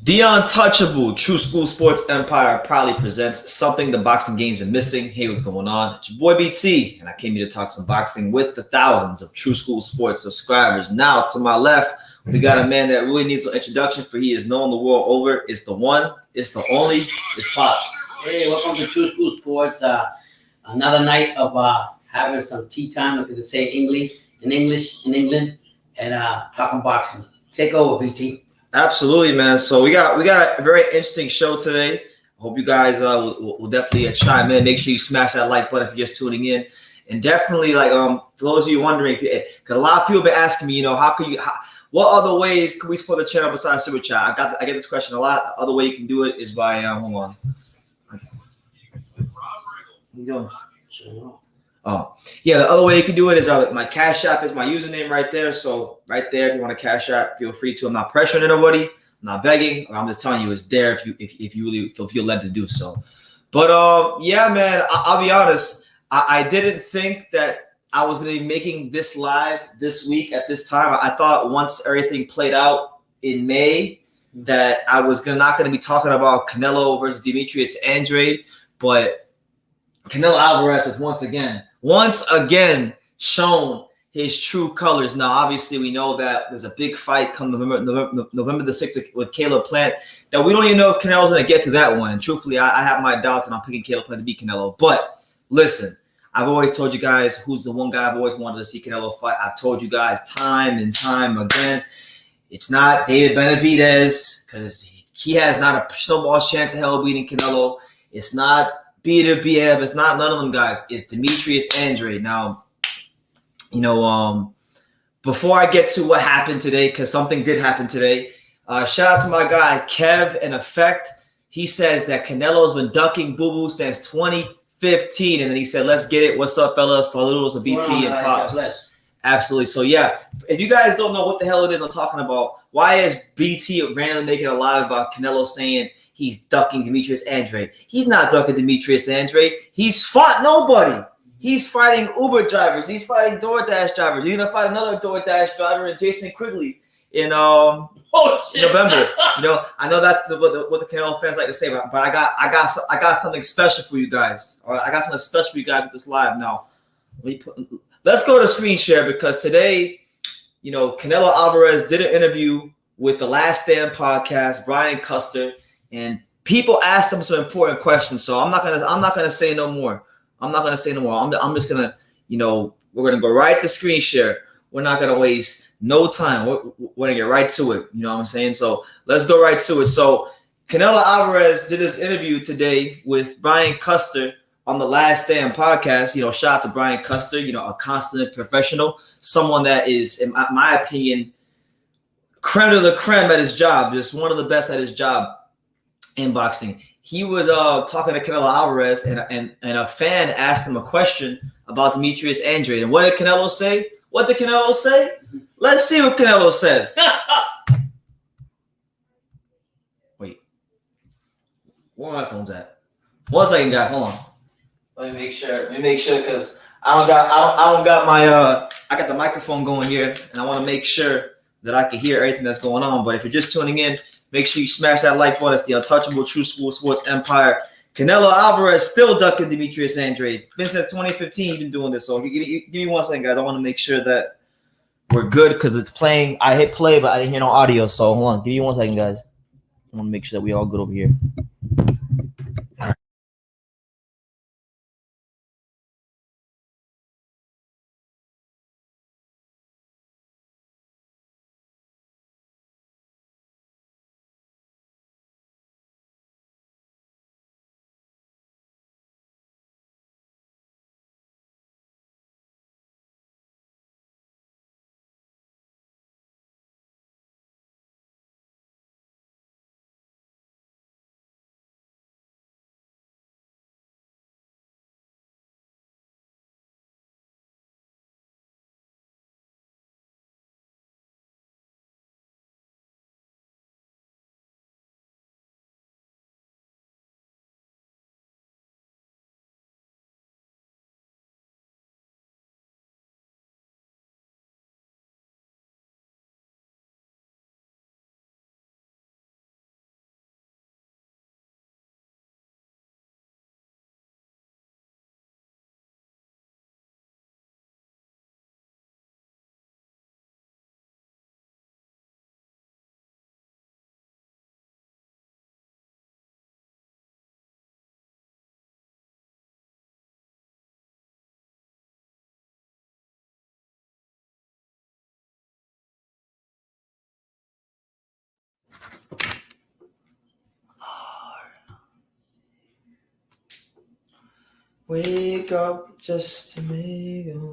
The untouchable True School Sports Empire proudly presents something the boxing game's been missing. Hey, what's going on? It's your boy BT, and I came here to talk some boxing with the thousands of True School Sports subscribers. Now, to my left, we got a man that really needs an introduction, for he is known the world over. It's the one, it's the only, it's Pops. Hey, welcome to True School Sports. Another night of having some tea time, like they say in English in England, and talking boxing. Take over, BT. Absolutely, man. So we got a very interesting show today. I hope you guys will definitely chime in. Make sure you smash that like button if you're just tuning in, and definitely for those of you wondering, because a lot of people have been asking me, what other ways can we support the channel besides super chat? I get this question a lot. The other way you can do it is by hold on. What are you doing? Oh, yeah, the other way you can do it is my Cash App is my username right there. So right there, if you want to Cash App, feel free to. I'm not pressuring nobody. I'm not begging. I'm just telling you it's there if you really feel led to do so. But yeah, man, I'll be honest. I didn't think that I was going to be making this live this week at this time. I thought once everything played out in May that I was not going to be talking about Canelo versus Demetrius Andrade, but Canelo Alvarez has once again shown his true colors. Now, obviously, we know that there's a big fight come November the 6th with Caleb Plant that we don't even know if Canelo's going to get to that one. And truthfully, I have my doubts, and I'm picking Caleb Plant to beat Canelo. But listen, I've always told you guys who's the one guy I've always wanted to see Canelo fight. I've told you guys time and time again, it's not David Benavidez, because he has not a snowball's chance of hell beating Canelo. It's not Peter BF. It's not none of them guys. It's Demetrius Andrade. Now, before I get to what happened today, because something did happen today, shout out to my guy Kev in Effect. He says that Canelo's been ducking Boo Boo since 2015, and then he said, "Let's get it. What's up, fellas? Saludos to BT and Pops." Absolutely. So yeah, if you guys don't know what the hell it is I'm talking about, why is BT randomly making a live about Canelo saying he's ducking Demetrius Andrade? He's not ducking Demetrius Andrade. He's fought nobody. He's fighting Uber drivers. He's fighting DoorDash drivers. He's gonna fight another DoorDash driver and Jason Quigley in November. I know that's what the Canelo fans like to say, but I got something special for you guys. All right, I got something special for you guys with this live. Now, let's go to screen share, because today, Canelo Alvarez did an interview with the Last Stand podcast, Brian Custer. And people asked him some important questions, so I'm not gonna say no more. I'm just gonna, we're gonna go right to screen share. We're not gonna waste no time. We're gonna get right to it. You know what I'm saying? So let's go right to it. So Canelo Alvarez did this interview today with Brian Custer on the Last Stand podcast. Shout out to Brian Custer. A consummate professional, someone that is, in my opinion, creme de la creme at his job. Just one of the best at his job in boxing. He was talking to Canelo Alvarez, and a fan asked him a question about Demetrius Andrade. And what did Canelo say? Let's see what Canelo said. Wait, where are my phones at? 1 second, guys. Hold on. Let me make sure, because I got the microphone going here, and I want to make sure that I can hear everything that's going on. But if you're just tuning in, make sure you smash that like button. It's the untouchable True School Sports Empire. Canelo Alvarez still ducking Demetrius Andrade. Been since 2015 he's been doing this. So give me 1 second, guys. I want to make sure that we're good, because it's playing. I hit play, but I didn't hear no audio. So hold on. Give me 1 second, guys. I want to make sure that we all good over here. Wake up just to make a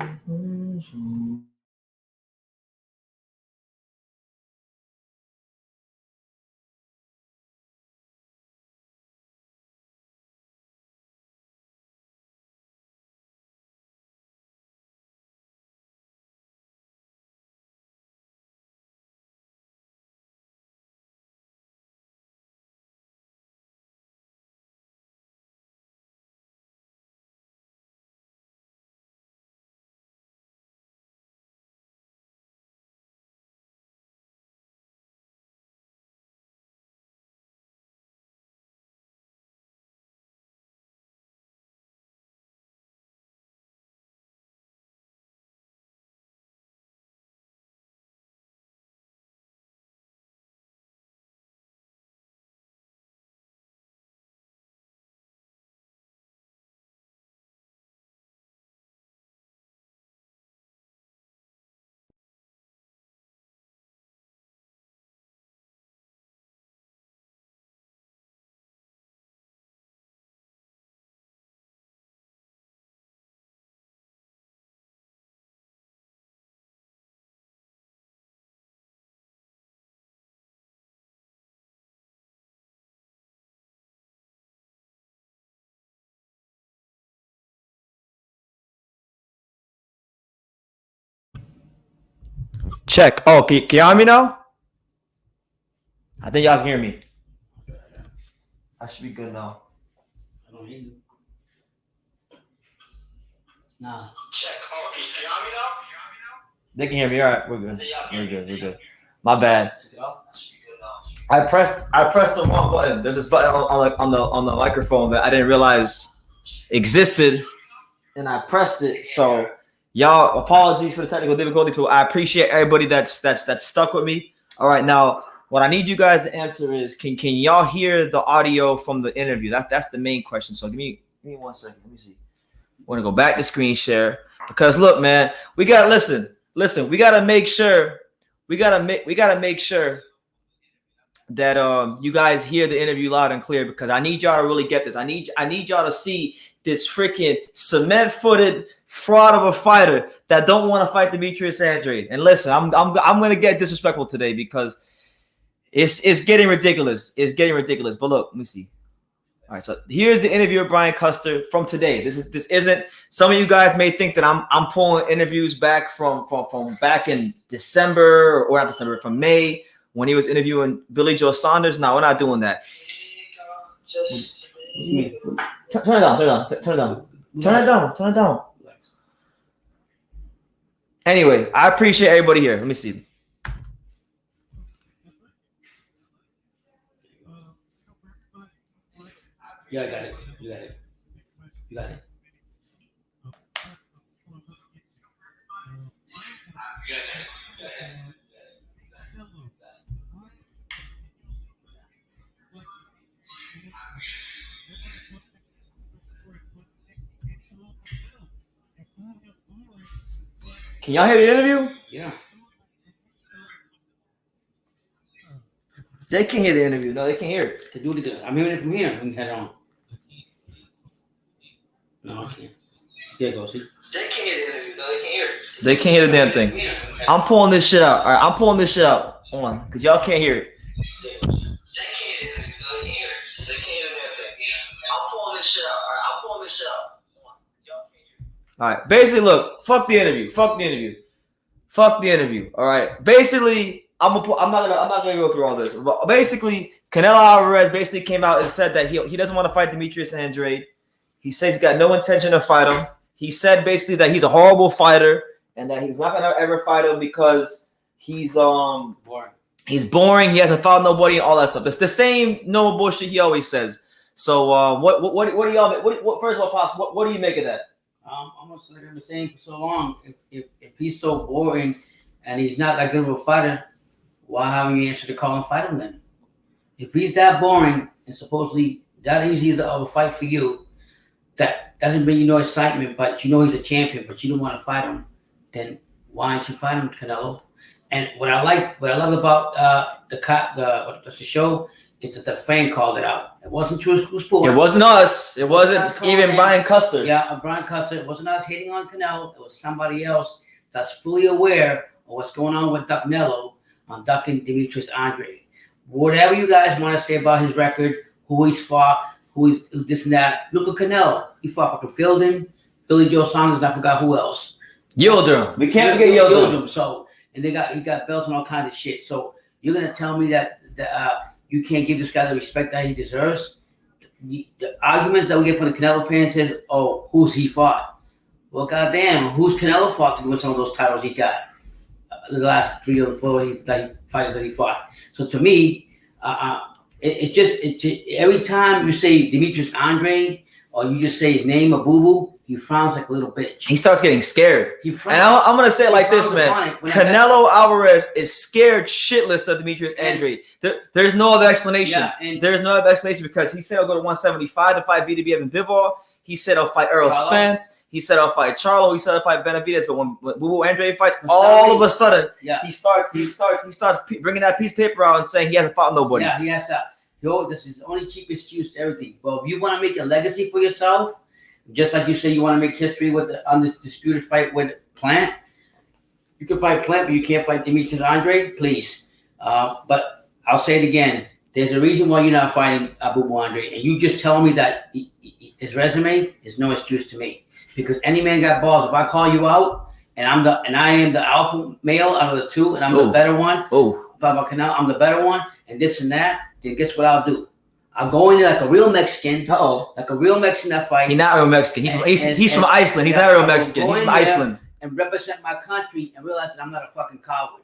check. Oh, can you hear me now? I think y'all can hear me. I should be good now. I don't hear you. Nah. Check. Oh, can you hear me now? They can hear me. All right, we're good. We're good. My bad. I pressed the wrong button. There's this button on the microphone that I didn't realize existed, and I pressed it. So y'all, apologies for the technical difficulties, but I appreciate everybody that's stuck with me. All right, now what I need you guys to answer is, can y'all hear the audio from the interview? That's the main question. So give me 1 second. Let me see. We're gonna go back to screen share because look, man, we gotta listen. We gotta make sure. We gotta make sure that you guys hear the interview loud and clear, because I need y'all to really get this. I need y'all to see this freaking cement-footed fraud of a fighter that don't want to fight Demetrius Andrade. And listen, I'm gonna get disrespectful today because it's getting ridiculous. It's getting ridiculous. But look, let me see. All right, so here's the interview with Brian Custer from today. This isn't. Some of you guys may think that I'm pulling interviews back from back in December, or not December, from May, when he was interviewing Billy Joe Saunders. No, we're not doing that. Turn it down. Anyway, I appreciate everybody here. Let me see. Yeah, I got it. You got it. Can y'all hear the interview? Yeah. They can hear the interview. No, they can't hear it. To do it again. I'm hearing it from here. We can head on. No, I can't. There you go. See? They can't hear the interview. No, they can't hear it. They can't hear the damn thing. I'm pulling this shit out. All right, I'm pulling this shit out. Hold on, because y'all can't hear it. They can't hear the interview. No, they can't hear it. They can't hear the damn thing. I'm pulling this shit out. All right, I'm pulling this shit out. Hold on. Y'all can't hear it. All right, basically, look, fuck the interview. All right, basically, I'm not gonna go through all this. But basically, Canelo Alvarez basically came out and said that he doesn't want to fight Demetrius Andrade. He says he's got no intention to fight him. He said basically that he's a horrible fighter and that he's not gonna ever fight him because he's boring. He's boring. He hasn't fought nobody and all that stuff. It's the same no bullshit he always says. So what do y'all? What first of all, Pops, what do you make of that? I'm gonna say the same for so long. If he's so boring and he's not that good of a fighter, why haven't you answered the call and fight him then? If he's that boring and supposedly that easy of a fight for you, that doesn't bring you no excitement, but you know he's a champion, but you don't want to fight him, then why aren't you fighting him, Canelo? And what I love about the show is that the fan called it out. It wasn't True School Sports. It wasn't us. It wasn't even Brian Custer. Yeah, Brian Custer. It wasn't us hating on Canelo. It was somebody else that's fully aware of what's going on with Canelo on ducking Demetrius Andrade. Whatever you guys want to say about his record, who he's fought, who this and that. Look at Canelo. He fought fucking Fielding, Billy Joe Saunders, and I forgot who else. Yildirim. We can't forget Yildirim. So, and he got belts and all kinds of shit. So you're gonna tell me that you can't give this guy the respect that he deserves? The arguments that we get from the Canelo fans says, "Oh, who's he fought?" Well, goddamn, who's Canelo fought to win some of those titles he got? The last 3 or 4 fighters that he fought. So to me, it's just every time you say Demetrius Andrade or you just say his name or Boo Boo, he frowns like a little bitch. He starts getting scared. He frowns. And I'm going to say it like this, man. Canelo Alvarez is scared shitless of Demetrius Andrade. There's no other explanation. Yeah, there's no other explanation because he said he'll go to 175 to fight BDB Evan Bivol. He said he'll fight Errol Spence. He said he'll fight Charlo. He said he'll fight Benavidez. But when Boo Boo Andrade fights, all of a sudden, he starts bringing that piece of paper out and saying he hasn't fought nobody. Yeah, he has to. This is the only cheap excuse to everything. Well, if you want to make a legacy for yourself, just like you say you want to make history with the undisputed fight with Plant, you can fight Plant, but you can't fight Demetrius Andrade, please. But I'll say it again. There's a reason why you're not fighting Boo Boo Andrade, and you just telling me that his resume is no excuse to me. Because any man got balls. If I call you out, and I am the alpha male out of the two, and I'm the better one. About Canelo, I'm the better one, and this and that. Then guess what I'll do? I'll go in there like a real Mexican. Like a real Mexican that fights. He's not real Mexican. He's from Iceland. He's not real Mexican. He's from Iceland. And represent my country and realize that I'm not a fucking coward.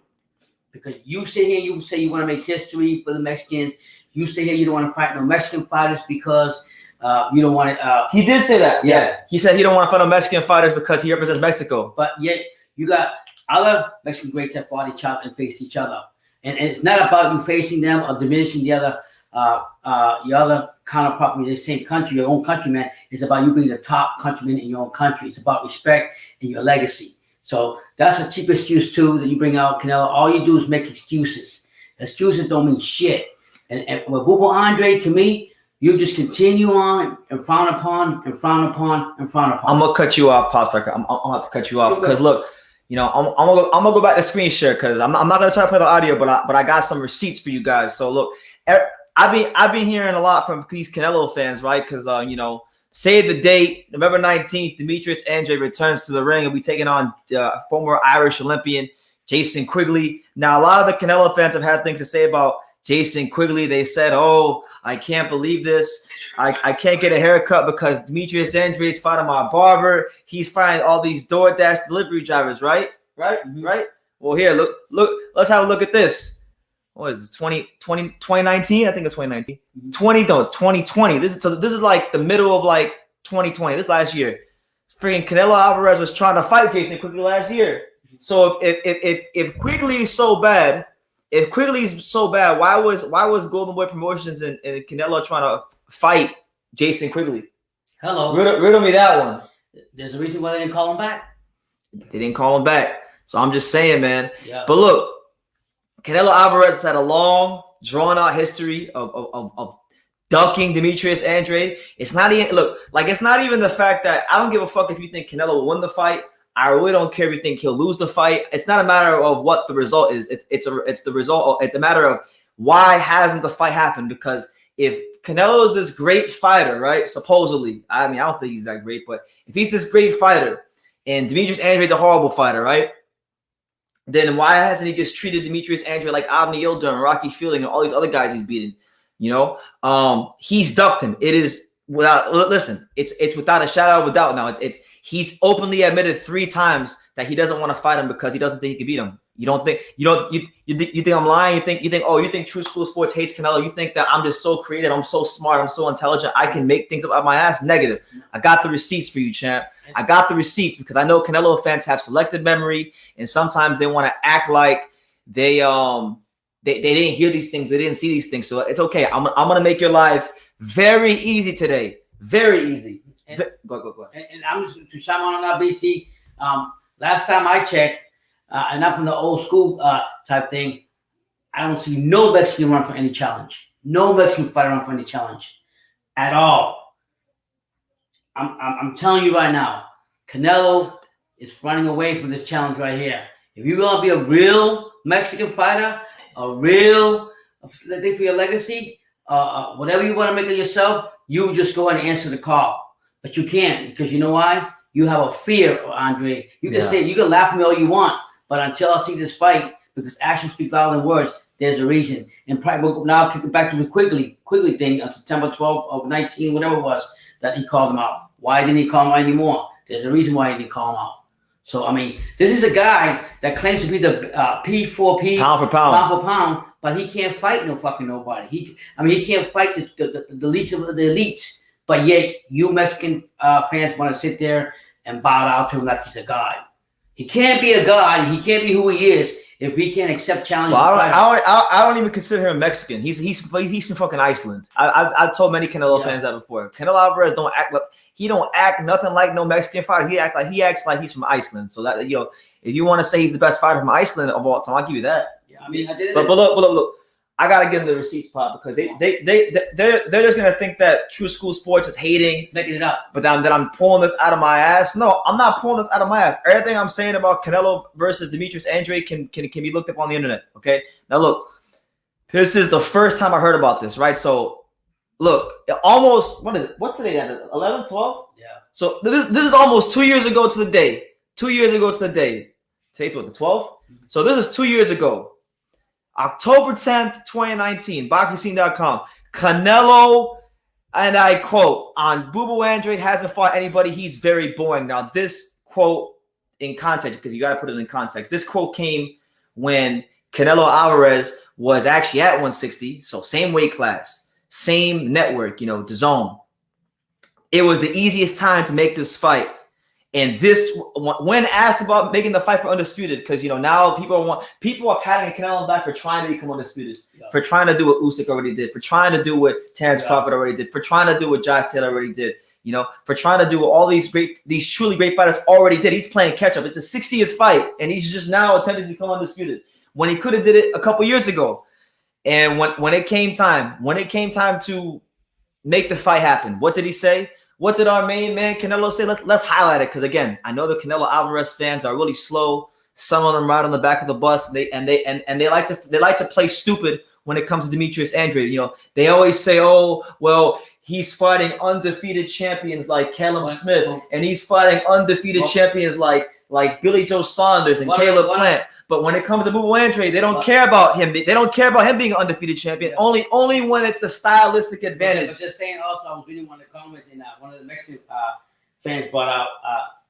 Because you sit here, you say you want to make history for the Mexicans. You sit here, you don't want to fight no Mexican fighters because you don't want to. He did say that. Yeah. He said he don't want to fight no Mexican fighters because he represents Mexico. But yet you got other Mexican greats that fought each other and faced each other. And it's not about you facing them or diminishing the other your other counterpart from the same country, your own countryman. It's about you being the top countryman in your own country. It's about respect and your legacy. So that's a cheap excuse too that you bring out, Canelo. All you do is make excuses. Excuses don't mean shit. And with Boo Boo Andrade, to me, you just continue on and frown upon and frown upon and frown upon. I'm gonna cut you off, Pop Striker. I'm gonna have to cut you off because look. You know, I'm gonna go back to screen share because I'm not gonna try to play the audio, but I got some receipts for you guys. So look, I've been hearing a lot from these Canelo fans, right? Because you know, say the date, November 19th, Demetrius Andrade returns to the ring and we taking on former Irish Olympian Jason Quigley. Now, a lot of the Canelo fans have had things to say about Jason Quigley. They said, "Oh, I can't believe this. I can't get a haircut because Demetrius Andrade's fighting my barber. He's fighting all these DoorDash delivery drivers, right? Right? Well, here, look. Let's have a look at this. What is this? 2019? I think it's 2019. 2020. This is like the middle of like 2020. This last year. Freaking Canelo Alvarez was trying to fight Jason Quigley last year. So if Quigley is so bad, why was Golden Boy Promotions and Canelo trying to fight Jason Quigley? Hello. Riddle me that one. There's a reason why they didn't call him back. They didn't call him back. So I'm just saying, man. Yeah. But look, Canelo Alvarez has had a long, drawn-out history of ducking Demetrius Andrade. It's not even it's not even the fact that I don't give a fuck if you think Canelo will win the fight. I really don't care if you think he'll lose the fight. It's not a matter of what the result is. It's the result. It's a matter of why hasn't the fight happened? Because if Canelo is this great fighter, right? Supposedly, I mean, I don't think he's that great, but if he's this great fighter and Demetrius Andrade's a horrible fighter, right? Then why hasn't he just treated Demetrius Andrade like Avni Yildirim, Rocky Fielding, and all these other guys he's beaten? You know, he's ducked him. It is without it's without a shadow of a doubt now. He's openly admitted 3 times that he doesn't want to fight him because he doesn't think he can beat him. You think I'm lying? You think True School Sports hates Canelo? You think that I'm just so creative, I'm so smart, I'm so intelligent, I can make things up out my ass? Negative. I got the receipts for you, champ. I got the receipts because I know Canelo fans have selective memory and sometimes they want to act like they didn't hear these things, they didn't see these things. So it's okay. I'm gonna make your life very easy today. Very easy. Go. And I'm just to chime on that, BT. Last time I checked, and not from the old school type thing. I don't see no Mexican run for any challenge. No Mexican fighter run for any challenge at all. I'm telling you right now, Canelo is running away from this challenge right here. If you want to be a real Mexican fighter, a real thing for your legacy, whatever you want to make of yourself, you just go ahead and answer the call. But you can't, because you know why? You have a fear of Andre. You can say, you can laugh at me all you want, but until I see this fight, because actions speak louder than words, there's a reason. And probably now I'll kick it back to the Quigley thing on September 12th of 19, whatever it was, that he called him out. Why didn't he call him out anymore? There's a reason why he didn't call him out. So, I mean, this is a guy that claims to be the P4P. Pound for pound. Pound for pound, but he can't fight no fucking nobody. He can't fight the least of the elites. But yet, you Mexican fans want to sit there and bow down to him like he's a god. He can't be a god. He can't be who he is if he can't accept challenges. Well, I don't even consider him Mexican. He's from fucking Iceland. I've told many Canelo fans that before. Canelo Alvarez don't act nothing like no Mexican fighter. He acts like he's from Iceland. So that, you know, if you want to say he's the best fighter from Iceland of all time, I'll give you that. Yeah, I mean, but look. I gotta give them the receipts, Pop, because they're just gonna think that True School Sports is hating, making it up. But that I'm pulling this out of my ass. No, I'm not pulling this out of my ass. Everything I'm saying about Canelo versus Demetrius Andrade can be looked up on the internet. Okay, now look, this is the first time I heard about this, right? So look, almost what's today? 11, 12? Yeah. So this is almost 2 years ago to the day. 2 years ago to the day. Today's what, the 12th? So this is 2 years ago. October 10th, 2019, boxing.com. Canelo, and I quote, on Boo Andrade hasn't fought anybody. He's very boring. Now, this quote in context, because you got to put it in context. This quote came when Canelo Alvarez was actually at 160. So same weight class, same network, you know, DAZN. It was the easiest time to make this fight. And this, when asked about making the fight for Undisputed, because, you know, now people are patting Canelo on the back for trying to become Undisputed, for trying to do what Usyk already did, for trying to do what Terrence Crawford already did, for trying to do what Josh Taylor already did, you know, for trying to do what all these truly great fighters already did. He's playing catch up. It's a 60th fight, and he's just now attempting to become Undisputed when he could have did it a couple years ago. And when it came time to make the fight happen, what did he say? What did our main man Canelo say? Let's highlight it, because again, I know the Canelo Alvarez fans are really slow. Some of them ride on the back of the bus. They like to play stupid when it comes to Demetrius Andrade. You know, they always say, "Oh, well, he's fighting undefeated champions like Callum Smith, and he's fighting undefeated champions like Billy Joe Saunders and Caleb Plant." But when it comes to Boo Andrade, they don't care about him. They don't care about him being an undefeated champion. Yeah. Only when it's a stylistic advantage. But just saying also, I was reading one of the comments, and one of the Mexican fans brought out,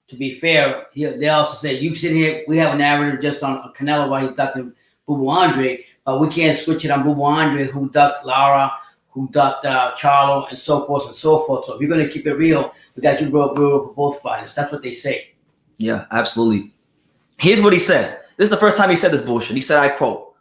to be fair, they also said, you sit here, we have a narrative just on Canelo while he's ducking Boo Andrade, but we can't switch it on Boo Andrade, who ducked Lara, who ducked Charlo, and so forth and so forth. So if you're going to keep it real, we got to keep it real for both fighters. That's what they say. Yeah, absolutely. Here's what he said. This is the first time he said this bullshit. He said, I quote,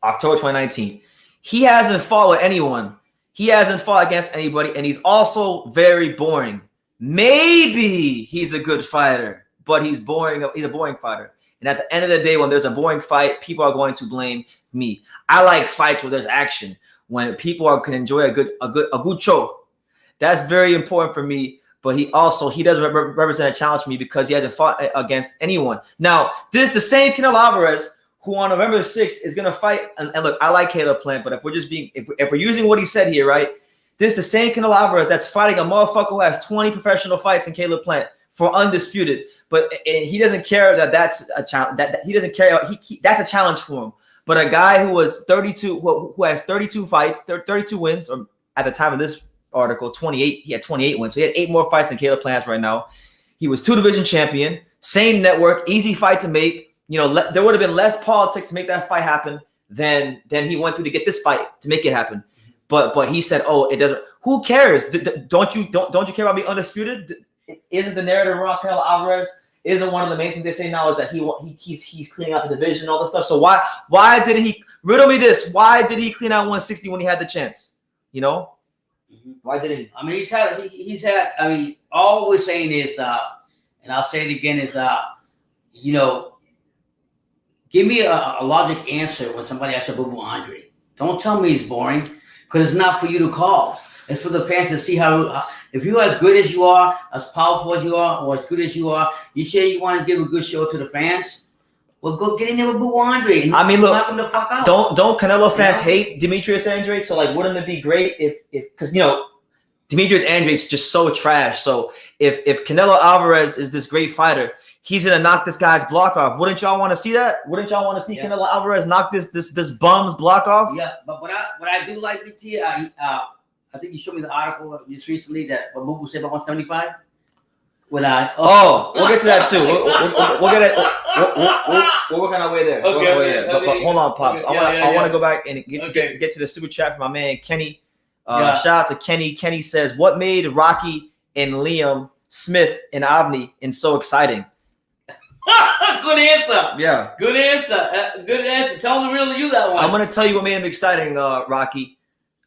October 2019, he hasn't fought with anyone. He hasn't fought against anybody, and he's also very boring. Maybe he's a good fighter, but he's boring. He's a boring fighter. And at the end of the day, when there's a boring fight, people are going to blame me. I like fights where there's action, when people can enjoy a good show. That's very important for me. But he doesn't represent a challenge for me because he hasn't fought against anyone. Now, this is the same Canelo Alvarez who on November 6th is going to fight. And look, I like Caleb Plant, but if we're using what he said here, right? This is the same Canelo Alvarez that's fighting a motherfucker who has 20 professional fights in Caleb Plant for Undisputed. But he doesn't care that's a challenge. That he doesn't care. That's a challenge for him. But a guy who was 32, who has 32 fights, 32 wins, or at the time of this article, 28. He had 28 wins. So he had 8 more fights than Caleb Plant right now. He was 2-division champion, same network, easy fight to make. You know, there would have been less politics to make that fight happen than he went through to get this fight to make it happen. But he said, "Oh, it doesn't. Who cares? Don't you care about being undisputed? Isn't the narrative around Canelo Alvarez? Isn't one of the main things they say now is that he's cleaning out the division and all this stuff? So why did he riddle me this? Why did he clean out 160 when he had the chance? You know." Why didn't he? I mean, he's had. I mean, all we're saying is, and I'll say it again, is, you know, Give me a logic answer when somebody asks about Andre. Don't tell me it's boring, because it's not for you to call. It's for the fans to see how if you're as good as you are, as powerful as you are, or as good as you are, you say you want to give a good show to the fans. Well, go get in there with Andre. I mean, look, the fuck out. Don't Canelo fans hate Demetrius Andrade? So like, wouldn't it be great if because Demetrius Andrade's just so trash. So if Canelo Alvarez is this great fighter, he's gonna knock this guy's block off. Wouldn't y'all want to see that? Wouldn't y'all want to see Canelo Alvarez knock this bum's block off? Yeah, but what I do like, BT, I think you showed me the article just recently that what Bubu said about 175. We'll get to that too. We'll get it. We'll work on our way there. Okay. But hold on, Pops. I want to go back and get to the super chat from my man Kenny. Shout out to Kenny. Kenny says, "What made Rocky and Liam Smith and Avni so exciting?" Good answer. Yeah. Good answer. Good answer. Tell them the real you that one. I'm gonna tell you what made him exciting, Rocky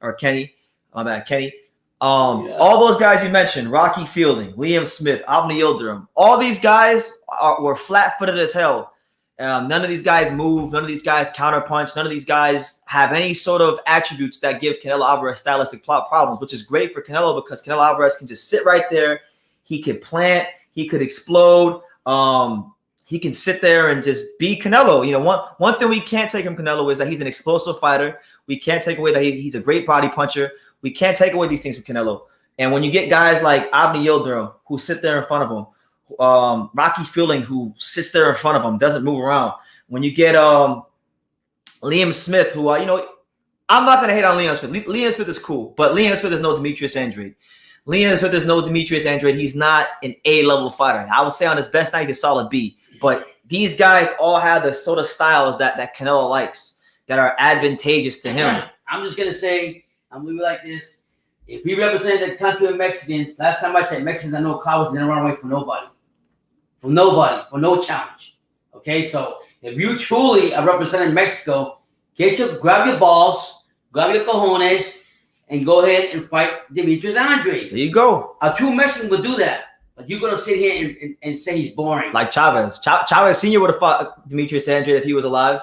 or Kenny. I'm at Kenny. All those guys you mentioned, Rocky Fielding, Liam Smith, Avni Yildirim, all these guys were flat-footed as hell. None of these guys move. None of these guys counterpunch. None of these guys have any sort of attributes that give Canelo Alvarez stylistic problems, which is great for Canelo because Canelo Alvarez can just sit right there. He could plant. He could explode. He can sit there and just be Canelo. One thing we can't take from Canelo is that he's an explosive fighter. We can't take away that he's a great body puncher. We can't take away these things from Canelo. And when you get guys like Avni Yildirim who sit there in front of him, Rocky Fielding who sits there in front of him, doesn't move around. When you get Liam Smith, who I'm not gonna hate on Liam Smith. Liam Smith is cool, but Liam Smith is no Demetrius Andrade. Liam Smith is no Demetrius Andrade. He's not an A-level fighter. I would say on his best night, he's a solid B. But these guys all have the sort of styles that Canelo likes that are advantageous to him. I'm just gonna say, I'm gonna leave it like this. If we represent the country of Mexicans, last time I said Mexicans are no cowards, they don't run away from nobody. For no challenge. Okay, so if you truly are representing Mexico, grab your balls, grab your cojones, and go ahead and fight Demetrius Andrade. There you go. A true Mexican would do that. But you're gonna sit here and say he's boring. Like Chavez. Chavez Sr. would have fought Demetrius Andrade if he was alive.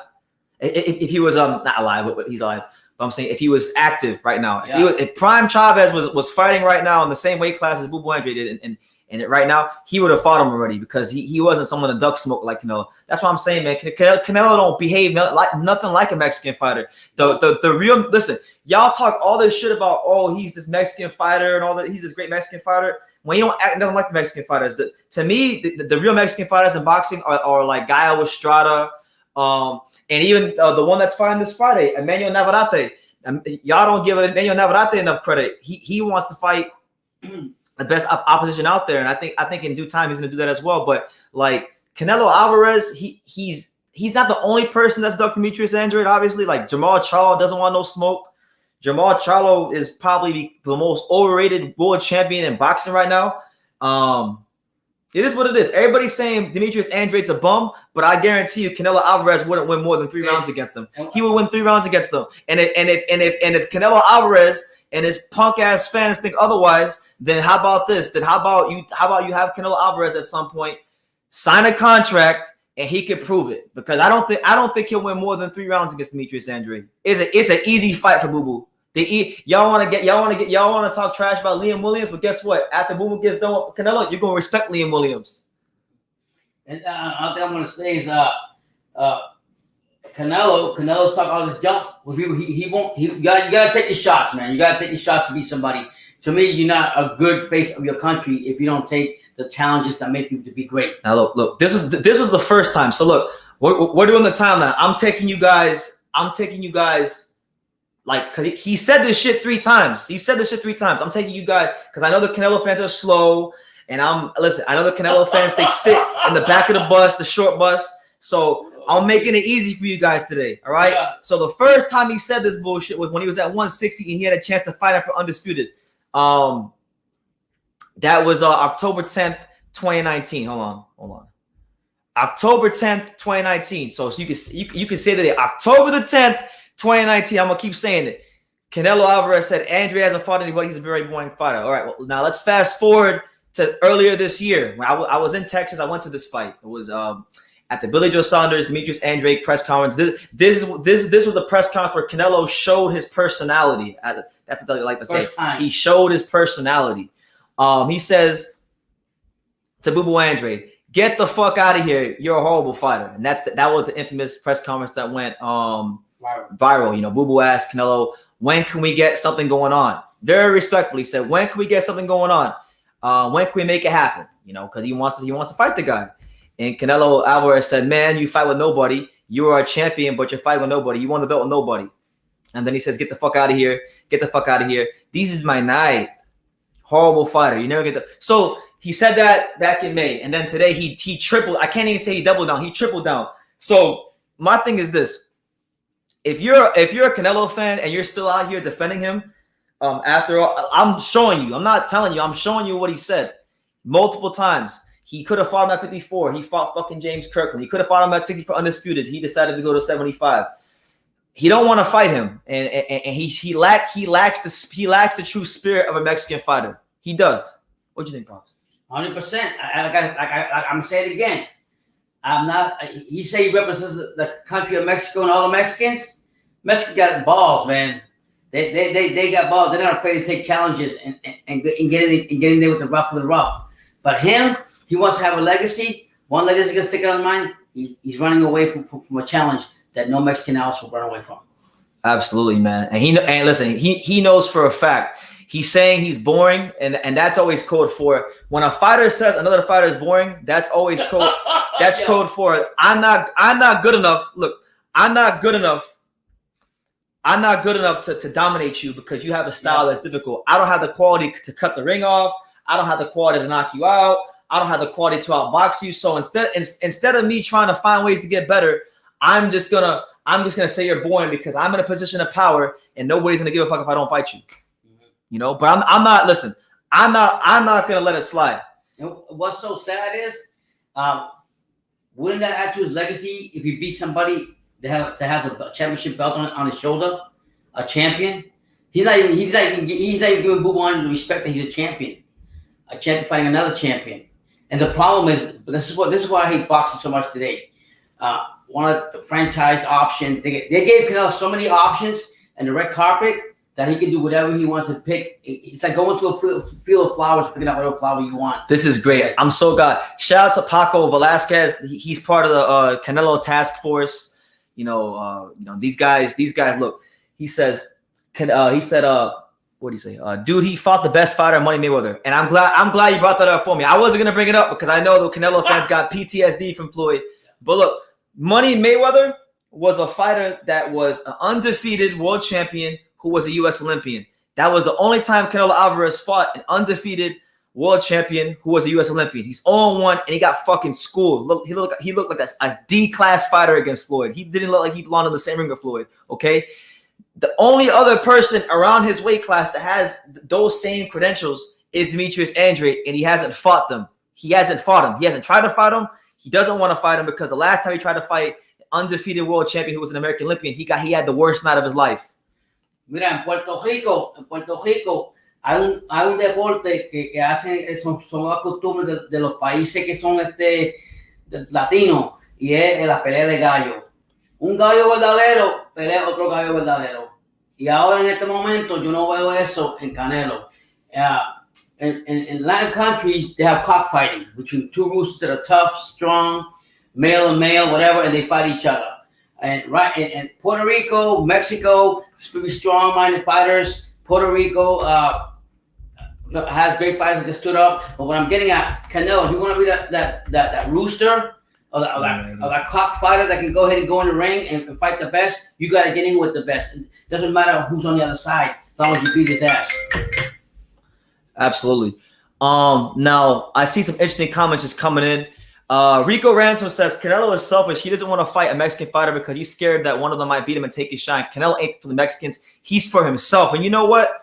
If he was not alive, but he's alive. But I'm saying if he was active right now, if Prime Chavez was fighting right now in the same weight class as Boo Andrade did, and right now he would have fought him already because he wasn't someone to duck smoke like Canelo. That's what I'm saying, man. Canelo don't behave nothing like a Mexican fighter. The real listen, y'all talk all this shit about he's this Mexican fighter and all that. He's this great Mexican fighter. When you don't act nothing like the Mexican fighters, to me the real Mexican fighters in boxing are like Gaio Estrada. And even the one that's fighting this Friday, Emmanuel Navarrete. Y'all don't give Emmanuel Navarrete enough credit. He wants to fight the best opposition out there, and I think in due time he's gonna do that as well. But like Canelo Alvarez, he's not the only person that's ducked Demetrius Andrade. Obviously, like Jermall Charlo doesn't want no smoke. Jermall Charlo is probably the most overrated world champion in boxing right now. It is what it is. Everybody's saying Demetrius Andrade's a bum, but I guarantee you Canelo Alvarez wouldn't win more than 3 rounds against him. He would win 3 rounds against them. And if Canelo Alvarez and his punk ass fans think otherwise, then how about this? Then how about you have Canelo Alvarez at some point sign a contract and he could prove it? Because I don't think he'll win more than 3 rounds against Demetrius Andrade. It's an easy fight for Boo Boo. Y'all want to talk trash about Liam Williams, but guess what? After Boo Boo gets done with Canelo, you're gonna respect Liam Williams. And all I'm gonna say is, Canelo's talking all this junk. He won't. You gotta take your shots, man. You gotta take your shots to be somebody. To me, you're not a good face of your country if you don't take the challenges that make you to be great. Now look. This was the first time. So look, we're doing the timeline. I'm taking you guys. Like, because he said this shit 3 times. I'm taking you guys, because I know the Canelo fans are slow. And I know the Canelo fans, they sit in the back of the bus, the short bus. So I'm making it easy for you guys today. All right. Yeah. So the first time he said this bullshit was when he was at 160 and he had a chance to fight after Undisputed. That was October 10th, 2019. Hold on. October 10th, 2019. So you can say that October the 10th, 2019, I'm going to keep saying it. Canelo Alvarez said Andre hasn't fought anybody. He's a very boring fighter. All right, well, now let's fast forward to earlier this year. When I was in Texas, I went to this fight. It was at at the Billy Joe Saunders, Demetrius Andrade press conference. This was the press conference where Canelo showed his personality. That's what they like to say. He showed his personality. He says to Boo Boo Andrade, "Get the fuck out of here! You're a horrible fighter." And that was the infamous press conference that went viral. You know, Boo Boo asked Canelo, "When can we get something going on?" Very respectfully, he said, "When can we get something going on? When can we make it happen?" You know, because he wants to fight the guy. And Canelo Alvarez said, "Man, you fight with nobody. You are a champion, but you're fighting with nobody. You won the belt with nobody." And then he says, "Get the fuck out of here. Get the fuck out of here. This is my night. Horrible fighter. You never get the..." So he said that back in May. And then today he tripled. I can't even say he doubled down. He tripled down. So my thing is this. If you're a Canelo fan and you're still out here defending him, after all, I'm showing you. I'm not telling you. I'm showing you what he said multiple times. He could have fought him at 54. He fought fucking James Kirkland. He could have fought him at 60 for Undisputed. He decided to go to 75. He don't want to fight him, and he lacks the true spirit of a Mexican fighter. He does. What do you think, Pops? 100%. I'm gonna say it again. I'm not. You say he represents the country of Mexico and all the Mexicans. Mexico got balls, man. They got balls. They're not afraid to take challenges and get in there with the rough of the rough. But him, he wants to have a legacy. One legacy gonna stick out of mind. He's running away from a challenge that no Mexican else will run away from. Absolutely, man. And listen, he knows for a fact. He's saying he's boring, and that's always code for when a fighter says another fighter is boring. That's always code. That's code for I'm not good enough. Look, I'm not good enough. I'm not good enough to dominate you because you have a style that's difficult. I don't have the quality to cut the ring off. I don't have the quality to knock you out. I don't have the quality to outbox you. So instead of me trying to find ways to get better, I'm just gonna say you're boring because I'm in a position of power and nobody's gonna give a fuck if I don't fight you. You know, but I'm not. Listen, I'm not gonna let it slide. And what's so sad is, wouldn't that add to his legacy if he beat somebody that has a championship belt on his shoulder, a champion? He's not even giving Boo Boo the respect that he's a champion fighting another champion. And the problem is, this is why I hate boxing so much today. One of the franchised options, they gave Canelo so many options and the red carpet that he can do whatever he wants to pick. It's like going to a field of flowers, picking out whatever flower you want. This is great. I'm so glad. Shout out to Paco Velasquez. He's part of the Canelo task force. You know, these guys. Look, he said, what do you say? Dude, he fought the best fighter, Money Mayweather, and I'm glad you brought that up for me. I wasn't gonna bring it up because I know the Canelo fans got PTSD from Floyd. But look, Money Mayweather was a fighter that was an undefeated world champion who was a U.S. Olympian. That was the only time Canelo Alvarez fought an undefeated world champion who was a U.S. Olympian. He's 0-1, and he got fucking schooled. He looked like a D-class fighter against Floyd. He didn't look like he belonged in the same ring with Floyd, okay? The only other person around his weight class that has those same credentials is Demetrius Andrade, and he hasn't fought them. He hasn't fought him. He hasn't tried to fight him. He doesn't want to fight him because the last time he tried to fight an undefeated world champion who was an American Olympian, he had the worst night of his life. Mira, en Puerto Rico hay un deporte que hacen, son las costumbres de los países que son latinos, y es la pelea de gallo. Un gallo verdadero pelea otro gallo verdadero. Y ahora en este momento yo no veo eso en Canelo. In Latin countries, they have cockfighting between two roosters that are tough, strong, male and male, whatever, and they fight each other. And right in Puerto Rico, Mexico, pretty strong-minded fighters. Puerto Rico has great fighters that stood up. But what I'm getting at, Canelo, if you want to be that rooster or that cockfighter that can go ahead and go in the ring and fight the best, you got to get in with the best. It doesn't matter who's on the other side, as long as you beat his ass. Absolutely. Now I see some interesting comments just coming in. Rico Ransom says Canelo is selfish. He doesn't want to fight a Mexican fighter because he's scared that one of them might beat him and take his shine. Canelo ain't for the Mexicans. He's for himself. And you know what?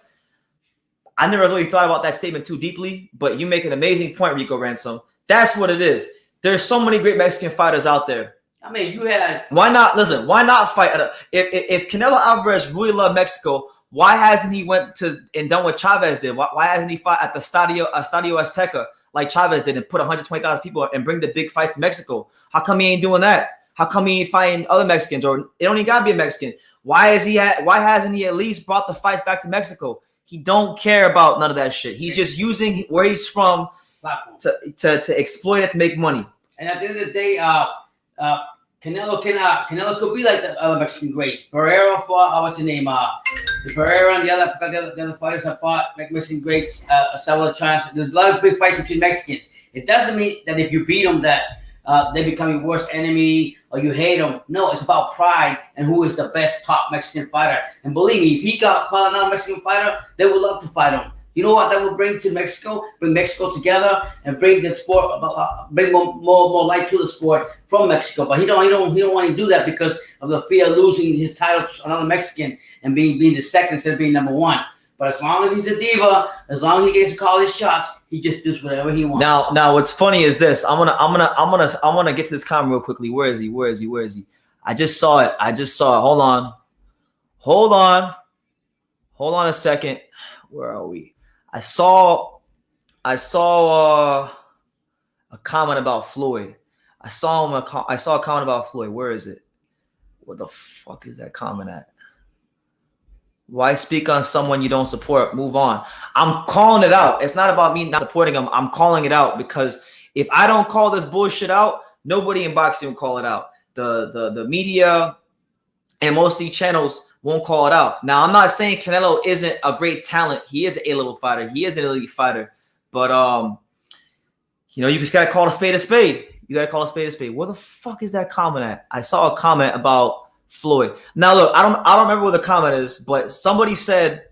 I never really thought about that statement too deeply, but you make an amazing point, Rico Ransom. That's what it is. There's so many great Mexican fighters out there. I mean, you had... Why not? Listen, why not fight? If Canelo Alvarez really loved Mexico, why hasn't he went to and done what Chavez did? Why hasn't he fought at the Estadio Azteca like Chavez did and put 120,000 people and bring the big fights to Mexico? How come he ain't doing that? How come he ain't fighting other Mexicans? Or it don't even gotta be a Mexican. Why hasn't he at least brought the fights back to Mexico? He don't care about none of that shit. He's just using where he's from to exploit it to make money. And at the end of the day, Canelo could be like the other Mexican greats. Barrera fought, what's his name? The Barrera and the other fighters that fought like Mexican greats several times. There's a lot of big fights between Mexicans. It doesn't mean that if you beat them that they become your worst enemy or you hate them. No, it's about pride and who is the best top Mexican fighter. And believe me, if he got called another Mexican fighter, they would love to fight him. You know what that would bring to Mexico? Bring Mexico together and bring the sport, bring more light to the sport from Mexico. But he don't want to do that because of the fear of losing his title to another Mexican and being the second instead of being number one. But as long as he's a diva, as long as he gets to call his shots, he just does whatever he wants. Now, what's funny is this. I'm gonna get to this comment real quickly. Where is he? I just saw it. Hold on a second. Where are we? I saw a comment about Floyd. I saw a comment about Floyd. Where is it? Where the fuck is that comment at? Why speak on someone you don't support? Move on. I'm calling it out. It's not about me not supporting him. I'm calling it out because if I don't call this bullshit out, nobody in boxing will call it out. The media and most of these channels won't call it out. Now, I'm not saying Canelo isn't a great talent. He is an A-level fighter. He is an elite fighter. But, you just got to call a spade a spade. Where the fuck is that comment at? I saw a comment about Floyd. Now, look, I don't remember what the comment is, but somebody said,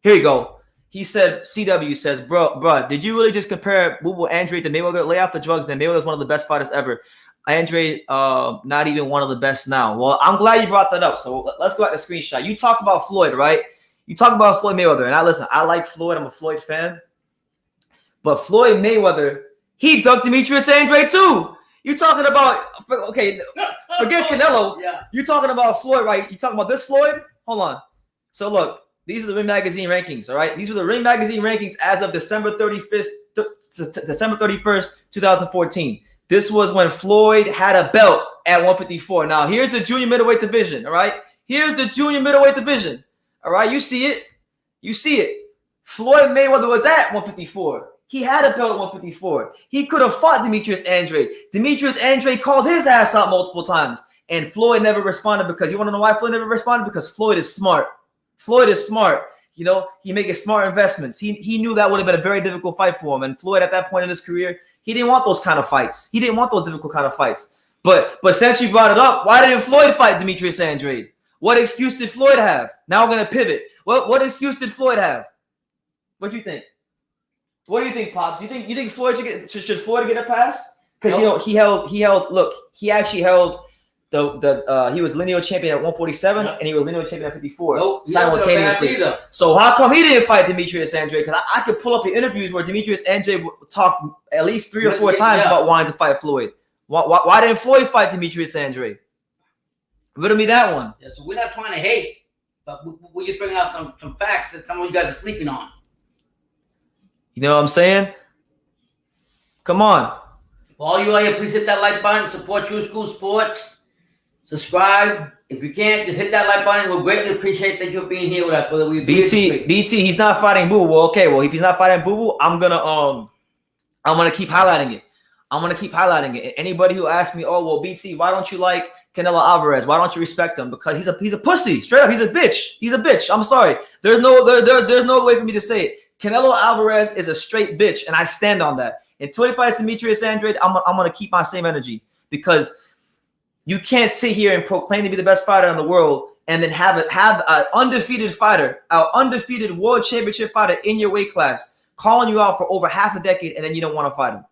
here you go. He said, CW says, bro, did you really just compare Andrade to Mayweather? Lay out the drugs, man. Mayweather's one of the best fighters ever. Andrade, not even one of the best now. Well, I'm glad you brought that up. So let's go at the screenshot. You talk about Floyd, right? You talk about Floyd Mayweather. And I like Floyd. I'm a Floyd fan. But Floyd Mayweather, he dunked Demetrius Andrade too. You talking about, okay, forget Canelo. Yeah. You talking about Floyd, right? You talking about this Floyd? Hold on. So look, these are the Ring Magazine rankings, all right? These are the Ring Magazine rankings as of December 31st, 2014. This was when Floyd had a belt at 154. Now, here's the junior middleweight division, all right? Here's the junior middleweight division, all right? You see it. Floyd Mayweather was at 154. He had a belt at 154. He could have fought Demetrius Andrade. Demetrius Andrade called his ass out multiple times, and Floyd never responded because, you want to know why Floyd never responded? Because Floyd is smart. He making smart investments. He knew that would have been a very difficult fight for him, and Floyd at that point in his career, he didn't want those kind of fights. He didn't want those difficult kind of fights. But since you brought it up, why didn't Floyd fight Demetrius Andrade? What excuse did Floyd have? Now we're going to pivot. What excuse did Floyd have? What do you think? What do you think, Pops? You think Floyd should Floyd get a pass? Because he actually held he was lineal champion at 147 and he was lineal champion at 54 simultaneously. So how come he didn't fight Demetrius Andrade? Because I could pull up the interviews where Demetrius Andrade talked at least 3 or 4 times about wanting to fight Floyd. Why didn't Floyd fight Demetrius Andrade? Riddle me that one. Yeah, so we're not trying to hate, but we just bring out some facts that some of you guys are sleeping on. You know what I'm saying? Come on. All you out here, please hit that like button. Support True School Sports. Subscribe. If you can't, just hit that like button. We'll greatly appreciate that you're being here with us. Whether we BT, he's not fighting Boo Boo. Well, okay. Well, if he's not fighting Boo Boo, I'm gonna keep highlighting it. Anybody who asks me, oh well, BT, why don't you like Canelo Alvarez? Why don't you respect him? Because he's a pussy. Straight up, he's a bitch. I'm sorry. There's no way for me to say it. Canelo Alvarez is a straight bitch, and I stand on that. Until he fights Demetrius Andrade, I'm gonna keep my same energy because you can't sit here and proclaim to be the best fighter in the world and then have an undefeated fighter, an undefeated world championship fighter in your weight class, calling you out for over half a decade, and then you don't want to fight him.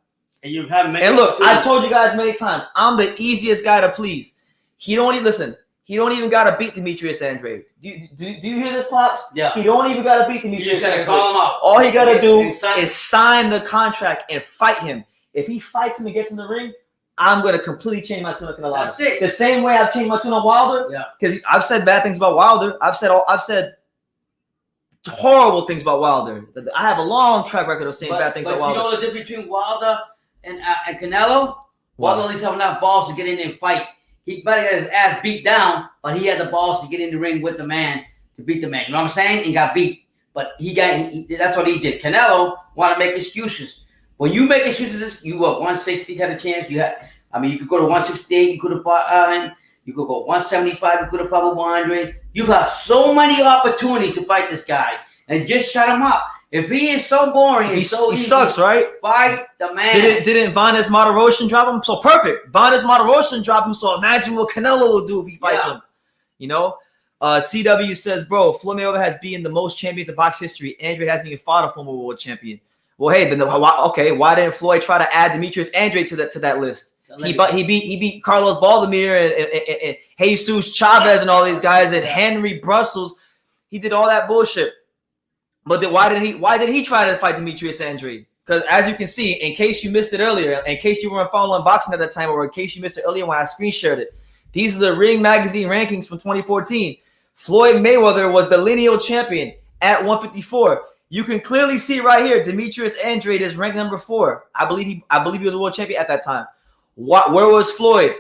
And look, I told you guys many times, I'm the easiest guy to please. He don't even gotta beat Demetrius Andrade. Do you hear this, Pops? Yeah. He don't even gotta beat Demetrius Andrade. Call him up. All he gotta do is sign the contract and fight him. If he fights him and gets in the ring, I'm gonna completely change my tune on Canelo. That's it. The same way I've changed my tune on Wilder. Yeah. Because I've said bad things about Wilder. I've said horrible things about Wilder. I have a long track record of saying bad things about Wilder. But you know the difference between Wilder and Canelo? Wilder at least have enough balls to get in there and fight. He might have got his ass beat down, but he had the balls to get in the ring with the man to beat the man. You know what I'm saying? And got beat. But that's what he did. Canelo want to make excuses. When you make excuses, you were 160 had a chance. You could go to 168. You could have fought him. You could go 175. You could have fought with 100. You've had so many opportunities to fight this guy and just shut him up. If he is so boring and so easy, sucks, right? Fight the man. Didn't Vanes Martirosyan drop him? So perfect. Vanes Martirosyan dropped him. So imagine what Canelo will do if he fights him. You know? CW says, bro, Floyd Mayweather has beaten the most champions in box history. Andrade hasn't even fought a former world champion. Well, hey, then why didn't Floyd try to add Demetrius Andrade to that list? He beat Carlos Baldomir and Jesus Chavez and all these guys and Henry Brussels. He did all that bullshit. But then why did he try to fight Demetrius Andrade? Because as you can see, in case you missed it earlier, in case you weren't following boxing at that time, or in case you missed it earlier when I screen shared it, these are the Ring Magazine rankings from 2014. Floyd Mayweather was the lineal champion at 154. You can clearly see right here, Demetrius Andrade is ranked number 4. I believe he was a world champion at that time. Where was Floyd?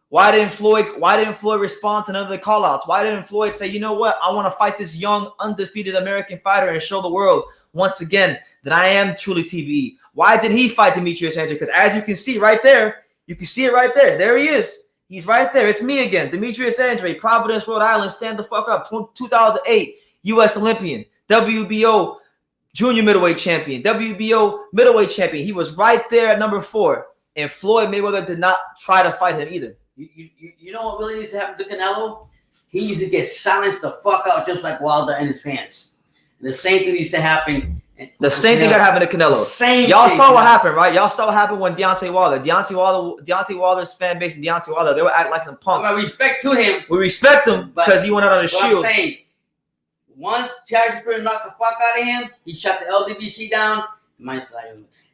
Why didn't Floyd respond to none of the call-outs? Why didn't Floyd say, you know what, I want to fight this young, undefeated American fighter and show the world once again that I am truly TBE? Why did he fight Demetrius Andrade? Because as you can see right there, you can see it right there. There he is. He's right there. It's me again, Demetrius Andrade, Providence, Rhode Island. Stand the fuck up. 2008 U.S. Olympian, WBO junior middleweight champion, WBO middleweight champion. He was right there at number 4. And Floyd Mayweather did not try to fight him either. You know what really needs to happen to Canelo? He needs to get silenced the fuck out just like Wilder and his fans. And the same thing needs to happen. The same thing that happened to Canelo. Y'all saw what happened, right? Y'all saw what happened when Deontay Wilder's fan base and Deontay Wilder, they were acting like some punks. Well, respect to him. We respect him because he went out on his shield. I'm saying, once Chad Shapiro knocked the fuck out of him, he shut the LDBC down.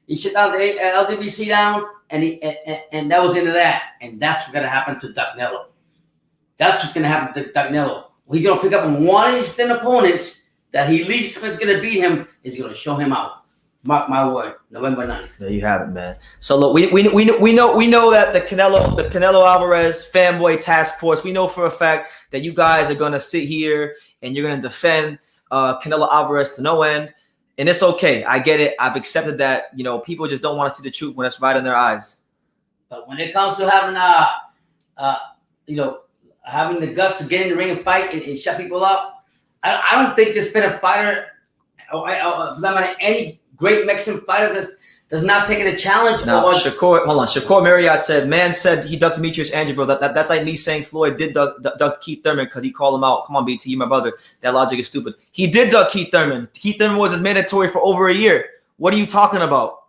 He shut down the LDBC down, and that was into that. And that's what's gonna happen to Canelo. That's what's gonna happen to Canelo. He's gonna pick up on one of his thin opponents that he least is gonna beat him. Is gonna show him out. Mark my word, November 9th. There you have it, man. So look, we know that the Canelo Alvarez fanboy task force. We know for a fact that you guys are gonna sit here and you're gonna defend Canelo Alvarez to no end. And it's okay. I get it. I've accepted that. You know, people just don't want to see the truth when it's right in their eyes. But when it comes to having, having the guts to get in the ring and fight and shut people up, I don't think there's been a fighter, any great Mexican fighter that's not taking a challenge. Now, Shakur Marriott said, man said he ducked Demetrius Andrade, bro. That's like me saying Floyd did duck Keith Thurman because he called him out. Come on, BT, you my brother. That logic is stupid. He did duck Keith Thurman. Keith Thurman was his mandatory for over a year. What are you talking about?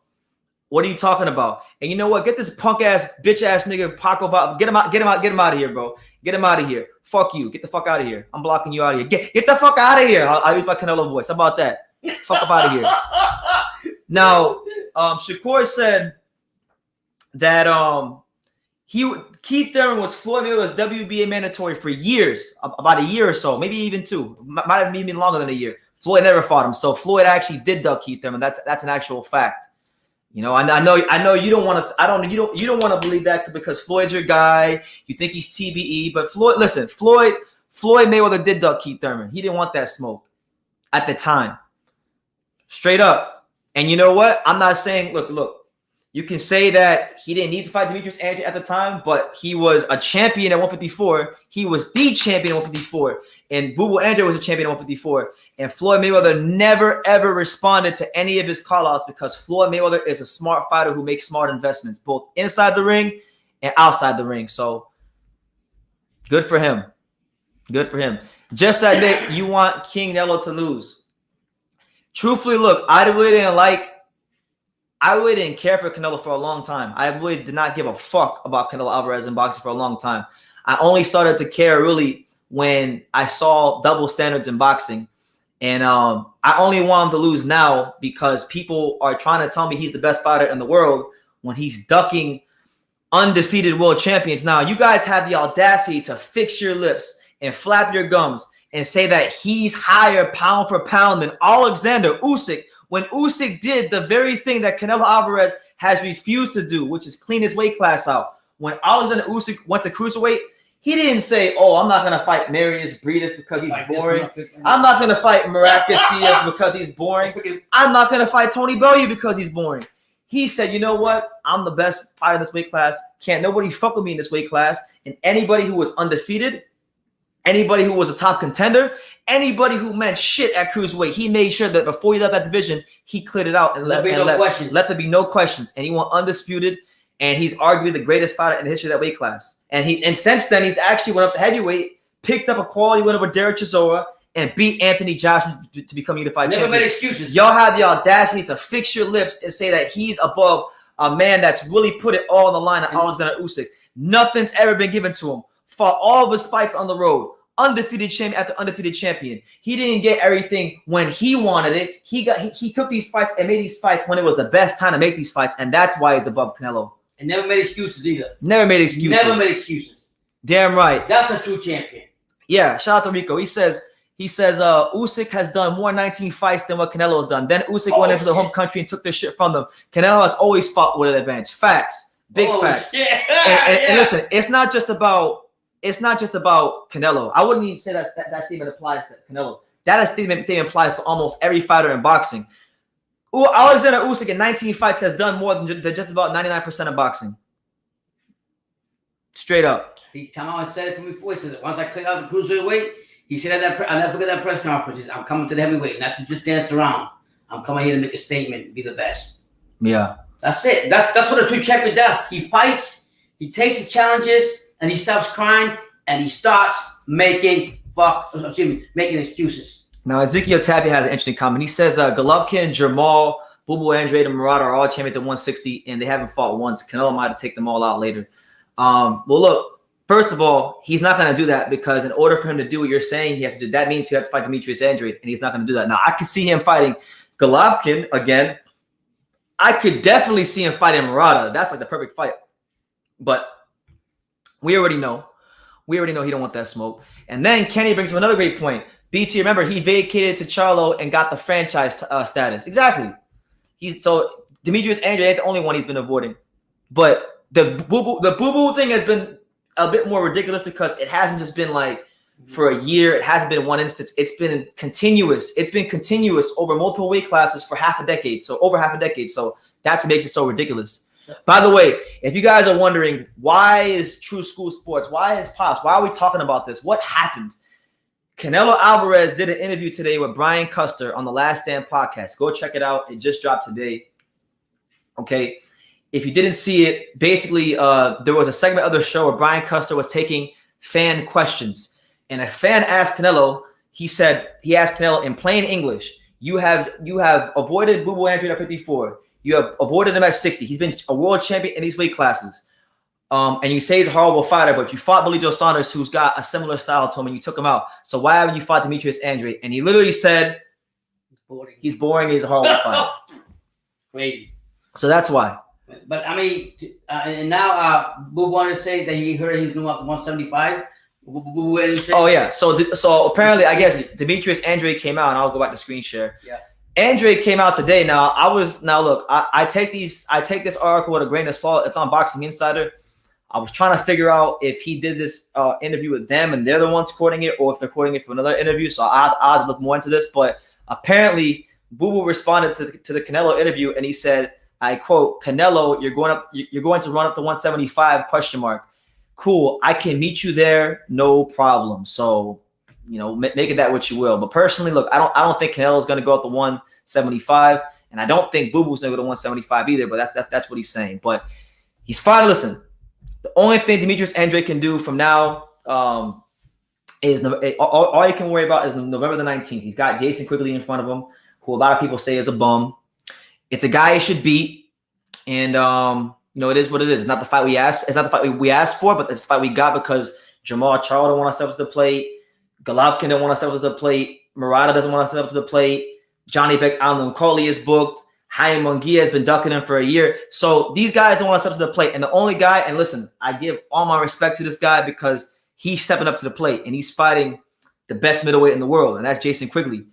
What are you talking about? And you know what? Get this punk ass, bitch ass nigga Paco. Get him out of here, bro. Get him out of here. Fuck you. Get the fuck out of here. I'm blocking you out of here. Get the fuck out of here. I'll use my Canelo voice. How about that? Fuck up out of here. Now, Shakur said that Keith Thurman was Floyd Mayweather's WBA mandatory for years, about a year or so, maybe even 2. Might have been longer than a year. Floyd never fought him, so Floyd actually did duck Keith Thurman. That's an actual fact. You know, I know you don't want to. You don't want to believe that because Floyd's your guy. You think he's TBE, but Floyd Mayweather did duck Keith Thurman. He didn't want that smoke at the time, straight up. And you know what? I'm not saying. Look. You can say that he didn't need to fight Demetrius Andrade at the time, but he was a champion at 154. He was the champion at 154, and Boo Boo Andrade was a champion at 154. And Floyd Mayweather never ever responded to any of his callouts because Floyd Mayweather is a smart fighter who makes smart investments, both inside the ring and outside the ring. So good for him. Good for him. Just admit you want King Nello to lose. Truthfully, look, I really didn't care for Canelo for a long time. I really did not give a fuck about Canelo Alvarez in boxing for a long time. I only started to care really when I saw double standards in boxing. And I only want him to lose now because people are trying to tell me he's the best fighter in the world when he's ducking undefeated world champions. Now, you guys have the audacity to fix your lips and flap your gums and say that he's higher pound for pound than Alexander Usyk when Usyk did the very thing that Canelo Alvarez has refused to do, which is clean his weight class out. When Alexander Usyk went to cruiserweight, he didn't say, "Oh, I'm not gonna fight Marius Breedis because he's boring. I'm not gonna fight Maracasia because he's boring. I'm not gonna fight Tony Bellew because he's boring." He said, "You know what? I'm the best fighter in this weight class. Can't nobody fuck with me in this weight class. And anybody who was undefeated, anybody who was a top contender, anybody who meant shit at cruiserweight, he made sure that before he left that division, he cleared it out and let there be no questions. And he went undisputed, and he's arguably the greatest fighter in the history of that weight class. And since then, he's actually went up to heavyweight, picked up a quality win over Derek Chisora, and beat Anthony Joshua to become unified champion. Never made excuses. Y'all have the audacity to fix your lips and say that he's above a man that's really put it all on the line at Alexander Usyk. Nothing's ever been given to him. Fought all of his fights on the road. Undefeated champion after undefeated champion. He didn't get everything when he wanted it. He took these fights and made these fights when it was the best time to make these fights, and that's why he's above Canelo. And never made excuses either. Never made excuses. Never made excuses. Damn right. That's a true champion. Yeah, shout out to Rico. He says Usyk has done more 19 fights than what Canelo has done. Then Usyk went into the home country and took their shit from them. Canelo has always fought with an advantage. Facts. Big facts. And listen, it's not just about Canelo. I wouldn't even say that statement applies to Canelo. That statement applies to almost every fighter in boxing. Alexander Usyk in 19 fights has done more than just about 99% of boxing. Straight up. He came out and said it from before. He said, once I clear out the cruiserweight, he said at that, I'll never forget that press conference. I'm coming to the heavyweight, not to just dance around. I'm coming here to make a statement, be the best. Yeah. That's it. That's what a true champion does. He fights, he takes the challenges, and he stops crying, and he starts making excuses. Now, Ezekiel Tapia has an interesting comment. He says Golovkin, Jermall, Bubu Andrade, and Murata are all champions at 160, and they haven't fought once. Canelo might have to take them all out later. Well, look, first of all, he's not going to do that because in order for him to do what you're saying, he has to do. That means he has to fight Demetrius Andrade, and he's not going to do that. Now, I could see him fighting Golovkin again. I could definitely see him fighting Murata. That's like the perfect fight. But we already know. He don't want that smoke. And then Kenny brings up another great point. BT, remember, he vacated to Charlo and got the franchise status. Exactly. So Demetrius Andrade ain't the only one he's been avoiding. But the boo-boo thing has been a bit more ridiculous because it hasn't just been like for a year. It hasn't been one instance. It's been continuous. It's been continuous over multiple weight classes for half a decade. So over half a decade. So that's what makes it so ridiculous. By the way, if you guys are wondering, why is True School Sports, why is Pops, why are we talking about this? What happened? Canelo Alvarez did an interview today with Brian Custer on the Last Stand podcast. Go check it out. It just dropped today. Okay. If you didn't see it, basically there was a segment of the show where Brian Custer was taking fan questions. And a fan asked Canelo, he asked Canelo in plain English, you have avoided Bubu Andrade at 54. You have avoided him at 60. He's been a world champion in these weight classes. And you say he's a horrible fighter, but you fought Billy Joe Saunders, who's got a similar style to him, and you took him out. So why haven't you fought Demetrius Andrade? And he literally said, he's boring. He's a horrible fighter. Crazy. So that's why. But I mean, and now Boo wanted to say that he heard he was going up to 175. Oh yeah. So apparently, I guess Demetrius Andrade came out, and I'll go back to screen share. Yeah. Andrade came out today. I take this article with a grain of salt. It's on Boxing Insider. I was trying to figure out if he did this interview with them and they're the ones quoting it, or if they're quoting it from another interview. So I'll have to look more into this. But apparently, Boo Boo responded to the Canelo interview, and he said, I quote, "Canelo, you're going to run up to 175 ? Cool, I can meet you there, no problem." So, make it that what you will. But personally, look, I don't think Canelo's going to go up to 175, and I don't think Boo Boo's going to go to 175 either. But that's what he's saying. But he's fine. Listen, the only thing Demetrius Andrade can do from now is all you can worry about is November the 19th. He's got Jason Quigley in front of him, who a lot of people say is a bum. It's a guy he should beat, and it is what it is. It's not the fight we asked. It's not the fight we asked for, but it's the fight we got because Jermall Charlo don't want to step up to the plate. Golovkin don't want to step up to the plate. Murata doesn't want to step up to the plate. Johnny Beck Allen Coley is booked. Haymon has been ducking him for a year. So these guys don't want to step up to the plate. And the only guy, and listen, I give all my respect to this guy because he's stepping up to the plate and he's fighting the best middleweight in the world, and that's Jason Quigley.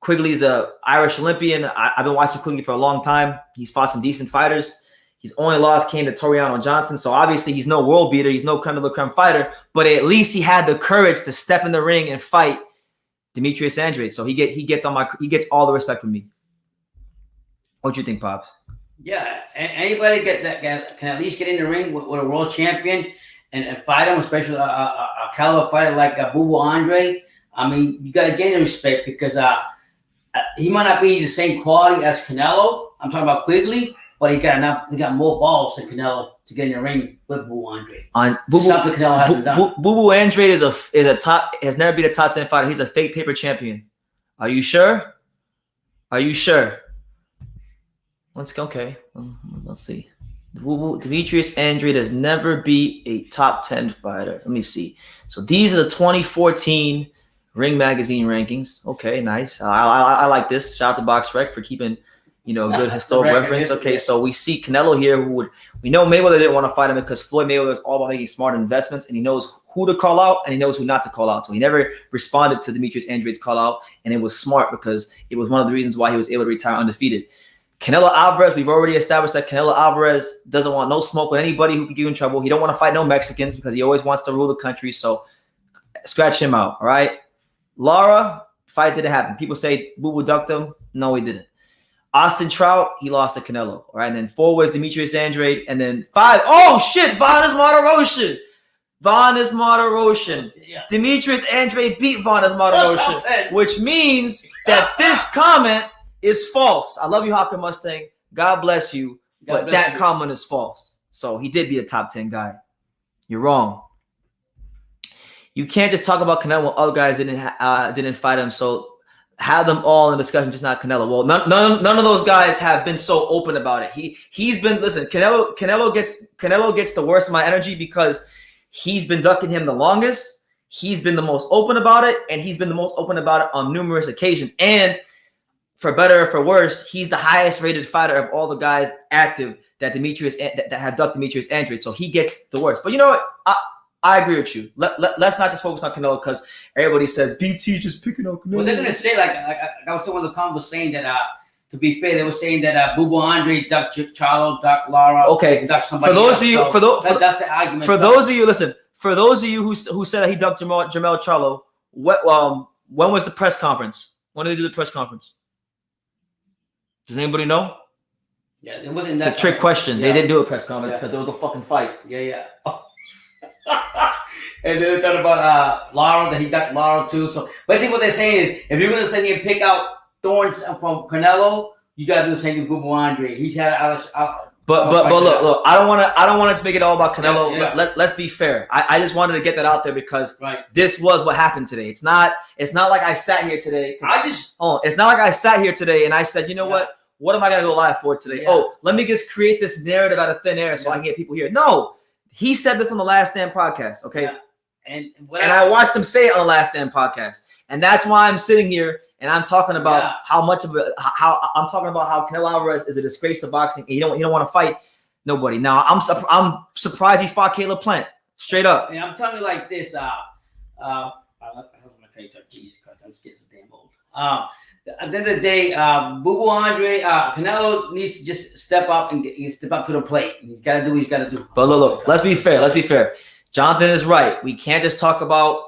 Quigley's a Irish Olympian. I've been watching Quigley for a long time. He's fought some decent fighters. His only loss came to Toriano Johnson. So obviously he's no world beater. He's no creme de la creme fighter. But at least he had the courage to step in the ring and fight Demetrius Andrade. So he gets all the respect from me. What do you think, Pops? Yeah, anybody can at least get in the ring with a world champion and fight him, especially a caliber fighter like Boo Andre. I mean, you got to gain the respect because he might not be the same quality as Canelo. I'm talking about Quigley, but he got more balls than Canelo to get in the ring with Boo Andre. Something Canelo hasn't done. Boo Andrade has never been a top 10 fighter. He's a fake paper champion. Are you sure? Let's go. Okay, let's see. Demetrius Andrade has never beat a top 10 fighter. Let me see. So these are the 2014 Ring Magazine rankings. Okay, nice. I like this. Shout out to BoxRec for keeping, good historical reference. Okay, so we see Canelo here, we know Mayweather didn't want to fight him because Floyd Mayweather is all about making smart investments, and he knows who to call out and he knows who not to call out. So he never responded to Demetrius Andrade's call out, and it was smart because it was one of the reasons why he was able to retire undefeated. Canelo Alvarez, we've already established that Canelo Alvarez doesn't want no smoke with anybody who can get you in trouble. He don't want to fight no Mexicans because he always wants to rule the country. So scratch him out, all right? Lara, fight didn't happen. People say Boo ducked him. No, he didn't. Austin Trout, he lost to Canelo, all right? And then 4 was Demetrius Andrade. And then 5, oh, shit, Vanes Martirosyan. Yeah. Demetrius Andrade beat Vanes Martirosyan, which means that this comment is false. I love you, Hawker Mustang. God bless you. But that comment is false. So he did be a top 10 guy. You're wrong. You can't just talk about Canelo when other guys didn't fight him. So have them all in the discussion, just not Canelo. Well, none of those guys have been so open about it. He's been, listen, Canelo gets the worst of my energy because he's been ducking him the longest. He's been the most open about it, and he's been the most open about it on numerous occasions. And for better or for worse, he's the highest rated fighter of all the guys active that have ducked Demetrius Andrade. So he gets the worst. But you know what? I agree with you. Let's not just focus on Canelo because everybody says BT just picking out Canelo. Well, they're gonna say like I was talking with the comments saying that to be fair, they were saying that Boo Andre ducked Charlo, ducked Lara, ducked somebody. That's the argument. For those of you, listen. For those of you who said that he ducked Jermall Charlo, when was the press conference? When did they do the press conference? Does anybody know? Yeah, it wasn't that. It's a trick question. Yeah. They didn't do a press conference because there was a fucking fight. Yeah. And then they thought about Lara, that he got Lara too. So, but I think what they're saying is, if you're going to sit here and pick out thorns from Canelo, you got to do the same thing with Boo Andre. He's had But look, I don't want it to make it all about Canelo. Yeah. Let's be fair. I just wanted to get that out there because this was what happened today. It's not like I sat here today. It's not like I sat here today and I said, you know what? What am I gonna go live for today? Yeah. Oh, let me just create this narrative out of thin air so I can get people here. No, he said this on the Last Stand podcast. Okay, and I watched him say it on the Last Stand podcast, and that's why I'm sitting here and I'm talking about how Canelo Alvarez is a disgrace to boxing. And he don't want to fight nobody. Now I'm surprised he fought Caleb Plant straight up. And I'm telling you like this. I'm getting so damn old. At the end of the day, Boo Andre, Canelo needs to just step up and step up to the plate. He's got to do what he's got to do. But look, let's be fair. Jonathan is right. We can't just talk about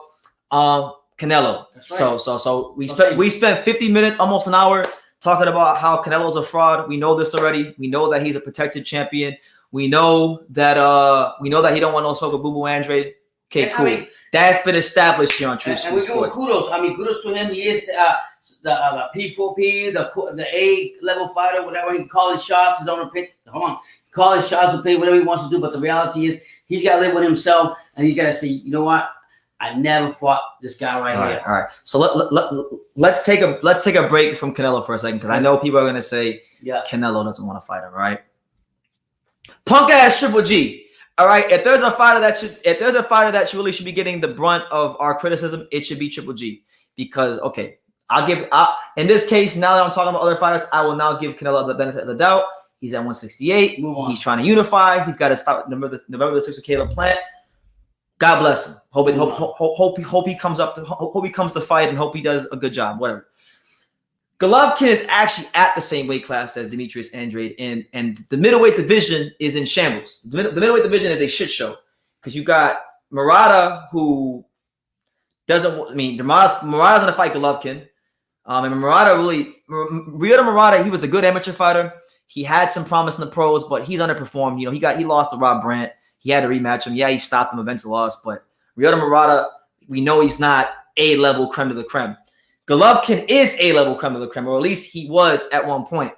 Canelo. That's right. So we spent 50 minutes, almost an hour, talking about how Canelo's a fraud. We know this already. We know that he's a protected champion. We know that he don't want no smoke with Boo Andre. Okay, cool. I mean, that's been established here on True School Sports. Kudos. I mean, kudos to him. He is the P4P, the A level fighter, whatever he call his shots, his own opinion. Call his shots, opinion, whatever he wants to do. But the reality is, he's got to live with himself, and he's got to say, you know what? I never fought this guy right here. All right. So let's take a break from Canelo for a second because I know people are gonna say, Canelo doesn't want to fight him, right? Punk ass Triple G. All right. If there's a fighter that really should be getting the brunt of our criticism, it should be Triple G. Because in this case, now that I'm talking about other fighters, I will now give Canelo the benefit of the doubt. He's at 168. He's trying to unify. He's got his fight November the 6th with Caleb Plant. God bless him. Hope he comes to fight and hope he does a good job. Whatever. Golovkin is actually at the same weight class as Demetrius Andrade, and the middleweight division is in shambles. The middleweight division is a shit show because you got Murata, who doesn't. I mean, Murata's going to fight Golovkin, and Ryota Murata, he was a good amateur fighter. He had some promise in the pros, but he's underperformed. You know, he lost to Rob Brandt. He had to rematch him. Yeah, he stopped him, eventually lost, but Ryota Murata, we know he's not A-level creme de la creme. Golovkin is A-level creme de la creme, or at least he was at one point.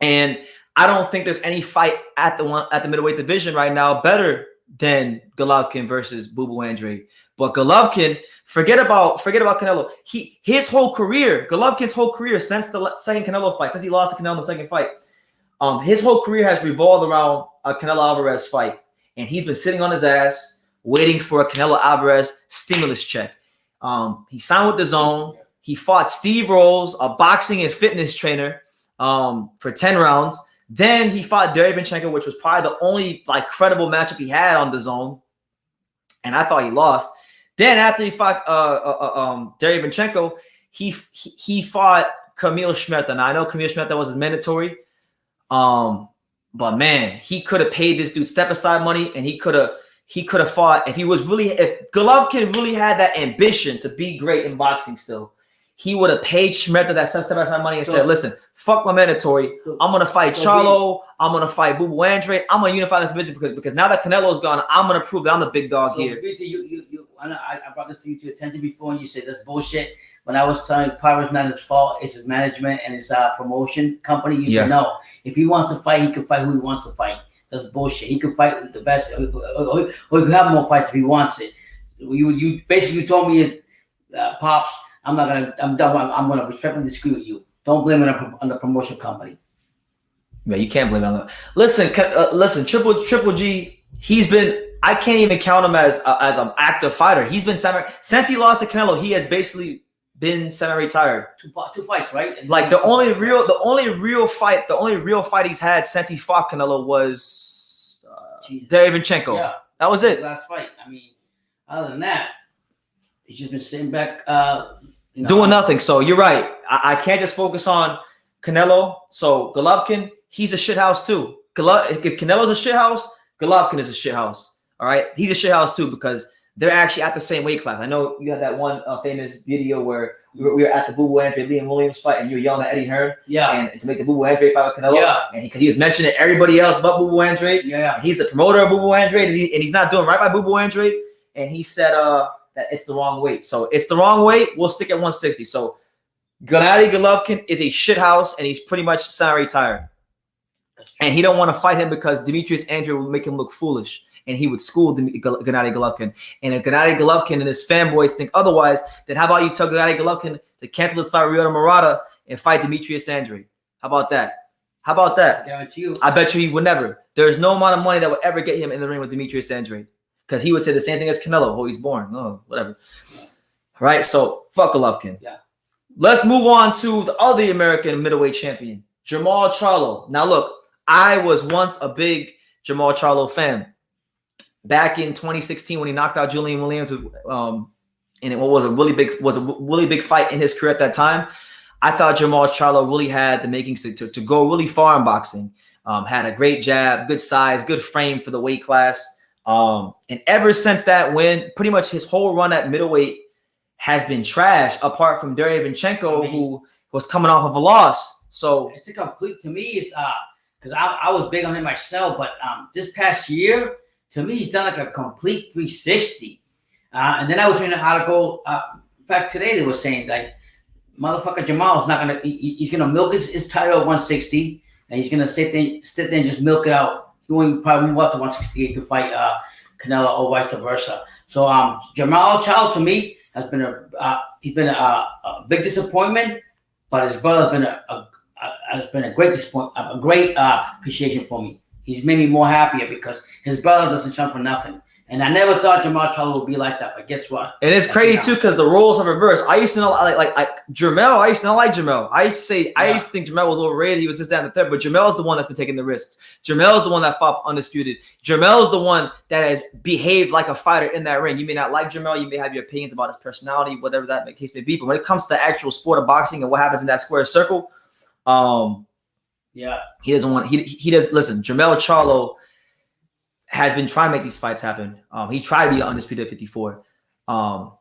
And I don't think there's any fight at the middleweight division right now better than Golovkin versus Boo Boo Andrade. But Golovkin, forget about Canelo. His whole career, Golovkin's whole career since the second Canelo fight, since he lost to Canelo in the second fight, his whole career has revolved around a Canelo Alvarez fight. And he's been sitting on his ass waiting for a Canelo Alvarez stimulus check. He signed with DAZN. He fought Steve Rolls, a boxing and fitness trainer, for 10 rounds. Then he fought Derevyanchenko, which was probably the only credible matchup he had on DAZN. And I thought he lost. Then after he fought Derevyanchenko, he fought Kamil Schmeta. Now I know Kamil Schmeta was his mandatory, but man, he could have paid this dude step aside money, and he could have fought if Golovkin really had that ambition to be great in boxing still. He would have paid Schmeta that step aside money and said, listen, fuck my mandatory. I'm going to fight Charlo. I'm going to fight Boo Boo Andrade. I'm going to unify this division because now that Canelo's gone, I'm going to prove that I'm the big dog here. I brought this to you to attention before, and you said that's bullshit. When I was telling Power's not his fault, it's his management and his promotion company. You said no. If he wants to fight, he can fight who he wants to fight. That's bullshit. He can fight with the best, or he can have more fights if he wants it. You basically told me is, Pops, I'm done. I'm gonna respectfully disagree with you. Don't blame it on the promotion company. Yeah, you can't blame it on that. Listen, Triple G. I can't even count him as an active fighter. He's been since he lost to Canelo. He has basically been semi-retired. Two fights, right? And the only real fight he's had since he fought Canelo was Derevyanchenko. Yeah, that was it. Last fight. I mean, other than that, he's just been sitting back, doing nothing. So you're right. I can't just focus on Canelo. So Golovkin, he's a shithouse too. If Canelo's a shithouse, Golovkin is a shithouse. All right, he's a shithouse too because they're actually at the same weight class. I know you had that one famous video where we were at the Boo Boo Andrade Liam Williams fight, and you were yelling at Eddie Hearn. Yeah. And to make the Boo Boo Andrade fight with Canelo. Yeah. And because he was mentioning everybody else but Boo Boo Andrade. Yeah. He's the promoter of Boo Boo Andrade, and he's not doing right by Boo Boo Andrade. And he said that it's the wrong weight. So it's the wrong weight. We'll stick at 160. So Gennady Golovkin is a shithouse, and he's pretty much semi-retired. And he don't want to fight him because Demetrius Andrade will make him look foolish. And he would school Gennady Golovkin. And if Gennady Golovkin and his fanboys think otherwise, then how about you tell Gennady Golovkin to cancel this fight with Ryota Murata and fight Demetrius Andrade? How about that? Guarantee you. I bet you he would never. There's no amount of money that would ever get him in the ring with Demetrius Andrade. Because he would say the same thing as Canelo. Oh, he's boring. Oh, whatever. All right, so fuck Golovkin. Yeah. Let's move on to the other American middleweight champion, Jermall Charlo. Now, look, I was once a big Jermall Charlo fan. Back in 2016, when he knocked out Julian Williams, and it was a really big fight in his career at that time, I thought Jermall Charlo really had the makings to go really far in boxing. Had a great jab, good size, good frame for the weight class. And ever since that win, pretty much his whole run at middleweight has been trash, apart from Derevyanchenko, who was coming off of a loss. So it's a complete, to me, it's because I was big on him myself, but this past year, to me, he's done like a complete 360. And then I was reading an article. In fact, today they were saying like, motherfucker Jermall is not gonna. He's gonna milk his title at 160, and he's gonna sit there and just milk it out. He won't probably move up to 168 to fight Canelo or vice versa. So Jermall Charlo to me has been a big disappointment, but his brother has been a great appreciation for me. He's made me more happier because his brother doesn't shun for nothing. And I never thought Jermall Charlo would be like that, but guess what? And it's crazy too because the roles are reversed. I used to know like Jermall. I used to not like Jermall. I used to think Jermall was overrated. He was just down the third, but Jermall is the one that's been taking the risks. Jermall is the one that fought Undisputed. Jermall is the one that has behaved like a fighter in that ring. You may not like Jermall. You may have your opinions about his personality, whatever that case may be. But when it comes to the actual sport of boxing and what happens in that square circle, he doesn't want. He does. Listen, Jermall Charlo has been trying to make these fights happen. He tried to be undisputed at 54. Jermall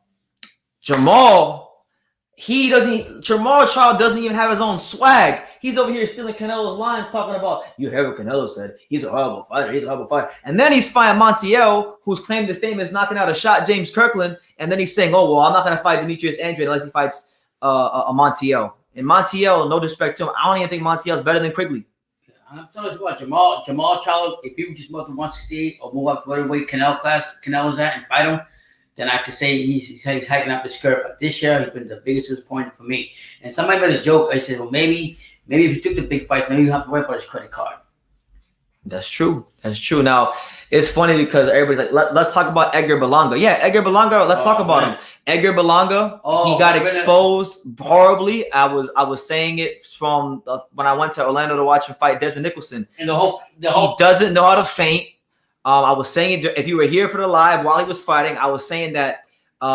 Charlo doesn't even have his own swag. He's over here stealing Canelo's lines, talking about, you heard what Canelo said. He's a horrible fighter. He's a horrible fighter. And then he's fighting Montiel, whose claim to fame is knocking out a shot James Kirkland. And then he's saying, oh, well, I'm not going to fight Demetrius Andrade unless he fights a Montiel. And Montiel, no disrespect to him, I don't even think Montiel's better than Quigley. I'm telling you what, Jermall Charlo, if you just move up to 168 or move up to whatever weight Canelo's at and fight him, then I could say he's hiking up his skirt. But this year, he's been the biggest disappointment for me. And somebody made a joke. I said, well, maybe if he took the big fight, maybe you have to worry about his credit card. That's true. Now, it's funny because everybody's like, let's talk about Edgar Berlanga. Yeah, Edgar Berlanga, let's talk about him. Edgar Berlanga, he got exposed horribly. I was saying it from when I went to Orlando to watch him fight Desmond Nicholson. And he doesn't know how to feint. I was saying it, if you were here for the live while he was fighting, I was saying that he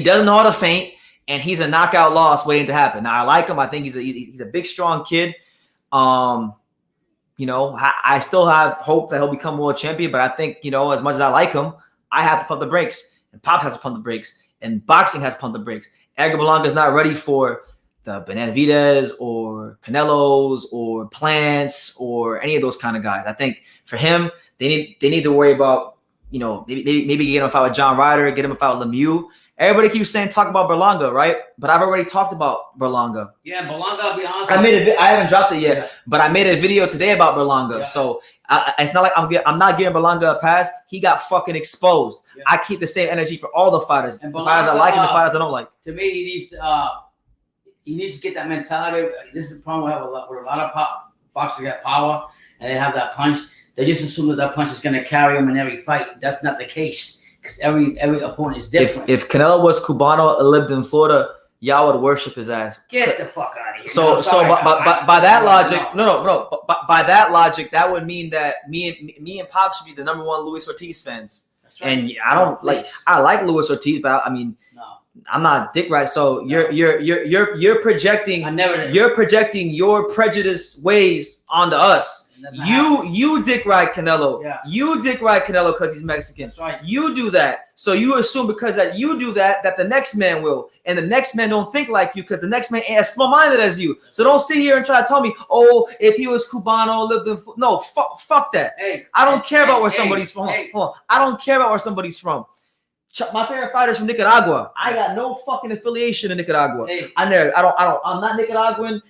doesn't know how to feint, and he's a knockout loss waiting to happen. Now I like him. I think he's a big, strong kid. I still have hope that he'll become world champion, but I think, as much as I like him, I have to pump the brakes, and Pop has to pump the brakes, and boxing has to pump the brakes. Edgar Berlanga is not ready for the Benavides or Canelos or Plants or any of those kind of guys. I think for him, they need to worry about, maybe get him a fight with John Ryder, get him a fight with Lemieux. Everybody keeps saying talk about Berlanga, right? But I've already talked about Berlanga. Yeah, Berlanga, I'll be honest. I haven't dropped it yet, but I made a video today about Berlanga. Yeah. So it's not like I'm not giving Berlanga a pass. He got fucking exposed. Yeah. I keep the same energy for all the fighters. And the fighters I like and the fighters I don't like. To me, he needs to get that mentality. This is the problem we have with a lot of boxers got power and they have that punch. They just assume that punch is going to carry them in every fight. That's not the case. Because every opponent is different. If Canelo was Cubano and lived in Florida, y'all would worship his ass. Get the fuck out of here. So by that logic, no. By that logic, that would mean that me and Pop should be the #1 Luis Ortiz fans. That's right. And I don't I like Luis Ortiz, but I'm not dick right. So you're projecting your prejudice ways onto us. You dick ride Canelo. Yeah. You dick ride Canelo because he's Mexican. That's right. You do that. So you assume because that you do that the next man will. And the next man don't think like you because the next man ain't as small-minded as you. So don't sit here and try to tell me, oh, if he was Cubano, lived in no, fuck that. Hey, I don't care about where somebody's from. Hold on. I don't care about where somebody's from. My favorite fighter's from Nicaragua. I got no fucking affiliation in Nicaragua. Hey. I'm not Nicaraguan.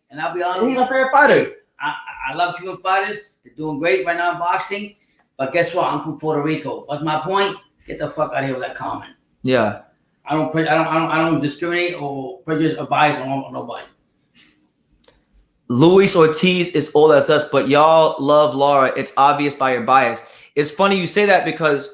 And I'll be honest, he's my favorite fighter. I love Cuban fighters. They're doing great right now in boxing. But guess what? I'm from Puerto Rico. What's my point? Get the fuck out of here with that comment. Yeah. I don't discriminate or prejudice or bias on nobody. Luis Ortiz is all that's us, but y'all love Lara. It's obvious by your bias. It's funny you say that because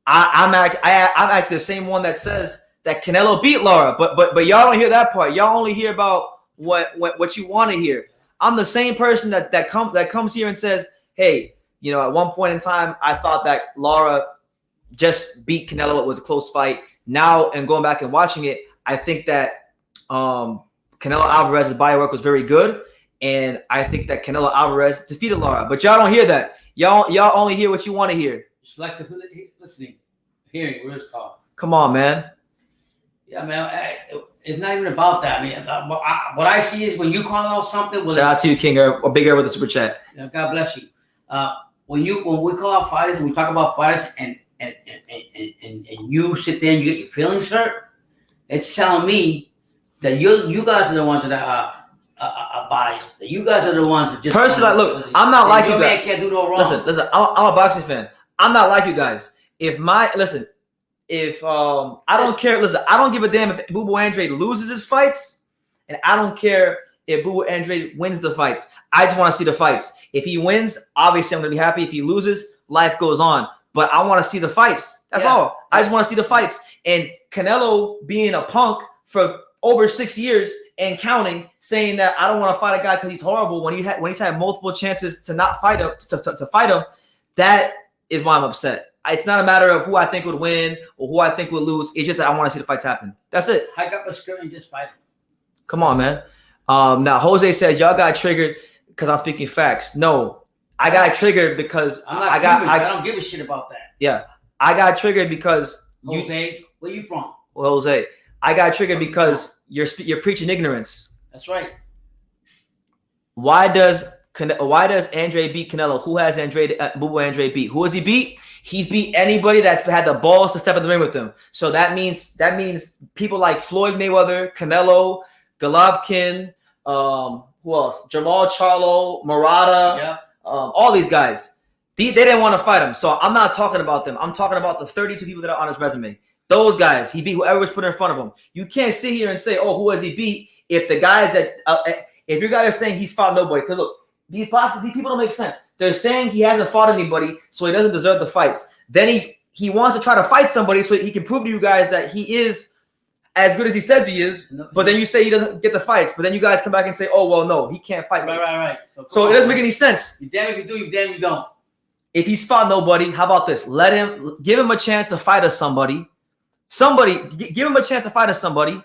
I'm actually the same one that says that Canelo beat Lara, but y'all don't hear that part. Y'all only hear about what you want to hear. I'm the same person that comes here and says, hey, at one point in time, I thought that Lara just beat Canelo. It was a close fight. Now, and going back and watching it, I think that Canelo Alvarez's body work was very good, and I think that Canelo Alvarez defeated Lara. But y'all don't hear that. Y'all only hear what you want to hear. Selective listening, hearing, where's it called? Come on, man. Yeah, man. It's not even about that. I mean, what I see is when you call out something. Shout out to you, King, or Big Air with the super chat. God bless you. When we call out fighters and we talk about fighters and you sit there and you get your feelings hurt, it's telling me that you guys are the ones that are biased. That you guys are the ones that just personally. Look, I'm not like you guys. Man can't do no wrong. Listen. I'm a boxing fan. I'm not like you guys. If I don't care. Listen, I don't give a damn if Boo Andrade loses his fights, and I don't care if Boo Andrade wins the fights. I just want to see the fights. If he wins, obviously I'm going to be happy. If he loses, life goes on. But I want to see the fights. That's all. I just want to see the fights. And Canelo being a punk for over 6 years and counting, saying that I don't want to fight a guy because he's horrible when he's had multiple chances to not fight him, to fight him, that is why I'm upset. It's not a matter of who I think would win or who I think would lose. It's just that I want to see the fights happen. That's it. Hike up a skirt and just fight him. Come on, man. Now, Jose says, y'all got triggered because I'm speaking facts. No, I got triggered because I don't give a shit about that. Yeah, I got triggered because Jose, where you from? Well, Jose, I got triggered because you're preaching ignorance. That's right. Why does Andrade beat Canelo? Who has Boo Andrade beat? Who has he beat? He's beat anybody that's had the balls to step in the ring with him. So that means people like Floyd Mayweather, Canelo, Golovkin, who else? Jermall Charlo, Murata, all these guys. They didn't want to fight him. So I'm not talking about them. I'm talking about the 32 people that are on his resume. Those guys, he beat whoever was put in front of him. You can't sit here and say, oh, who has he beat? If the guys that, if your guys are saying he's fought nobody, because look, these people don't make sense. They're saying he hasn't fought anybody, so he doesn't deserve the fights. Then he wants to try to fight somebody so he can prove to you guys that he is as good as he says he is. But then you say he doesn't get the fights. But then you guys come back and say, oh, well, no, he can't fight. Right. So it doesn't make any sense. You damn if you do, you damn you don't. If he's fought nobody, how about this? Give him a chance to fight somebody. Give him a chance to fight somebody,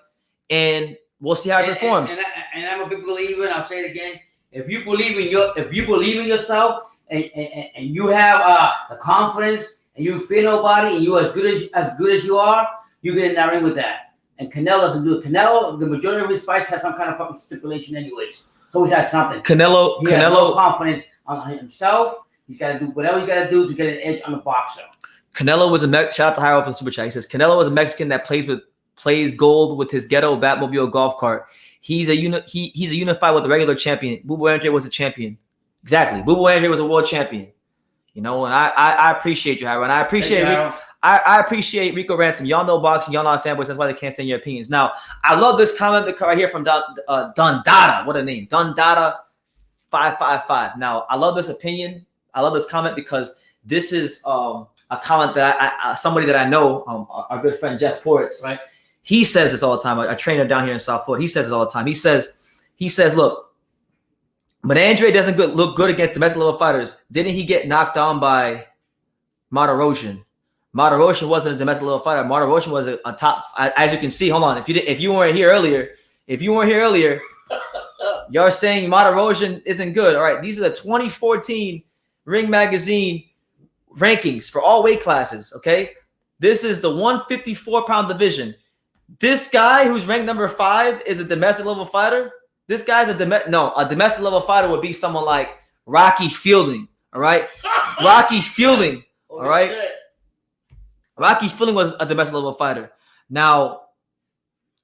and we'll see how he performs. And I'm a big believer, and I'll say it again. If you believe in yourself, and you have the confidence, and you fear nobody, and you're as good as you are, you get in that ring with that. And Canelo doesn't do it. Canelo, the majority of his fights has some kind of fucking stipulation, anyways. So he has something. Canelo has no confidence on himself. He's got to do whatever he's got to do to get an edge on the boxer. Canelo was shout out to Hyro from Super Chat. He says Canelo was a Mexican that plays gold with his ghetto Batmobile golf cart. He's a unified with a regular champion. Boo Andrade was a champion. Exactly. Boo Andrade was a world champion. You know, and I appreciate you, Hyro. And I appreciate Rico Ransom. Y'all know boxing. Y'all not fanboys. That's why they can't stand your opinions. Now, I love this comment right here from Dundada. What a name. Dundada 555. Now, I love this opinion. I love this comment because this is a comment that somebody that I know, our good friend Jeff Ports, right? He says this all the time. A trainer down here in South Florida. He says this all the time. He says, look, but Andrade doesn't look good against domestic level fighters. Didn't he get knocked down by Martirosyan? Martirosyan wasn't a domestic level fighter. Martirosyan was a top. As you can see, hold on. If you weren't here earlier, you're saying Martirosyan isn't good. All right, these are the 2014 Ring Magazine rankings for all weight classes. Okay, this is the 154-pound division. This guy who's ranked number 5 is a domestic level fighter. This guy's a domestic level fighter would be someone like Rocky Fielding. All right, Rocky Fielding. All right, Rocky Fielding was a domestic level fighter. Now,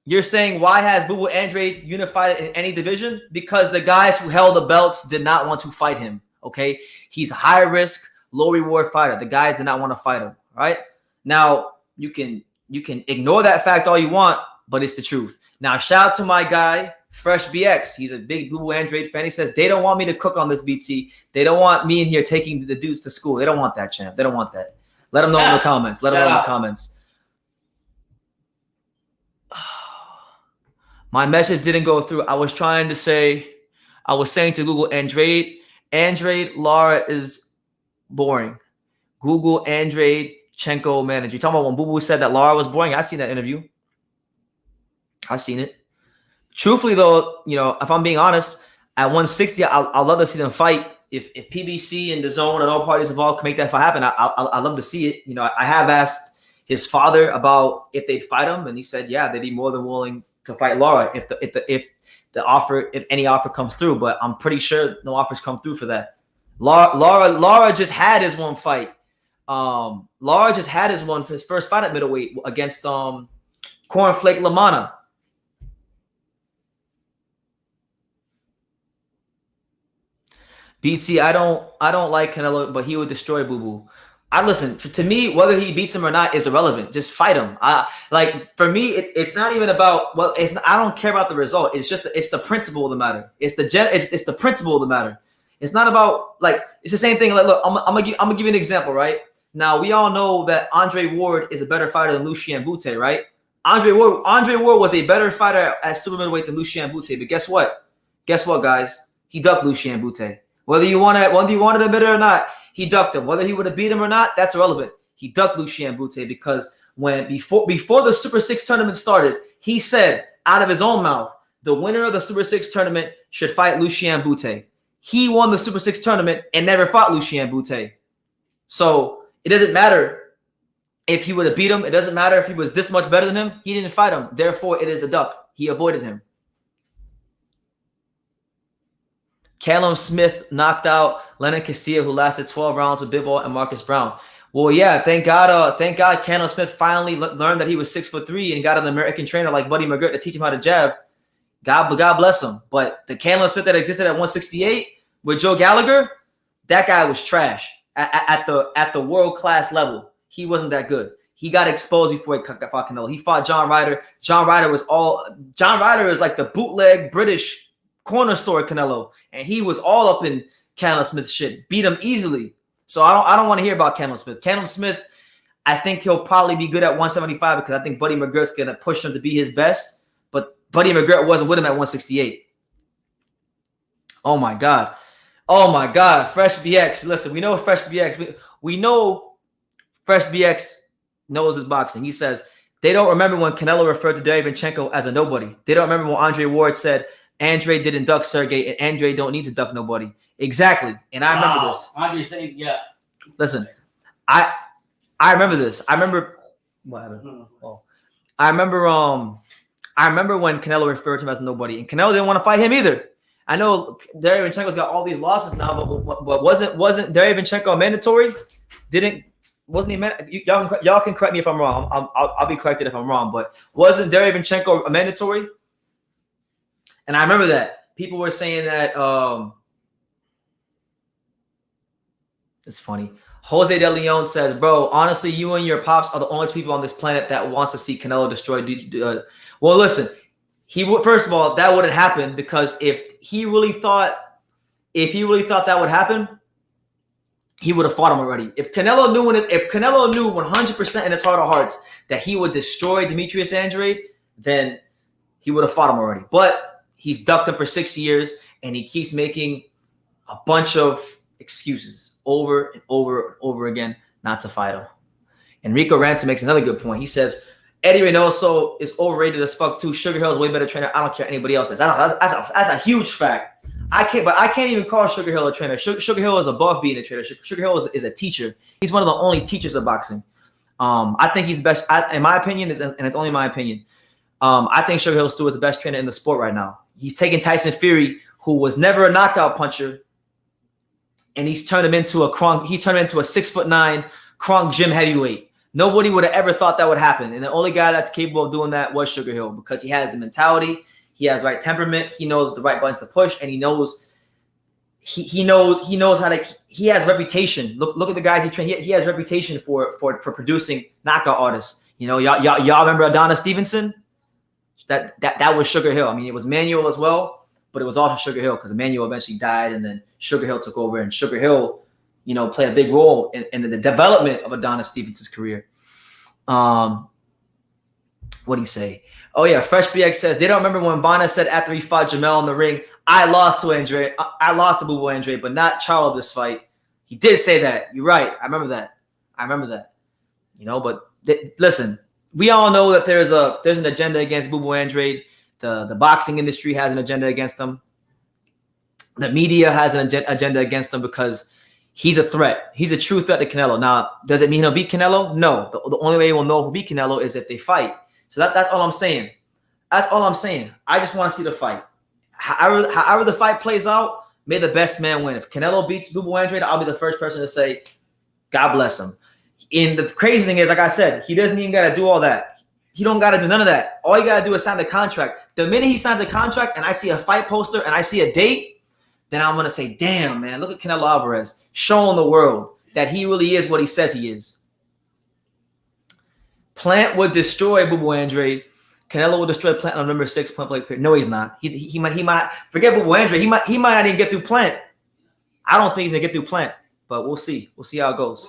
you're saying why has Boo Andrade unified in any division? Because the guys who held the belts did not want to fight him. Okay, he's a high risk, low reward fighter. The guys did not want to fight him. Right now, you can ignore that fact all you want, but it's the truth. Now, shout out to my guy Fresh BX. He's a big Boo Andrade fan. He says they don't want me to cook on this BT. They don't want me in here taking the dudes to school. They don't want that, champ. They don't want that. Let them know in the comments. Let them know in the comments. My message didn't go through. I was saying to Google Andrade Lara is boring. Google Andrade Chenko manager. You talking about when Boo Boo said that Lara was boring? I seen that interview. I seen it. Truthfully, though, you know, if I'm being honest, at 160, I'd love to see them fight. If PBC and the zone and all parties involved can make that fight happen, I'd love to see it. You know, I have asked his father about if they'd fight him, and he said, yeah, they'd be more than willing to fight Lara if any offer comes through. But I'm pretty sure no offers come through for that. Lara just had his one fight. Lara just had his first fight at middleweight against Cornflake Lamana. BT, I don't like Canelo, but he would destroy Boo Boo. I listen, to me, whether he beats him or not is irrelevant. Just fight him. Like for me, it's not even about I don't care about the result. It's just it's the principle of the matter. It's the principle of the matter. It's not about like it's the same thing. Like look, I'm gonna give you an example, right? Now we all know that Andre Ward is a better fighter than Lucien Bute, right? Andre Ward was a better fighter at super middleweight than Lucien Bute, but guess what? Guess what, guys? He ducked Lucien Bute. Whether you want to admit it or not, he ducked him. Whether he would have beat him or not, that's irrelevant. He ducked Lucien Bute because before the Super 6 tournament started, he said out of his own mouth, the winner of the Super 6 tournament should fight Lucien Bute. He won the Super 6 tournament and never fought Lucien Bute. So it doesn't matter if he would have beat him. It doesn't matter if he was this much better than him. He didn't fight him. Therefore, it is a duck. He avoided him. Callum Smith knocked out Lennon Castillo, who lasted 12 rounds with Big Ball and Marcus Brown. Well, yeah, thank God Callum Smith finally learned that he was 6'3" and got an American trainer like Buddy McGirt to teach him how to jab. God bless him. But the Callum Smith that existed at 168 with Joe Gallagher, that guy was trash at the world-class level. He wasn't that good. He got exposed before he fought Canelo. He fought John Ryder. John Ryder is like the bootleg British corner store Canelo, and he was all up in Callum Smith's shit. Beat him easily. So I don't want to hear about Callum Smith. Callum Smith, I think he'll probably be good at 175 because I think Buddy McGirt's gonna push him to be his best. But Buddy McGirt wasn't with him at 168. Oh my God. Fresh BX. Listen, we know Fresh BX. We know Fresh BX knows his boxing. He says they don't remember when Canelo referred to Derevyanchenko as a nobody. They don't remember when Andre Ward said Andre didn't duck Sergey, and Andre don't need to duck nobody. Exactly. And I remember this. Andre saying, yeah. Listen, I remember this. I remember what happened. Oh. I remember when Canelo referred to him as nobody, and Canelo didn't want to fight him either. I know Derevyanchenko's got all these losses now, but wasn't Derevyanchenko mandatory? Wasn't he? Y'all can correct me if I'm wrong. I'll be corrected if I'm wrong. But wasn't Derevyanchenko a mandatory? And I remember that people were saying that. It's funny. Jose De Leon says, "Bro, honestly, you and your pops are the only people on this planet that wants to see Canelo destroyed." Well, listen, he would. First of all, that wouldn't happen because if he really thought that would happen, he would have fought him already. If Canelo knew 100% in his heart of hearts that he would destroy Demetrius Andrade, then he would have fought him already. But he's ducked him for 6 years, and he keeps making a bunch of excuses over and over and over again not to fight him. And Rico Ransom makes another good point. He says, Eddie Reynoso is overrated as fuck too. SugarHill is a way better trainer. I don't care what anybody else says. That's a huge fact. I can't even call SugarHill a trainer. SugarHill is above being a trainer. SugarHill is a teacher. He's one of the only teachers of boxing. I think he's the best, in my opinion, and it's only my opinion. I think SugarHill Steward is the best trainer in the sport right now. He's taken Tyson Fury, who was never a knockout puncher, and he's turned him into a 6'9" Kronk gym heavyweight. Nobody would have ever thought that would happen. And the only guy that's capable of doing that was SugarHill because he has the mentality, he has the right temperament, he knows the right buttons to push, and he knows how to. He has reputation. Look at the guys he trained. He has reputation for producing knockout artists. You know, y'all remember Adonis Stevenson? That was SugarHill. I mean, it was Manuel as well, but it was also SugarHill because Manuel eventually died, and then SugarHill took over, and SugarHill, you know, played a big role in the development of Adonis Stevenson's career. What do you say? Oh yeah, Fresh BX says they don't remember when Bonner said after he fought Jermall in the ring, I lost to Andre, I lost to Boo Andre, but not Charlo this fight. He did say that. You're right. I remember that. You know, but listen, we all know that there's an agenda against Boo Andrade. The boxing industry has an agenda against him. The media has an agenda against him because he's a threat. He's a true threat to Canelo. Now, does it mean he'll beat Canelo? No. The only way we'll know who beat Canelo is if they fight. So that's all I'm saying. That's all I'm saying. I just want to see the fight. However the fight plays out, may the best man win. If Canelo beats Boo Andrade, I'll be the first person to say, God bless him. And the crazy thing is, like I said, he doesn't even got to do all that. He don't got to do none of that. All you got to do is sign the contract. The minute he signs the contract and I see a fight poster and I see a date, then I'm going to say, damn, man, look at Canelo Alvarez showing the world that he really is what he says he is. Plant would destroy Boo Boo Andrade. Canelo will destroy Plant on November 6th, point blank period. No, he's not. He might forget Boo Boo Andrade. He might not even get through Plant. I don't think he's gonna get through Plant, but we'll see. We'll see how it goes.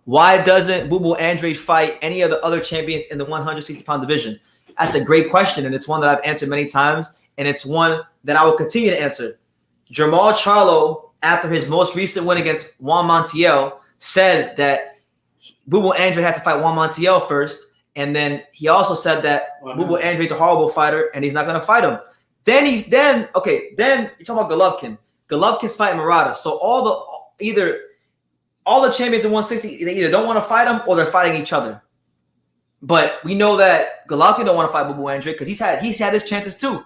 Why doesn't Boo Boo Andrade fight any of the other champions in the 160-pound division? That's a great question, and it's one that I've answered many times, and it's one that I will continue to answer. Jermall Charlo, after his most recent win against Juan Montiel, said that Boo Boo Andrade had to fight Juan Montiel first, and then he also said that Boo Boo Andrade's a horrible fighter, and he's not going to fight him. Then you're talking about Golovkin. Golovkin's fighting Murata, so all the champions in 160, they either don't want to fight him or they're fighting each other. But we know that Golovkin don't want to fight Boo Boo Andrade because he's had his chances too.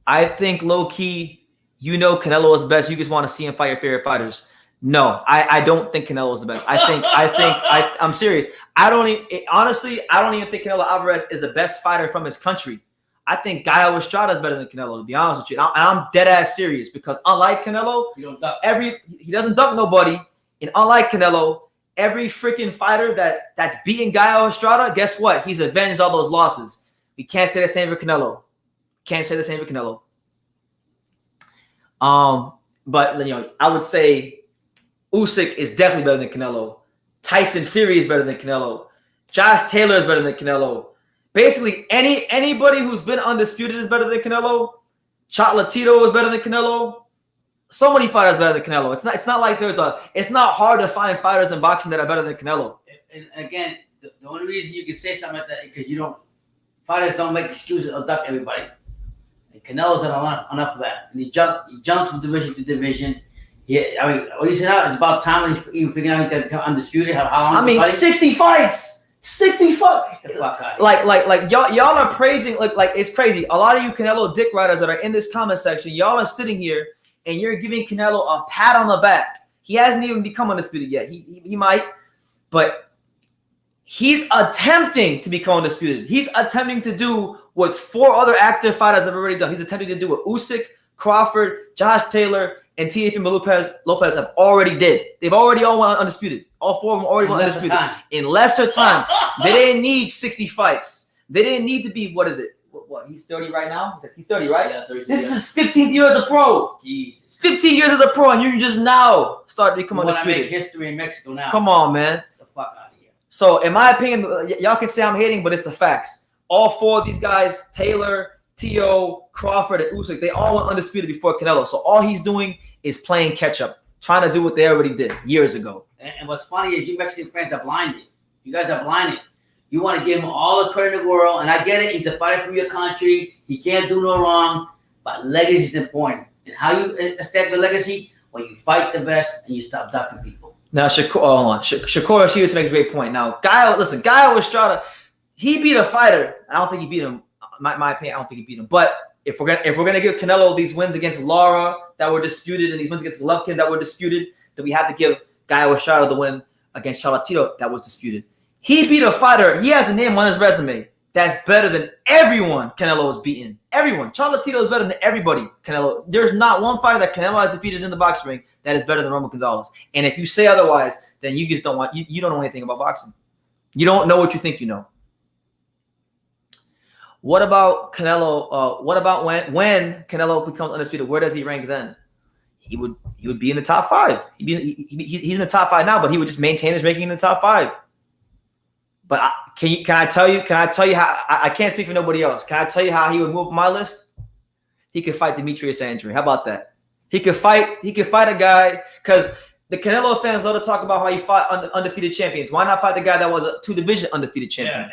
I think low key, Canelo is best. You just want to see him fight your favorite fighters. No, I don't think Canelo is the best. I'm serious. Honestly, I don't even think Canelo Alvarez is the best fighter from his country. I think Gallo Estrada is better than Canelo, to be honest with you. And I'm dead ass serious because unlike Canelo, he doesn't duck nobody. And unlike Canelo, every freaking fighter that's beating Gallo Estrada, guess what? He's avenged all those losses. We can't say the same for Canelo. But I would say Usyk is definitely better than Canelo. Tyson Fury is better than Canelo. Josh Taylor is better than Canelo. Basically, anybody who's been undisputed is better than Canelo. Chocolatito is better than Canelo. So many fighters better than Canelo. It's not like it's not hard to find fighters in boxing that are better than Canelo. And again, the only reason you can say something like that is because fighters don't make excuses or duck everybody. And Canelo's done enough of that. And he jumps from division to division. Yeah, what you said now is about time he's even figuring out he's going to become undisputed. How long? 60 fights. 60 fuck. Like y'all are praising like it's crazy. A lot of you Canelo dick riders that are in this comment section, y'all are sitting here and you're giving Canelo a pat on the back. He hasn't even become undisputed yet. He might, but he's attempting to become undisputed. He's attempting to do what 4 other active fighters have already done. He's attempting to do what Usyk, Crawford, Josh Taylor, and Teofimo Lopez have already did. They've already all went undisputed. All 4 of them already went undisputed. In lesser time. They didn't need 60 fights. They didn't need to be, what is it? What he's 30 right now? He's 30, right? Yeah, 30. This is his 15th year as a pro. Jesus. 15 years as a pro, and you just now start to become undisputed. Want to make history in Mexico now. Come on, man. Get the fuck out of here. So, in my opinion, y'all can say I'm hating, but it's the facts. All 4 of these guys, Taylor, Teo, Crawford, and Usyk, they all went undisputed before Canelo. So all he's doing is playing catch up, trying to do what they already did years ago. And what's funny is you Mexican fans are blinded. You guys are blinded. You want to give him all the credit in the world, and I get it. He's a fighter from your country. He can't do no wrong, but legacy is important. And how you establish legacy? When you fight the best and you stop ducking people. Now, Shakur Shields makes a great point. Now, Gallo Estrada, he beat a fighter. I don't think he beat him. My opinion, I don't think he beat him. But if we're gonna give Canelo these wins against Lara that were disputed and these wins against Golovkin that were disputed, then we have to give Gallo Estrada the win against Chocolatito that was disputed. He beat a fighter. He has a name on his resume that's better than everyone Canelo has beaten. Everyone. Chocolatito is better than everybody. Canelo. There's not one fighter that Canelo has defeated in the boxing ring that is better than Roman Gonzalez. And if you say otherwise, then you just don't want. You don't know anything about boxing. You don't know what you think you know. What about Canelo? What about when Canelo becomes undisputed? Where does he rank then? He would be in the top 5. He's in the top 5 now, but he would just maintain his ranking in the top 5. But can I tell you how I can't speak for nobody else? Can I tell you how he would move up my list? He could fight Demetrius Andrade. How about that? He could fight a guy because the Canelo fans love to talk about how he fought undefeated champions. Why not fight the guy that was a 2-division undefeated champion?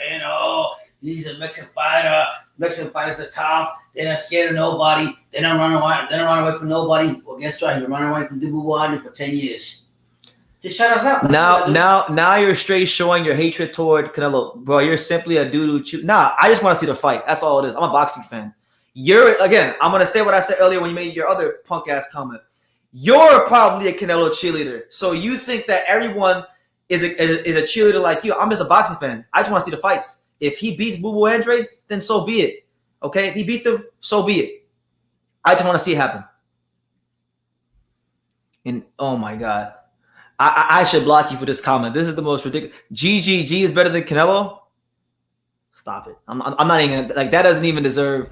Yeah, he's a Mexican fighter. Mexican fighters are tough. They're not scared of nobody. They don't run away. They don't run away from nobody. Well, guess what? He been running away from Boo Boo Andrade for 10 years. Just shut us up. Now you're straight showing your hatred toward Canelo, bro. You're simply a doo-doo. Nah, I just want to see the fight. That's all it is. I'm a boxing fan. I'm gonna say what I said earlier when you made your other punk ass comment. You're probably a Canelo cheerleader, so you think that everyone is a cheerleader like you. I'm just a boxing fan. I just want to see the fights. If he beats Boo Boo Andrade, then so be it. Okay, if he beats him, so be it. I just want to see it happen. And oh my God, I should block you for this comment. This is the most ridiculous. GGG is better than Canelo. Stop it. I'm not even like that. Doesn't even deserve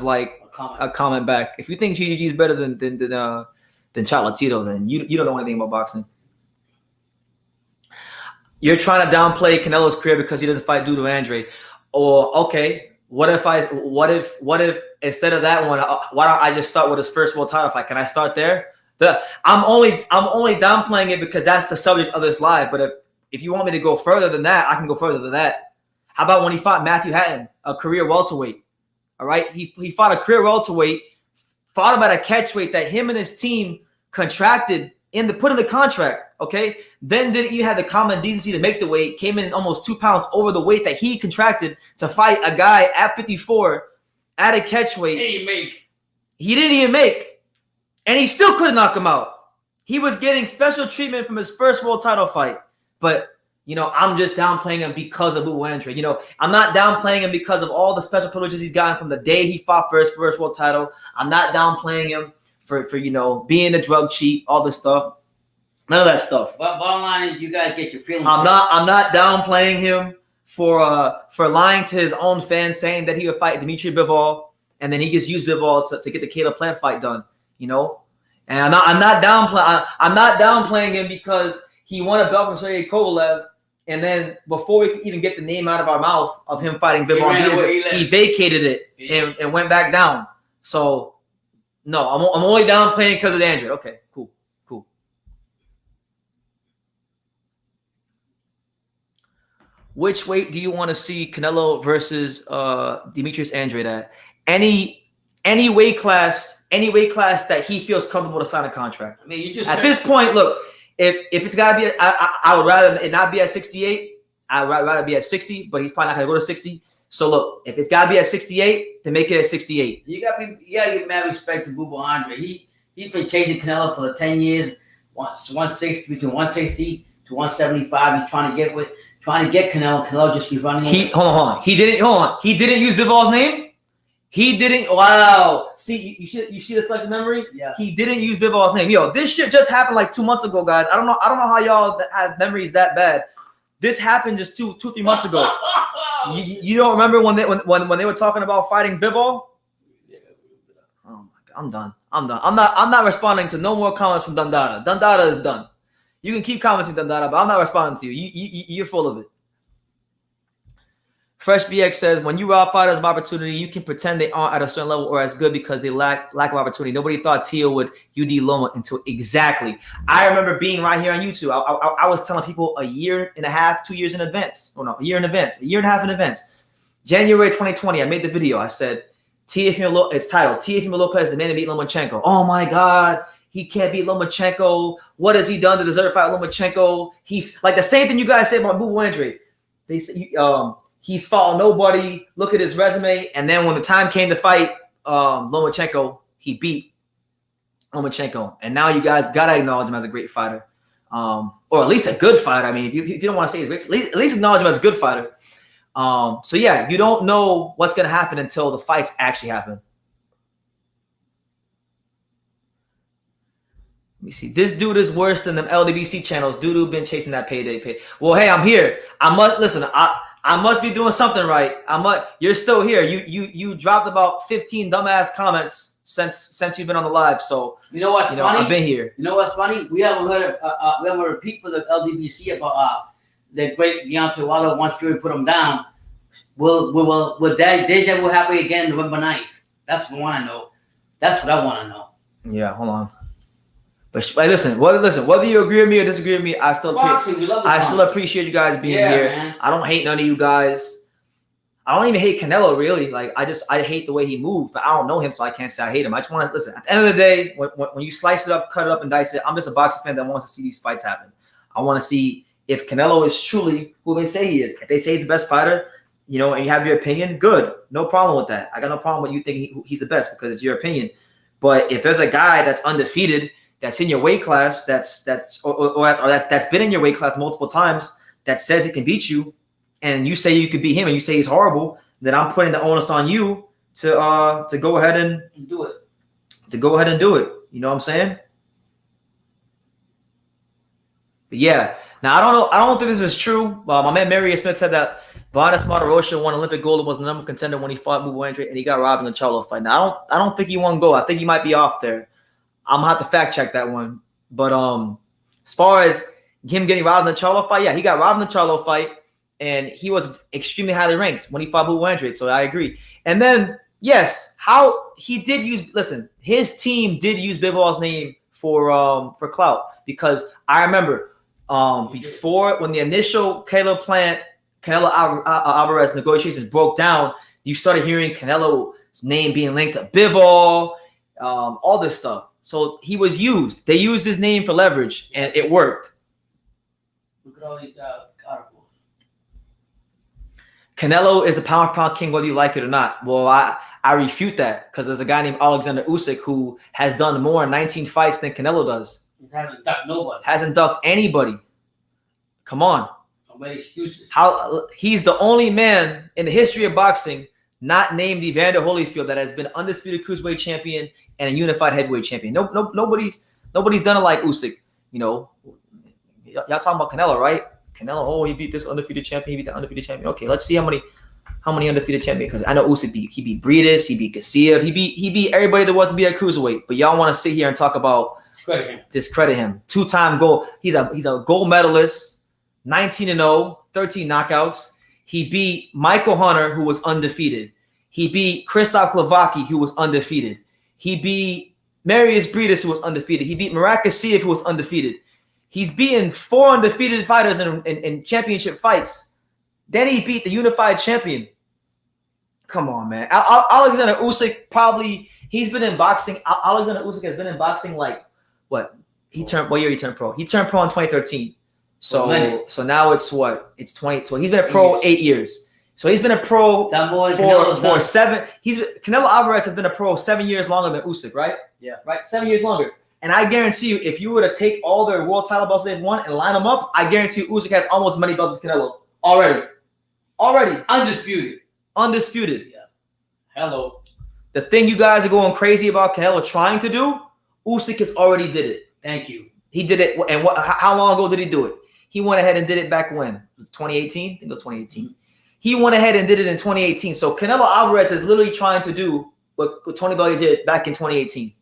like a comment back. If you think GGG is better than Chocolatito, then you don't know anything about boxing. You're trying to downplay Canelo's career because he doesn't fight Dudu Andrade. Or okay, what if instead of that one, why don't I just start with his first world title fight? Can I start there? I'm only downplaying it because that's the subject of this live. But if you want me to go further than that, I can go further than that. How about when he fought Matthew Hatton, a career welterweight? All right, he fought a career welterweight, fought him at a catchweight that him and his team contracted put in the contract. Okay, then didn't even have the common decency to make the weight. Came in almost 2 pounds over the weight that he contracted to fight a guy at 54 at a catchweight. He didn't even make, and he still couldn't knock him out. He was getting special treatment from his first world title fight, but. I'm just downplaying him because of Dudu Andrade. I'm not downplaying him because of all the special privileges he's gotten from the day he fought for his first world title. I'm not downplaying him for being a drug cheat, all this stuff. None of that stuff. But bottom line, you guys get your feelings. I'm not downplaying him for lying to his own fans, saying that he would fight Dimitri Bivol, and then he just used Bivol to get the Caleb Plant fight done. And I'm not downplaying him because he won a belt from Sergey Kovalev. And then before we could even get the name out of our mouth of him fighting Bivol, he vacated it and went back down. So, no, I'm only downplaying because of Andrade. Okay, cool. Which weight do you want to see Canelo versus Demetrius Andrade at? Any weight class that he feels comfortable to sign a contract. I mean, you just at this point, look. If it's gotta be, I would rather it not be at 68. I'd rather be at 60, but he's probably not gonna go to 60. So look, if it's gotta be at 68, then make it at 68. You gotta give mad respect to Bubo Andre. He's been chasing Canelo for 10 years. 160 between 160 to 175. He's trying to get Canelo. Canelo just keeps running. Hold on. He didn't use Bivol's name. He didn't. Wow. See, you see the selective memory. Yeah. He didn't use Bivol's name. Yo, this shit just happened like 2 months ago, guys. I don't know how y'all have memories that bad. This happened just 2-3 months ago. you don't remember when they were talking about fighting Bivol? Oh my God, I'm done. I'm not responding to no more comments from Dundada. Dundada is done. You can keep commenting, Dundada, but I'm not responding to you. You're full of it. Fresh BX says, when you rob fighters of opportunity, you can pretend they aren't at a certain level or as good because they lack of opportunity. Nobody thought Teo would UD Loma until exactly. I remember being right here on YouTube. I was telling people a year and a half, 2 years in advance. Oh no, a year and a half in advance. January 2020, I made the video. I said, it's titled Teofimo Lopez, the man to beat Lomachenko. Oh my God, he can't beat Lomachenko. What has he done to deserve to fight Lomachenko? He's like the same thing you guys say about Bubu Andrade. They say, he's fought nobody. Look at his resume. And then when the time came to fight Lomachenko, he beat Lomachenko. And now you guys got to acknowledge him as a great fighter. Or at least a good fighter. I mean, if you don't want to say he's great, at least acknowledge him as a good fighter. So, yeah, you don't know what's going to happen until the fights actually happen. Let me see. This dude is worse than them LDBC channels. Dude been chasing that payday. Well, hey, I'm here. I must be doing something right. You're still here. You dropped about 15 dumbass comments since you've been on the live. So you know what's funny? I've been here. You know what's funny? We haven't heard a repeat for the LDBC about the great Deontay Wilder once Fury put him down. Will that deja vu happen again November 9th? That's what I want to know. That's what I want to know. Yeah, hold on. But listen, whether you agree with me or disagree with me, I still appreciate you guys being here. Man. I don't hate none of you guys. I don't even hate Canelo, really. Like, I hate the way he moves, but I don't know him, so I can't say I hate him. I just want to listen. At the end of the day, when you slice it up, cut it up, and dice it, I'm just a boxing fan that wants to see these fights happen. I want to see if Canelo is truly who they say he is. If they say he's the best fighter, and you have your opinion, good. No problem with that. I got no problem with you thinking he's the best because it's your opinion. But if there's a guy that's undefeated, that's in your weight class, that's been in your weight class multiple times, that says he can beat you, and you say you could beat him, and you say he's horrible, then I'm putting the onus on you to go ahead and do it. to go ahead and do it. You know what I'm saying? But yeah. Now, I don't think this is true. My man Marius Smith said that Vanes Martirosyan won Olympic gold and was the number one contender when he fought Middleweight Andrade, and he got robbed in the Charlo fight. Now, I don't think he won gold. I think he might be off there. I'm going to have to fact check that one. But as far as him getting robbed in the Charlo fight, yeah, he got robbed in the Charlo fight, and he was extremely highly ranked when he fought Middleweight Andrade, so I agree. And then, yes, how he did use – listen, his team did use Bivol's name for clout, because I remember – before, when the initial Canelo Alvarez negotiations broke down, you started hearing Canelo's name being linked to Bivol, all this stuff. So he was used. They used his name for leverage, and it worked. Look at all these articles. Canelo is the pound for pound king, whether you like it or not. Well, I refute that, because there's a guy named Alexander Usyk who has done more in 19 fights than Canelo does. He hasn't ducked nobody. Hasn't ducked anybody. Come on. Don't make excuses. He's the only man in the history of boxing not named Evander Holyfield that has been undisputed cruiserweight champion and a unified heavyweight champion. Nobody's done it like Usyk. You know, y'all talking about Canelo, right? Canelo, he beat this undefeated champion, he beat that undefeated champion. Okay, let's see how many undefeated champions, because I know Usyk beat Breedis, he beat Gassiev, he beat everybody that wants to be at cruiserweight. But y'all want to sit here and talk about discredit him. Two-time gold. He's a gold medalist, 19-0, 13 knockouts. He beat Michael Hunter, who was undefeated. He beat Krzysztof Glowacki, who was undefeated. He beat Marius Breedis, who was undefeated. He beat Murat Gassiev, who was undefeated. He's beaten 4 undefeated fighters in championship fights. Then he beat the unified champion. Come on, man. Alexander Usyk probably, he's been in boxing. Alexander Usyk has been in boxing like, what year he turned pro? He turned pro in 2013. So now it's what? It's 20. So he's been a pro 8 years. So he's been a pro for 7. Canelo Alvarez has been a pro 7 years longer than Usyk, right? Yeah. Right? 7 years longer. And I guarantee you, if you were to take all their world title belts they've won and line them up, I guarantee you Usyk has almost as many belts as Canelo already. Undisputed. Yeah. Hello. The thing you guys are going crazy about Canelo trying to do, Usyk has already did it. Thank you. He did it. And how long ago did he do it? He went ahead and did it back when? It was 2018? I think it was 2018. He went ahead and did it in 2018. So Canelo Alvarez is literally trying to do what Tony Bellew did back in 2018.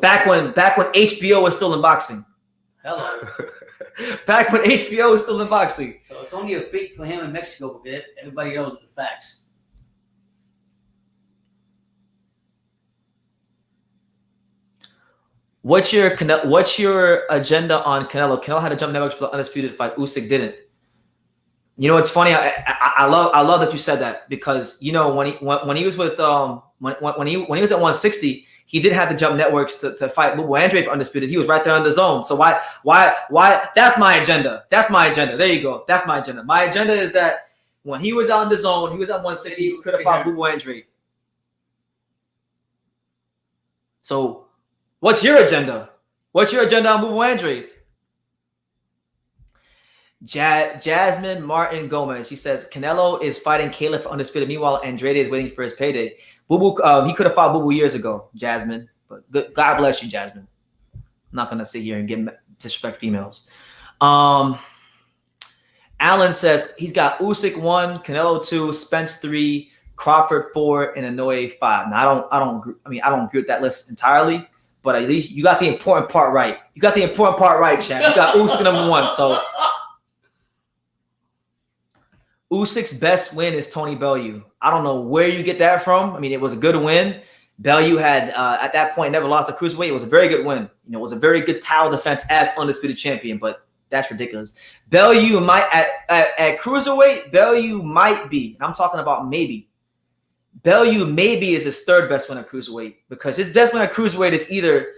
Back when HBO was still in boxing. Hello. Back when HBO was still in boxing. So it's only a feat for him in Mexico, but everybody knows the facts. What's your agenda on Canelo? Canelo had to jump networks for the undisputed fight. Usyk didn't. You know, it's funny. I love that you said that, because you know when he was with when he was at 160, he did have to jump networks to fight Middleweight Andrade for undisputed. He was right there on the zone. So why? That's my agenda. That's my agenda. There you go. That's my agenda. My agenda is that when he was on the zone, he was at 160. He could have fought Middleweight Andrade. So what's your agenda? What's your agenda on Middleweight Andrade? Jasmine Martin Gomez. She says Canelo is fighting Caleb for undisputed. Meanwhile, Andrade is waiting for his payday. He could have fought Boo Boo years ago, Jasmine. But God bless you, Jasmine. I'm not gonna sit here and disrespect females. Alan says he's got Usyk 1, Canelo 2, Spence 3, Crawford 4, and Inoue 5. Now I don't agree with that list entirely, but at least you got the important part right. You got the important part right, Chad. You got Usyk number 1. So Usyk's best win is Tony Bellew. I don't know where you get that from. I mean, it was a good win. Bellew had, at that point, never lost a cruiserweight. It was a very good win. You know, it was a very good title defense as undisputed champion, but that's ridiculous. Bellew might, at cruiserweight, Bellew might be, and I'm talking about maybe. Bellew maybe is his 3rd best win at cruiserweight, because his best win at cruiserweight is either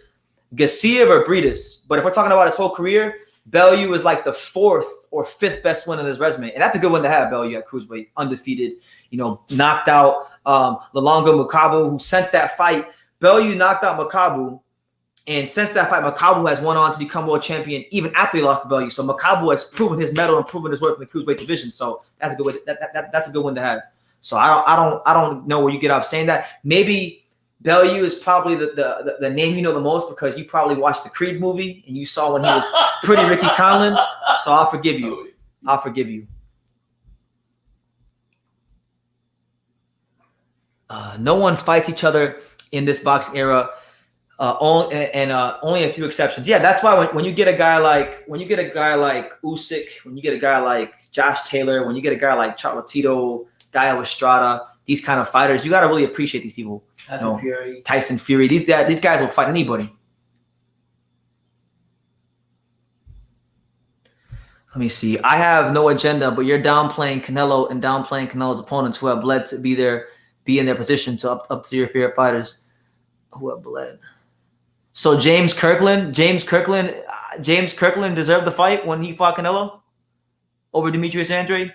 Gassiev or Breedis. But if we're talking about his whole career, Bellew is like the 4th or 5th best win on his resume. And that's a good one to have, Bellew at cruiserweight, undefeated, you know, knocked out Lalonga Makabu, who since that fight, Bellew knocked out Makabu. And since that fight, Makabu has went on to become world champion even after he lost to Bellew. So Makabu has proven his mettle and proven his worth in the cruiserweight division. So that's a good way. That's a good one to have. So I don't know where you get off saying that. Maybe Bellew is probably the name you know the most because you probably watched the Creed movie and you saw when he was pretty Ricky Conlon. So I'll forgive you. I'll forgive you. No one fights each other in this boxing era. Only a few exceptions. Yeah, that's why when you get a guy like Usyk, when you get a guy like Josh Taylor, when you get a guy like Chocolatito, Gaio Estrada, these kind of fighters, you got to really appreciate these people. Tyson Fury. These guys will fight anybody. Let me see. I have no agenda, but you're downplaying Canelo and downplaying Canelo's opponents who have bled to be in their position to up to your favorite fighters who have bled. So James Kirkland deserved the fight when he fought Canelo over Demetrius Andrade.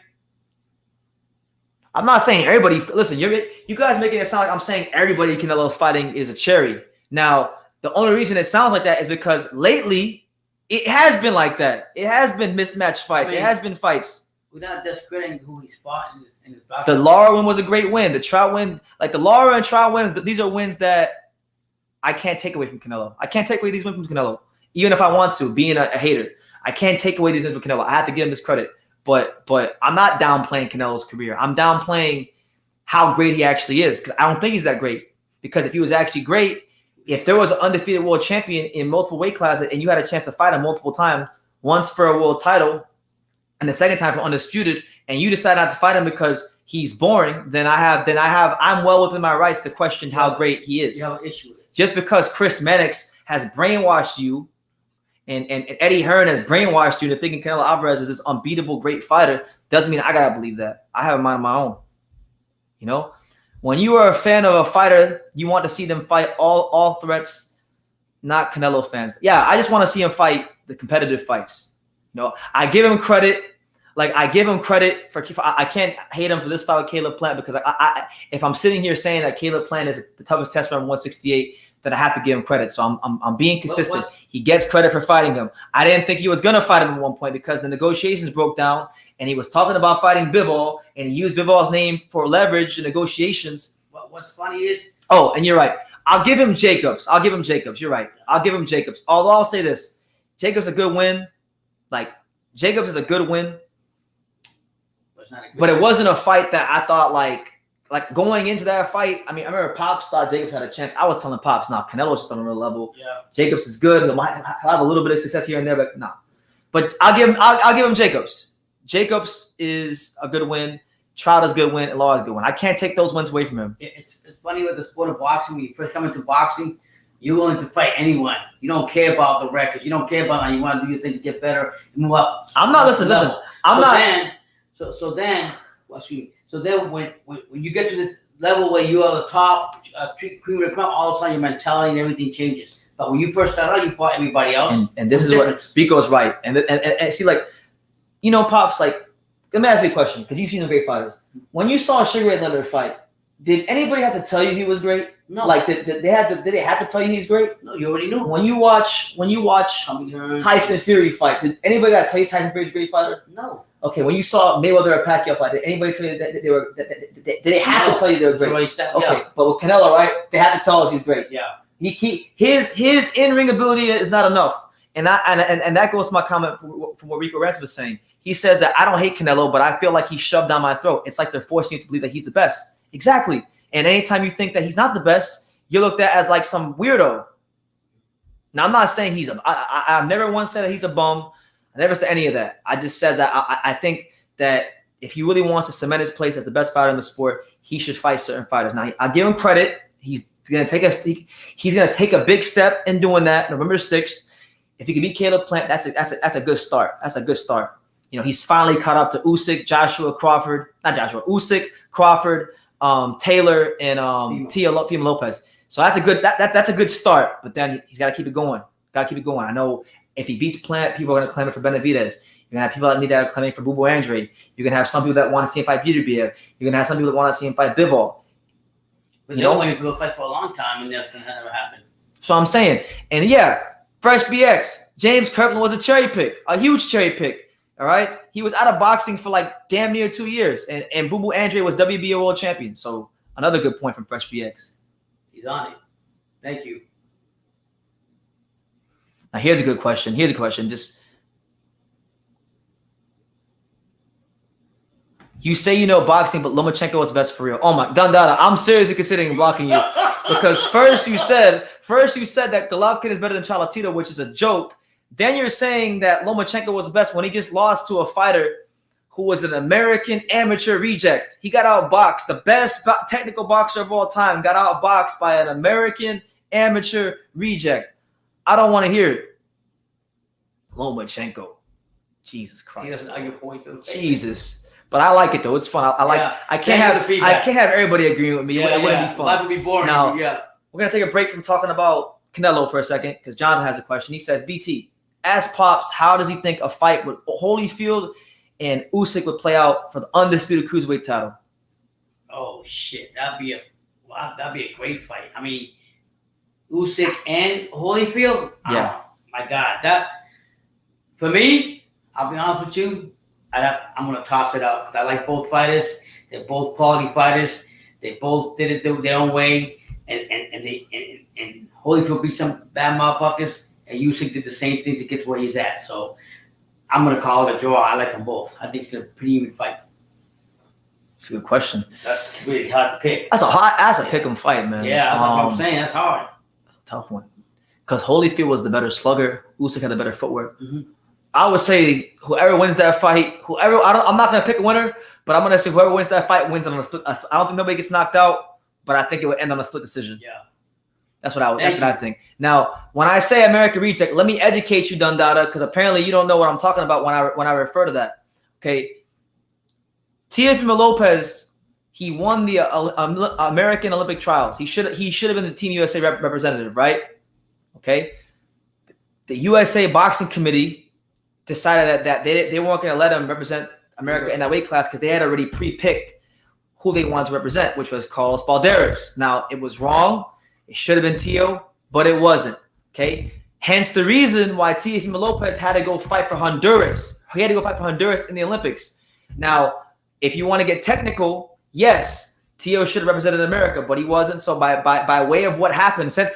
I'm not saying everybody. Listen, you guys making it sound like I'm saying everybody Canelo fighting is a cherry. Now, the only reason it sounds like that is because lately it has been like that. It has been mismatched fights. It has been fights. We're not discrediting who he's fought in his boxing. The Lara win was a great win. The Trout win, like the Lara and Trout wins, these are wins that I can't take away from Canelo. I can't take away these wins from Canelo, even if I want to. Being a hater, I can't take away these wins from Canelo. I have to give him this credit. But I'm not downplaying Canelo's career. I'm downplaying how great he actually is because I don't think he's that great. Because if he was actually great, if there was an undefeated world champion in multiple weight classes and you had a chance to fight him multiple times, once for a world title and the second time for Undisputed, and you decide not to fight him because he's boring, then I'm well within my rights to question how great he is. You have an issue with it. Just because Chris Mannix has brainwashed you and Eddie Hearn has brainwashed you into thinking Canelo Alvarez is this unbeatable great fighter doesn't mean I gotta believe that. I have a mind of my own. You know, when you are a fan of a fighter, you want to see them fight all threats, not Canelo fans. Yeah, I just want to see him fight the competitive fights. You know, I give him credit. Like I give him credit for. I can't hate him for this fight with Caleb Plant because if I'm sitting here saying that Caleb Plant is the toughest test from 168. Then I have to give him credit. So I'm being consistent. He gets credit for fighting him. I didn't think he was going to fight him at one point because the negotiations broke down and he was talking about fighting Bivol and he used Bivol's name for leverage in negotiations. What's funny is... Oh, and you're right. I'll give him Jacobs. You're right. I'll give him Jacobs. Although I'll say this. Jacobs is a good win. Jacobs is a good win. But it wasn't a fight that I thought like going into that fight, I mean, I remember Pops thought Jacobs had a chance. I was telling Pops, no, Canelo's just on a real level. Yeah. Jacobs is good. He might have a little bit of success here and there, but no. But I'll give him Jacobs. Jacobs is a good win. Trout is a good win. And Law is a good win. I can't take those wins away from him. It's funny with the sport of boxing. When you first come into boxing, you're willing to fight anyone. You don't care about the records. You don't care about how you want to do your thing to get better and move up. I'm not listen. So then when you get to this level where you are the top cream of the crop, all of a sudden your mentality and everything changes. But when you first start out, you fought everybody else. And this is what Spico's right. And see, like, you know, Pops, like, let me ask you a question, because you've seen some great fighters. When you saw Sugar Ray Leonard fight, did anybody have to tell you he was great? No. Like, did they have to tell you he's great? No, you already knew. When you watch Tyson Fury fight, did anybody got to tell you Tyson Fury's a great fighter? No. Okay, when you saw Mayweather or Pacquiao fight, did anybody tell you that they were? Did they have to tell you they were great? Okay, but with Canelo, right? They had to tell us he's great. Yeah. His in-ring ability is not enough, and that goes to my comment from what Rico Ransom was saying. He says that I don't hate Canelo, but I feel like he's shoved down my throat. It's like they're forcing you to believe that he's the best. Exactly. And anytime you think that he's not the best, you're looked at as like some weirdo. Now, I'm not saying I've never once said that he's a bum. I never said any of that. I just said that I think that if he really wants to cement his place as the best fighter in the sport, he should fight certain fighters. Now, I give him credit. He's gonna take a big step in doing that. November 6th. If he can beat Caleb Plant, that's a good start. That's a good start. You know, he's finally caught up to Usyk, Usyk, Crawford, Taylor, and Teofimo Lopez. So that's a good start. But then he's got to keep it going. I know if he beats Plant, people are going to claim it for Benavidez. You're going to have people that are claiming for Bubu Andrade. You're going to have some people that want to see him fight Beterbiev. You're going to have some people that want to see him fight Bivol. But they're waiting for the fight for a long time, and that's never happened. So I'm saying, and yeah, Fresh BX, James Kirkland was a cherry pick, a huge cherry pick. All right, he was out of boxing for like damn near 2 years, and Bubu Andrade was WBO world champion. So another good point from Fresh BX. He's on it. Thank you. Now, here's a good question. Just you say you know boxing, but Lomachenko was best for real. Oh my, Dundada, I'm seriously considering blocking you because first you said that Golovkin is better than Cholatito, which is a joke. Then you're saying that Lomachenko was the best when he just lost to a fighter who was an American amateur reject. He got outboxed. The best technical boxer of all time got outboxed by an American amateur reject. I don't want to hear it. Lomachenko. Jesus Christ. He doesn't know your points. Jesus. But I like it though. It's fun. I can't have everybody agreeing with me. It wouldn't be fun. Life would be boring. Now, we're gonna take a break from talking about Canelo for a second because John has a question. He says, BT, ask Pops, how does he think a fight with Holyfield and Usyk would play out for the undisputed cruiserweight title? Oh shit, that'd be a great fight. I mean, Usyk and Holyfield. Yeah. Oh, my God, that for me, I'll be honest with you. I'm gonna toss it out because I like both fighters. They're both quality fighters. They both did it their own way, and Holyfield beat some bad motherfuckers, and Usyk did the same thing to get to where he's at. So I'm gonna call it a draw. I like them both. I think it's gonna be a pretty even fight. It's a good question. That's really hard to pick. That's a pick 'em fight, man. Yeah, that's what I'm saying. That's hard. Tough one. Because Holyfield was the better slugger. Usyk had the better footwork. Mm-hmm. I would say whoever wins that fight, I'm not gonna pick a winner, but I'm gonna say whoever wins that fight wins on a split. I don't think nobody gets knocked out, but I think it would end on a split decision. Yeah, that's what I think. Now, when I say American reject, let me educate you, Dundada, because apparently you don't know what I'm talking about when I refer to that. Okay, Teofimo Lopez, he won the American Olympic trials. He should have been the Team USA representative, right? Okay, the USA Boxing Committee decided that they weren't going to let him represent America in that weight class because they had already pre-picked who they wanted to represent, which was Carlos Balderas. Now, it was wrong. It should have been Teo, but it wasn't. Okay? Hence the reason why Teofimo Lopez had to go fight for Honduras. He had to go fight for Honduras in the Olympics. Now, if you want to get technical, yes, Teo should have represented America, but he wasn't. So by way of what happened, since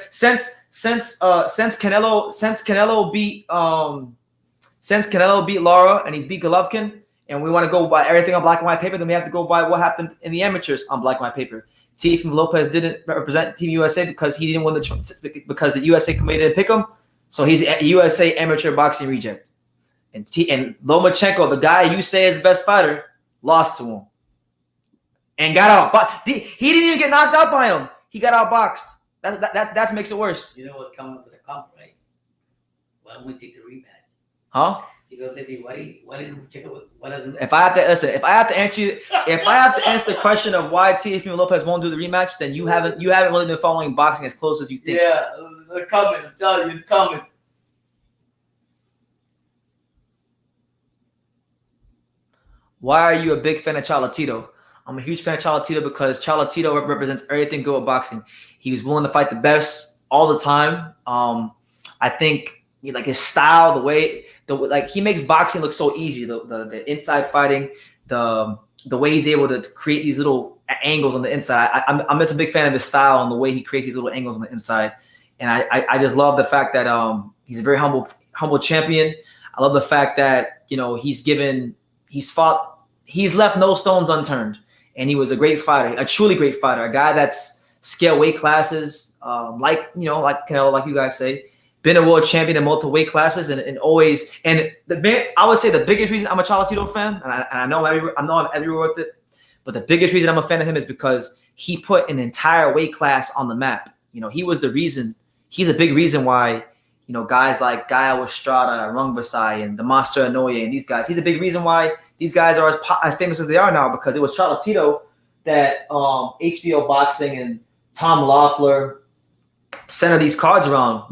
Canelo beat Lara and he's beat Golovkin, and we want to go by everything on black and white paper, then we have to go by what happened in the amateurs on black and white paper. Teofimo Lopez didn't represent Team USA because he didn't win because the USA committee didn't pick him. So he's a USA amateur boxing reject. And Lomachenko, the guy you say is the best fighter, lost to him and got out. But he didn't even get knocked out by him. He got outboxed. That makes it worse. You know what's coming to the cup, right? Why don't we take the rematch? Huh? Because why didn't we check it? What doesn't? If I have to answer the question of why Teofimo Lopez won't do the rematch, then you haven't really been following boxing as close as you think. Yeah, they're coming. I'm telling you, it's coming. Why are you a big fan of Cholatito? I'm a huge fan of Cholatito because Cholatito represents everything good with boxing. He was willing to fight the best all the time. I think like his style, the way he makes boxing look so easy. The inside fighting, the way he's able to create these little angles on the inside. I'm just a big fan of his style and the way he creates these little angles on the inside. And I just love the fact that he's a very humble champion. I love the fact that he's left no stones unturned, and he was a great fighter, a truly great fighter, a guy that's scaled weight classes, like Canelo, like you guys say. Been a world champion in multiple weight classes, and always. And I would say the biggest reason I'm a Cholatito fan, and I know I'm everywhere with it, but the biggest reason I'm a fan of him is because he put an entire weight class on the map. He was the reason. He's a big reason why guys like Gael Estrada, Rungvisai, and the Monster Inoue, and these guys. He's a big reason why these guys are as famous as they are now, because it was Cholatito that HBO Boxing and Tom Loeffler center these cards around.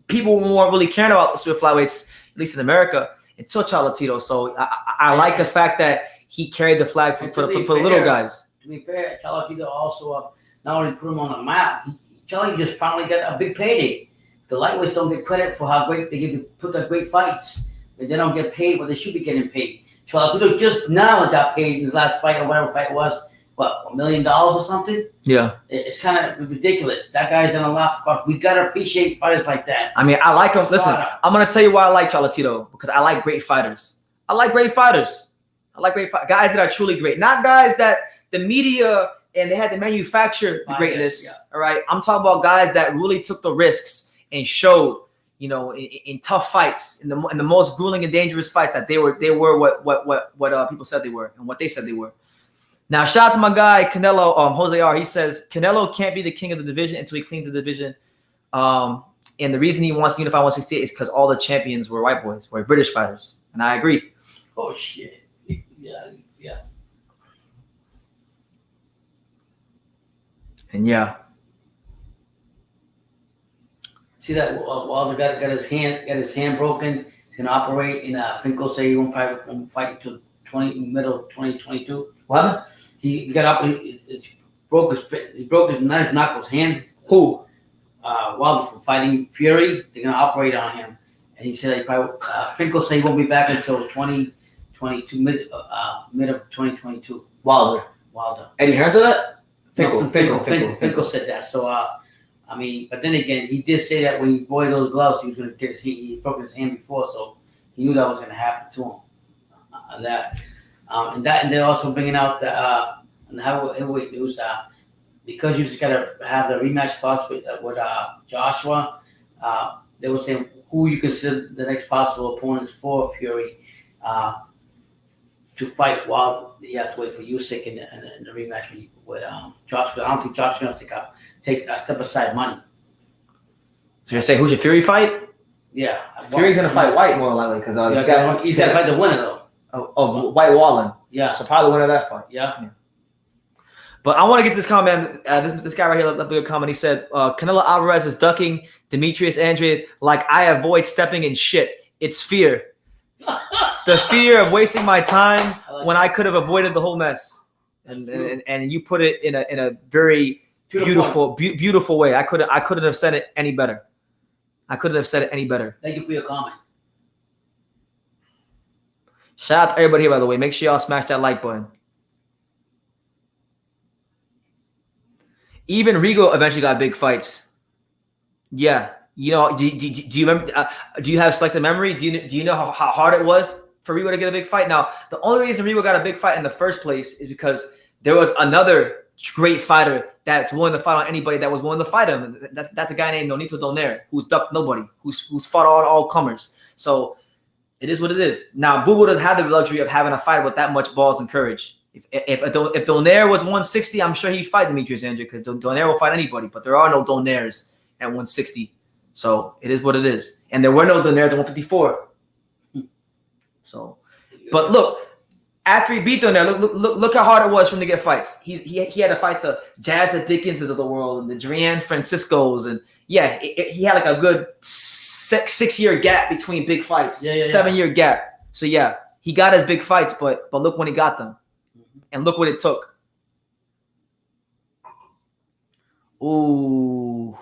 People weren't really caring about the super flyweights, at least in America, until Cholatito. So I like the fact that he carried the flag for the little guys. To be fair, Cholatito also not only put him on the map, Charlie just finally got a big payday. The lightweights don't get credit for how great they get to put up great fights, but they don't get paid what they should be getting paid. Cholatito just now got paid in his last fight or whatever fight it was $1 million or something. Yeah, it's kind of ridiculous. That guy's done a lot for us. We gotta appreciate fighters like that. I mean, I like him. Listen, I'm gonna tell you why I like Charlo because I like great fighters. I like great fighters. I like guys that are truly great, not guys that the media and they had to manufacture the greatness. Yeah. All right, I'm talking about guys that really took the risks and showed, in tough fights, in the most grueling and dangerous fights that they were what people said they were and what they said they were. Now, shout out to my guy Canelo, Jose R. He says Canelo can't be the king of the division until he cleans the division. And the reason he wants to unify 168 is because all the champions were white boys, were British fighters, and I agree. Oh shit! Yeah. And yeah. See that Wilder got his hand broken. He's gonna operate, and Finkel say he won't fight until middle 2022. What? He got up. He broke his knuckles hand. Who? Wilder from Fighting Fury. They're gonna operate on him, and he said Finkel say he won't be back until 2022, mid of 2022. Wilder. Eddie Hearns of that? Finkel said that. So I mean, but then again, he did say that when he wore those gloves, he was gonna get he broke his hand before, so he knew that was gonna happen to him. And they're also bringing out the heavyweight news because you just gotta have the rematch thoughts with Joshua. They were saying who you consider the next possible opponents for Fury to fight while he has to wait for Usyk in the rematch with Joshua. I don't think Joshua will take a step aside money. So you're saying who should Fury fight? Yeah, Fury's gonna fight White more likely because he's gotta fight the winner though. Of White Wallen. Yeah. So probably the winner of that fight. Yeah. But I want to get this comment. This guy right here left a good comment. He said, Canelo Alvarez is ducking Demetrius Andrade like I avoid stepping in shit. It's fear. The fear of wasting my time when I could have avoided the whole mess. And you put it in a very beautiful way. I couldn't have said it any better. Thank you for your comment. Shout out to everybody here, by the way. Make sure y'all smash that like button. Even Rigo eventually got big fights. Yeah. Do you remember? Do you have selective memory? Do you know how hard it was for Rigo to get a big fight? Now, the only reason Rigo got a big fight in the first place is because there was another great fighter that's willing to fight on anybody that was willing to fight him. That's a guy named Nonito Donaire, who's ducked nobody, who's fought all comers. So it is what it is. Now, Boo Boo doesn't have the luxury of having a fight with that much balls and courage. If Donaire was 160, I'm sure he'd fight Demetrius Andrade because Donaire will fight anybody. But there are no Donaires at 160. So it is what it is. And there were no Donaires at 154. So, but look, after he beat Donaire, look how hard it was for him to get fights. He had to fight the Jazza Dickinses of the world and the Drian Franciscos. And yeah, he had like a good 6-year gap between big fights. 7-year gap. So yeah, he got his big fights, but look when he got them. And look what it took. Ooh.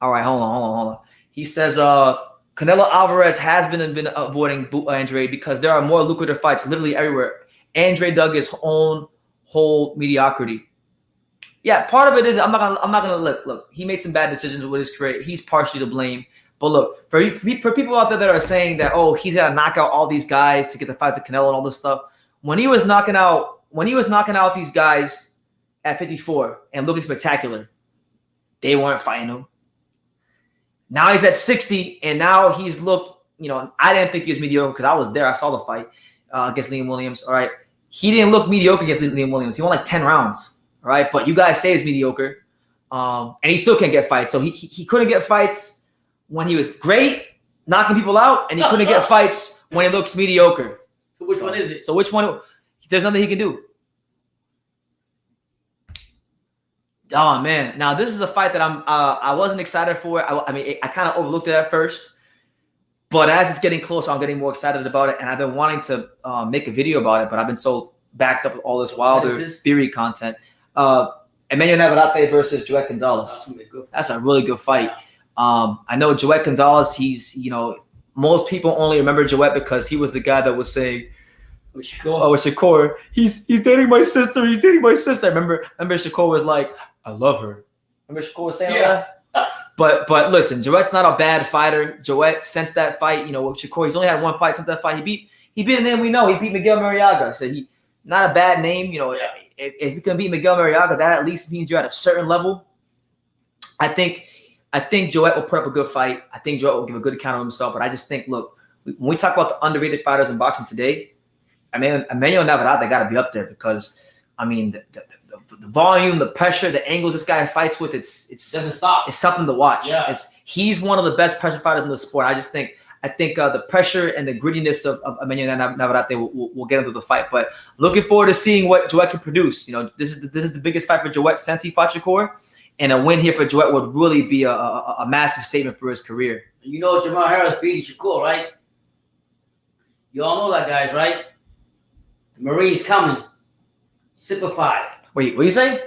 All right, hold on. He says Canelo Alvarez has been avoiding Andrade because there are more lucrative fights literally everywhere. Andrade dug his own whole mediocrity. Yeah, part of it is I'm not gonna look. He made some bad decisions with his career. He's partially to blame. But look, for people out there that are saying that he's gotta knock out all these guys to get the fights with Canelo and all this stuff. When he was knocking out these guys at 54 and looking spectacular, they weren't fighting him. Now he's at 60, and now he's looked, I didn't think he was mediocre because I was there. I saw the fight against Liam Williams. All right. He didn't look mediocre against Liam Williams. He won like 10 rounds. All right. But you guys say he's mediocre. And he still can't get fights. So he couldn't get fights when he was great, knocking people out, and he couldn't get fights when he looks mediocre. So which one is it? So which one? There's nothing he can do. Oh man! Now this is a fight that I wasn't excited for. I mean, I kind of overlooked it at first, but as it's getting closer, I'm getting more excited about it, and I've been wanting to make a video about it, but I've been so backed up with all this Wilder theory content. Emmanuel Navarrete versus Joet Gonzalez. That's a really good fight. I know Joet Gonzalez. He's most people only remember Joet because he was the guy that was saying, With Shakur. Oh, with Shakur. He's dating my sister. He's dating my sister. Remember Shakur was like, I love her. Remember Shakur was saying that? But listen, Joette's not a bad fighter. Joette, since that fight, with Shakur, he's only had one fight since that fight. He beat a name we know. He beat Miguel Mariaga. So he not a bad name. If you can beat Miguel Mariaga, that at least means you're at a certain level. I think Joette will put up a good fight. I think Joette will give a good account of himself. But I just think, look, when we talk about the underrated fighters in boxing today, Emmanuel Navarrete got to be up there because, the volume, the pressure, the angles this guy fights with, it doesn't stop. It's something to watch. Yeah. He's one of the best pressure fighters in the sport. I think the pressure and the grittiness of Emmanuel Navarrete will get into the fight. But looking forward to seeing what Joette can produce. This is the biggest fight for Joette since he fought Shakur, and a win here for Joette would really be a massive statement for his career. Jermall Harris beating Shakur, right? You all know that, guys, right? The Marines coming. Simplified. Wait, what are you saying?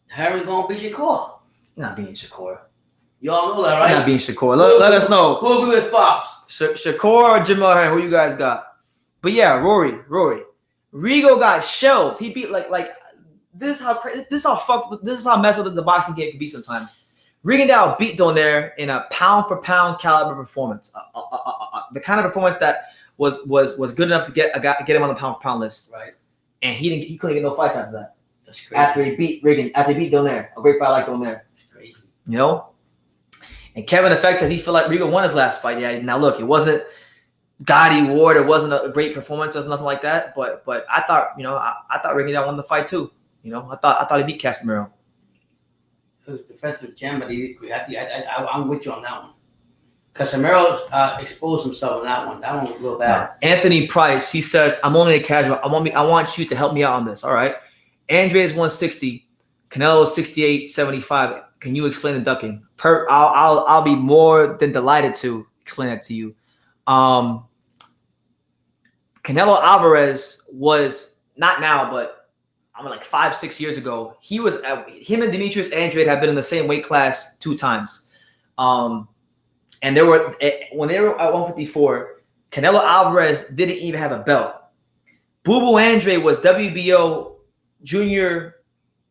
Harris gonna beat Shakur. You're not beating Shakur. You all know that, right? You're not beating Shakur. Let us know. Who agree with Pops? Shakur or Jermall Harris? Who you guys got? But yeah, Rory. Rigo got shelved. He beat like this is how messed up the boxing game can be sometimes. Rigondeaux beat Donaire in a pound for pound caliber performance. The kind of performance that was good enough to get him on the pound for pound list. Right. And he couldn't get no fights after that. That's crazy. After he beat Donaire, a great fight like Donaire. That's crazy. And Kevin Effect says he felt like Rigo won his last fight. Yeah. Now look, it wasn't gaudy war. It wasn't a great performance or nothing like that. But I thought I thought Rigondeaux won the fight too. I thought he beat Casemiro. It was a defensive jam, but I'm with you on that one. Casemiro exposed himself in that one. That one was real bad. Anthony Price, he says, I'm only a casual. I want you to help me out on this. All right. Andrade is 160. Canelo is 68.75. Can you explain the ducking? I'll be more than delighted to explain that to you. Canelo Alvarez was not now, but like 5-6 years ago. Him and Demetrius Andrade have been in the same weight class 2 times. And when they were at 154, Canelo Alvarez didn't even have a belt. Boo Boo Andrade was WBO junior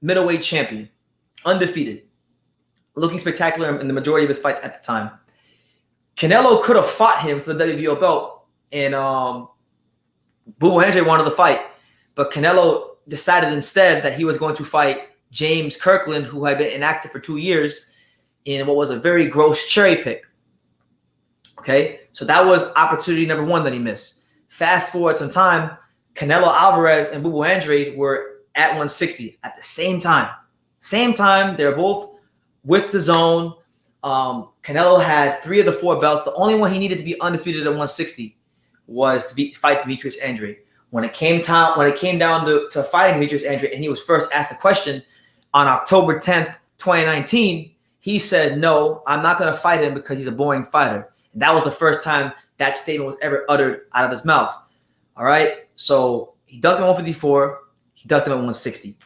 middleweight champion, undefeated, looking spectacular in the majority of his fights at the time. Canelo could have fought him for the WBO belt, and Boo Boo Andrade wanted the fight, but Canelo decided instead that he was going to fight James Kirkland, who had been inactive for 2 years, in what was a very gross cherry pick. Okay, so that was opportunity number 1 that he missed. Fast forward some time, Canelo Alvarez and Boo Boo Andrade were at 160 at the same time. Same time, they're both with the zone. Canelo had 3 of the 4 belts. The only one he needed to be undisputed at 160 was to fight Demetrius Andrade. When it came down to fighting Demetrius Andrade, and he was first asked the question on October 10th, 2019, he said, no, I'm not going to fight him because he's a boring fighter. And that was the first time that statement was ever uttered out of his mouth. All right. So he ducked him at 154. He ducked him at 160.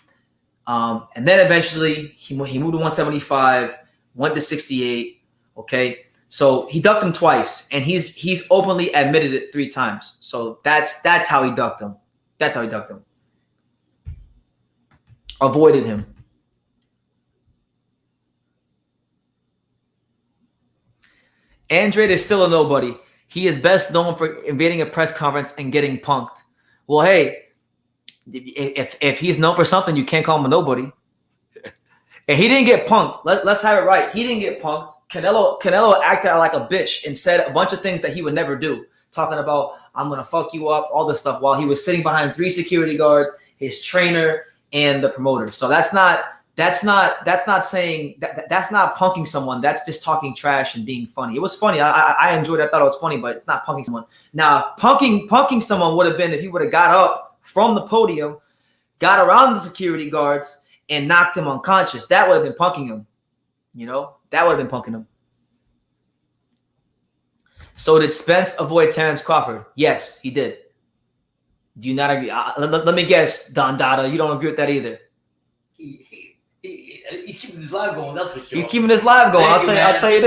And then eventually he moved to 175, went to 68. Okay. So he ducked him twice, and he's openly admitted it 3 times. So that's how he ducked him. That's how he ducked him. Avoided him. Andrade is still a nobody. He is best known for invading a press conference and getting punked. Well, hey, if he's known for something, you can't call him a nobody. And he didn't get punked. Let's have it right. He didn't get punked. Canelo acted like a bitch and said a bunch of things that he would never do. Talking about, I'm going to fuck you up, all this stuff, while he was sitting behind 3 security guards, his trainer, and the promoter. So that's not saying that's not punking someone. That's just talking trash and being funny. It was funny. I enjoyed it. I thought it was funny, but it's not punking someone. Now, punking someone would have been if he would have got up from the podium, got around the security guards, and knocked him unconscious. That would have been punking him. That would have been punking him. So did Spence avoid Terrence Crawford? Yes, he did. Do you not agree? Let me guess, Don Dada. You don't agree with that either. He keeping his live going, that's for sure. He's keeping his live going. I'll tell you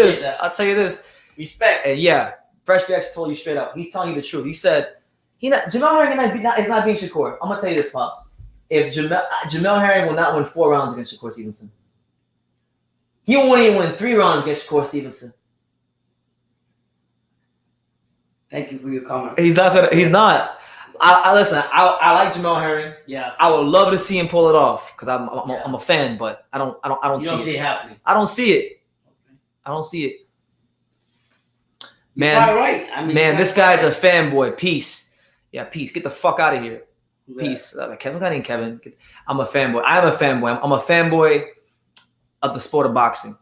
this. Respect. And yeah, Fresh Reaction told you straight up. He's telling you the truth. He said Jermall Charlo is not being Shakur. I'm gonna tell you this, Pops. If Jermall Charlo will not win 4 rounds against Shakur Stevenson, he won't even win 3 rounds against Shakur Stevenson. Thank you for your comment. He's not. Listen. I like Jermall Charlo. Yeah. I would love to see him pull it off because I'm a fan, but I don't see it happening. I don't see it. I don't see it. Man, you're right. I mean, man, this guy's a fanboy. Peace. Yeah, peace. Get the fuck out of here. Peace. Kevin, I ain't Kevin. I'm a fanboy. I'm a fanboy. I'm a fanboy of the sport of boxing.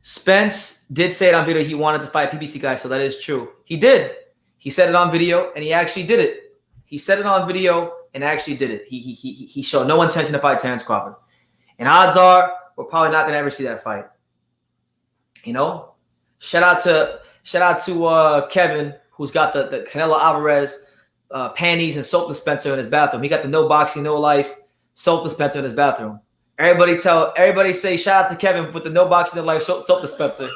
Spence did say it on video he wanted to fight PBC guy, so that is true. He did. He said it on video, and he actually did it. He said it on video and actually did it. He showed no intention to fight Terrence Crawford. And odds are we're probably not gonna ever see that fight. You know? Shout out to Kevin, who's got the Canelo Alvarez panties and soap dispenser in his bathroom. He got the no boxing, no life soap dispenser in his bathroom. Everybody say shout out to Kevin with the no boxing, no life soap dispenser.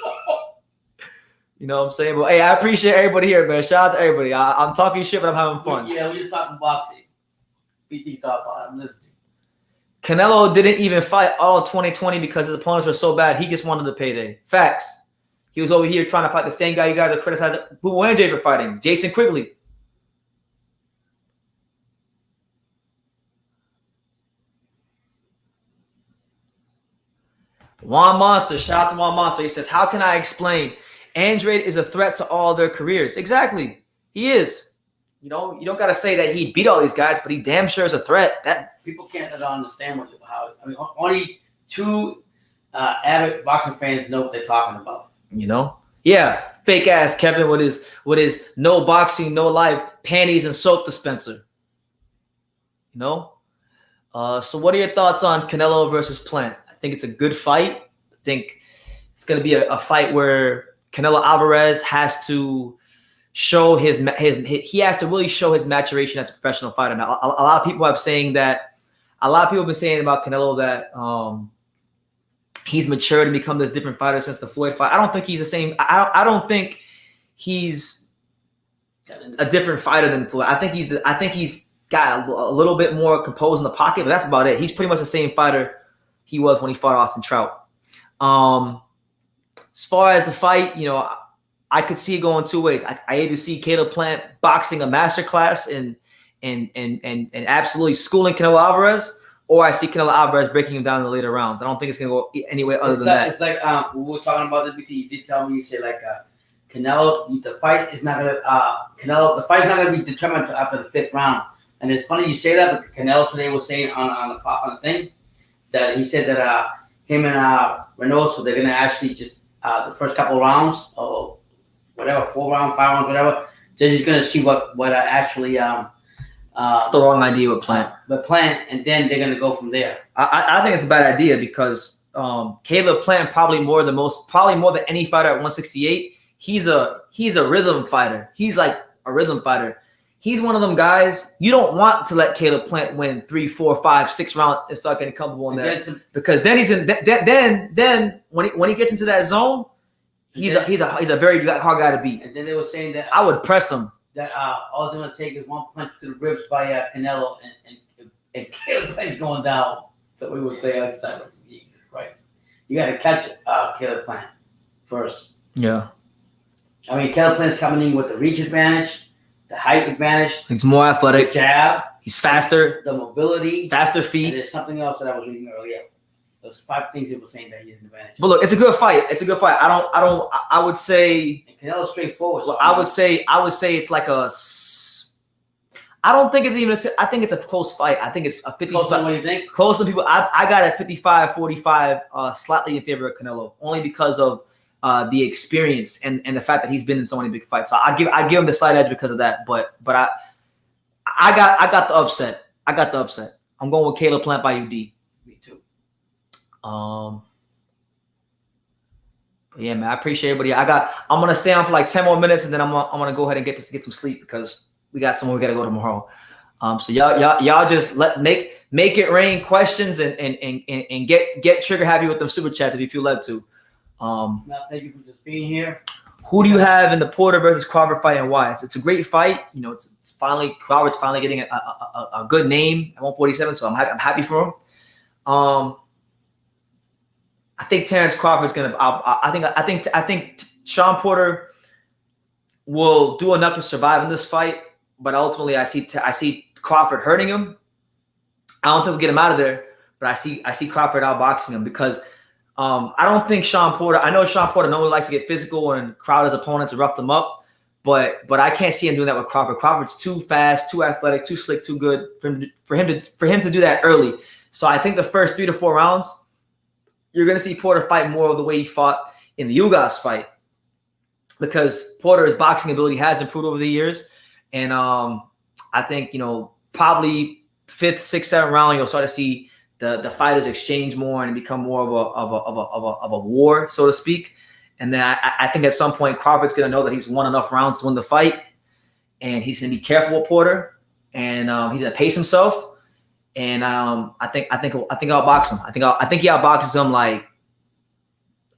You know what I'm saying? But hey, I appreciate everybody here, man. Shout out to everybody. I'm talking shit, but I'm having fun. Yeah, we're just talking boxing. BT thought I'm listening. Canelo didn't even fight all of 2020 because his opponents were so bad. He just wanted the payday. Facts. He was over here trying to fight the same guy you guys are criticizing Boo and Jay for fighting, Jason Quigley. Juan Monster, shout out to Juan Monster. He says, how can I explain? Andrade is a threat to all their careers. Exactly. He is. You know, you don't got to say that he beat all these guys, but he damn sure is a threat. That people can't understand how. I mean, only 2 avid boxing fans know what they're talking about. You know? Yeah. Fake ass Kevin with his no boxing, no life panties and soap dispenser. You know? So what are your thoughts on Canelo versus Plant? I think it's a good fight. I think it's going to be a fight where Canelo Alvarez has to show he has to really show his maturation as a professional fighter. Now, a lot of people have been saying about Canelo that he's matured and become this different fighter since the Floyd fight. I don't think he's the same. I don't think he's a different fighter than Floyd. I think he's got a little bit more composed in the pocket, but that's about it. He's pretty much the same fighter he was when he fought Austin Trout. As far as the fight, you know, I could see it going 2 ways. I either see Caleb Plant boxing a masterclass and absolutely schooling Canelo Alvarez, or I see Canelo Alvarez breaking him down in the later rounds. I don't think it's going to go anywhere other than that. It's like we were talking about this, BT. You did tell me, you said like Canelo, the fight is not going to be determined until after the 5th round. And it's funny you say that, but Canelo today was saying on the thing that he said that him and Renault, so they're going to actually just the first couple of rounds or whatever, 4 rounds, 5 rounds, whatever. They're just gonna see what actually it's the wrong idea with Plant. But Plant, and then they're gonna go from there. I think it's a bad idea because Caleb Plant probably more than any fighter at 168. He's a rhythm fighter. He's like a rhythm fighter. He's one of them guys you don't want to let Caleb Plant win 3, 4, 5, 6 rounds and start getting comfortable in there because then he's in. Then when he gets into that zone, he's a very hard guy to beat. And then they were saying that I would press him. That all it's going to take is 1 punch to the ribs by Canelo, and Caleb Plant's going down. So we would say outside, Jesus Christ, you got to catch Caleb Plant first. Yeah, I mean Caleb Plant's coming in with the reach advantage. The height advantage. He's more athletic. The jab. He's faster. The mobility. Faster feet. And there's something else that I was reading earlier. Those 5 things they were saying that he has an advantage. But look, it's a good fight. I would say. And Canelo's straightforward. So I would say it's like a. I don't think it's even. I think it's a close fight. I think it's a 55. Closer than what you think? Closer than people. I got it 55-45, slightly in favor of Canelo, only because of the experience and the fact that he's been in so many big fights. So I give him the slight edge because of that. But I got the upset. I'm going with Caleb Plant by UD. Me too. But yeah, man, I appreciate everybody. I'm gonna stay on for like 10 more minutes and then I'm gonna go ahead and get some sleep because we got somewhere we gotta go tomorrow. So y'all just make it rain questions and get trigger happy with them super chats if you feel led to. Now, thank you for just being here. Who do you have in the Porter versus Crawford fight and why? It's a great fight. You know, it's finally Crawford's finally getting a good name at 147, so I'm happy for him. I think Terrence Crawford's gonna. I think Sean Porter will do enough to survive in this fight, but ultimately I see Crawford hurting him. I don't think we'll get him out of there, but I see Crawford outboxing him because I don't think Sean Porter. I know Sean Porter normally likes to get physical and crowd his opponents and rough them up, but I can't see him doing that with Crawford. Crawford's too fast, too athletic, too slick, too good for him to do that early. So I think the first 3 to 4 rounds, you're going to see Porter fight more of the way he fought in the Ugas fight, because Porter's boxing ability has improved over the years, and I think probably 5th, 6th, 7th round you'll start to see the fighters exchange more and become more of a war, so to speak. And then I think at some point Crawford's going to know that he's won enough rounds to win the fight, and he's going to be careful with Porter, and he's going to pace himself. And I think I'll box him. I think he outboxes him like,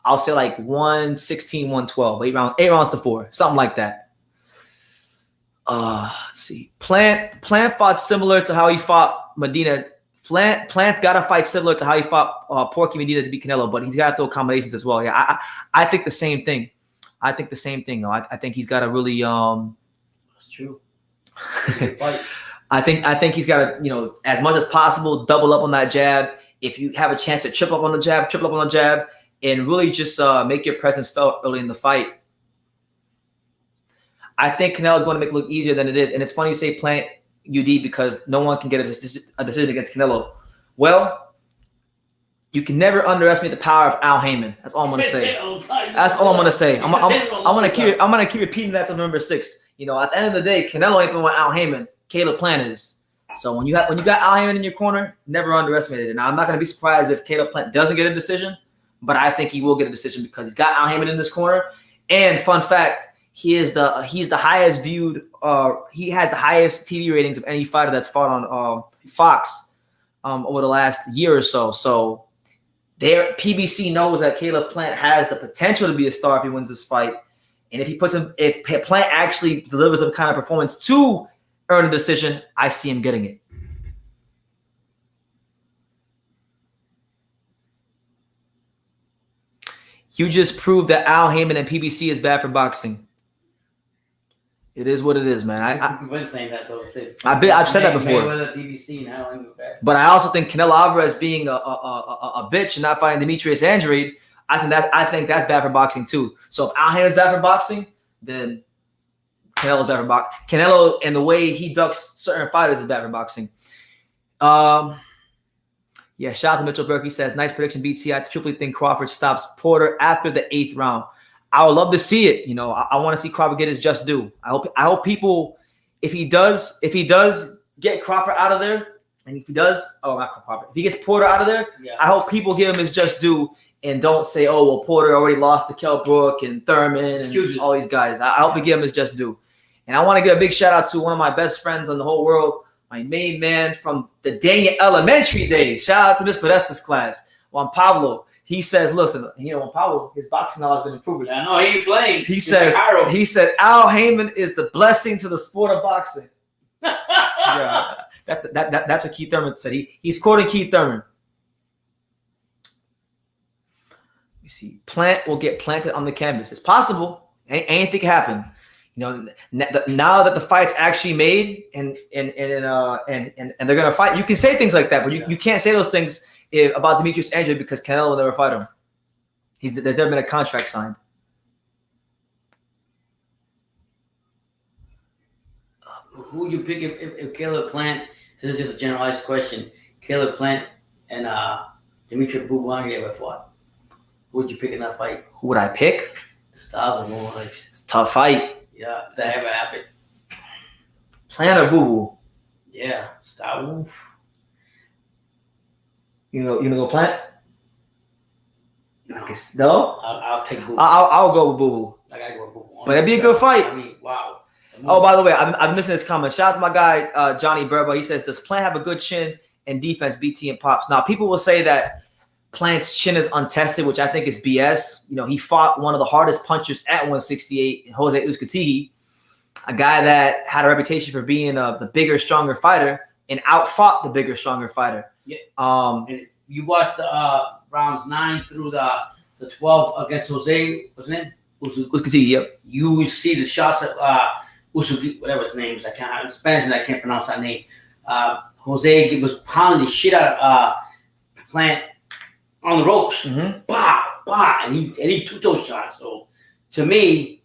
I'll say like 116, 112, 8 rounds to 4, something like that. Let's see. Plant fought similar to how he fought Medina. Plant's got to fight similar to how he fought Porky Medina to beat Canelo, but he's got to throw combinations as well. Yeah, I think the same thing. I think the same thing, though. I think he's got to really. That's true. I think he's got to, as much as possible, double up on that jab. If you have a chance to triple up on the jab, and really just make your presence felt early in the fight. I think Canelo is going to make it look easier than it is. And it's funny you say Plant UD because no one can get a decision against Canelo. Well, you can never underestimate the power of Al Haymon. That's all I'm going to say. That's all I'm going to say. I'm going to keep repeating that till November 6th. At the end of the day, Canelo ain't going to Al Haymon. Caleb Plant is. So when you got Al Haymon in your corner, never underestimate it. Now, I'm not going to be surprised if Caleb Plant doesn't get a decision, but I think he will get a decision because he's got Al Haymon in his corner. And fun fact, he's the highest viewed. He has the highest TV ratings of any fighter that's fought on Fox over the last year or so. So PBC knows that Caleb Plant has the potential to be a star if he wins this fight. And if Plant actually delivers the kind of performance to earn a decision, I see him getting it. You just proved that Al Haymon and PBC is bad for boxing. It is what it is, man. I've been saying that though. I've said that before. Mayweather, PBC, and Al Haymon bad. But I also think Canelo Alvarez being a bitch and not fighting Demetrius Andrade, I think that's bad for boxing too. So if Al Haymon is bad for boxing, then Canelo's bad for boxing. Canelo and the way he ducks certain fighters is bad for boxing. Yeah, shout out to Mitchell Burke. He says, nice prediction, BT. I truthfully think Crawford stops Porter after the 8th round. I would love to see it. I want to see Crawford get his just due. I hope people, if he does get Crawford out of there, and if he does, not Crawford, if he gets Porter out of there, yeah. I hope people give him his just due and don't say, oh, well, Porter already lost to Kell Brook and Thurman and all these guys. I hope they give him his just due. And I want to give a big shout out to one of my best friends in the whole world, my main man from the Daniel elementary days. Shout out to Miss Podesta's class, Juan Pablo. He says, listen, Juan Pablo, his boxing knowledge has been improving. Yeah, no, he ain't playing. He said, Al Haymon is the blessing to the sport of boxing. Yeah, that's what Keith Thurman said. He's quoting Keith Thurman. You see, Plant will get planted on the canvas. It's possible. Anything can happen. Now that the fight's actually made and they're gonna fight, you can say things like that, but you can't say those things about Demetrius Andrade because Canelo will never fight him. There's never been a contract signed. Who would you pick if Caleb Plant? So this is a generalized question. Caleb Plant and Demetrius Berlanga ever fought. Who would you pick in that fight? Who would I pick? The styles are more like it's a tough fight. Yeah, that ever happened. Plant or Boo? Yeah, style. You gonna go Plant? No. I'll take Boo. I'll go with Boo. I gotta go with Boo. But it'd be a good fight. I mean, wow. Oh, by the way, I'm missing this comment. Shout out to my guy Johnny Burba. He says, "Does Plant have a good chin and defense, BT and Pops?" Now, people will say that Plant's chin is untested, which I think is BS. You know, he fought one of the hardest punchers at 168, Jose Usyk, a guy that had a reputation for being the bigger, stronger fighter and outfought the bigger, stronger fighter. Yeah. And you watched the rounds 9 through the 12 against Jose, what's his name? Usyk, yep. You will see the shots at Usyk, whatever his name is. In Spanish, and I can't pronounce that name. Jose was pounding the shit out of Plant on the ropes. Bah, bah, and he took those shots. So to me,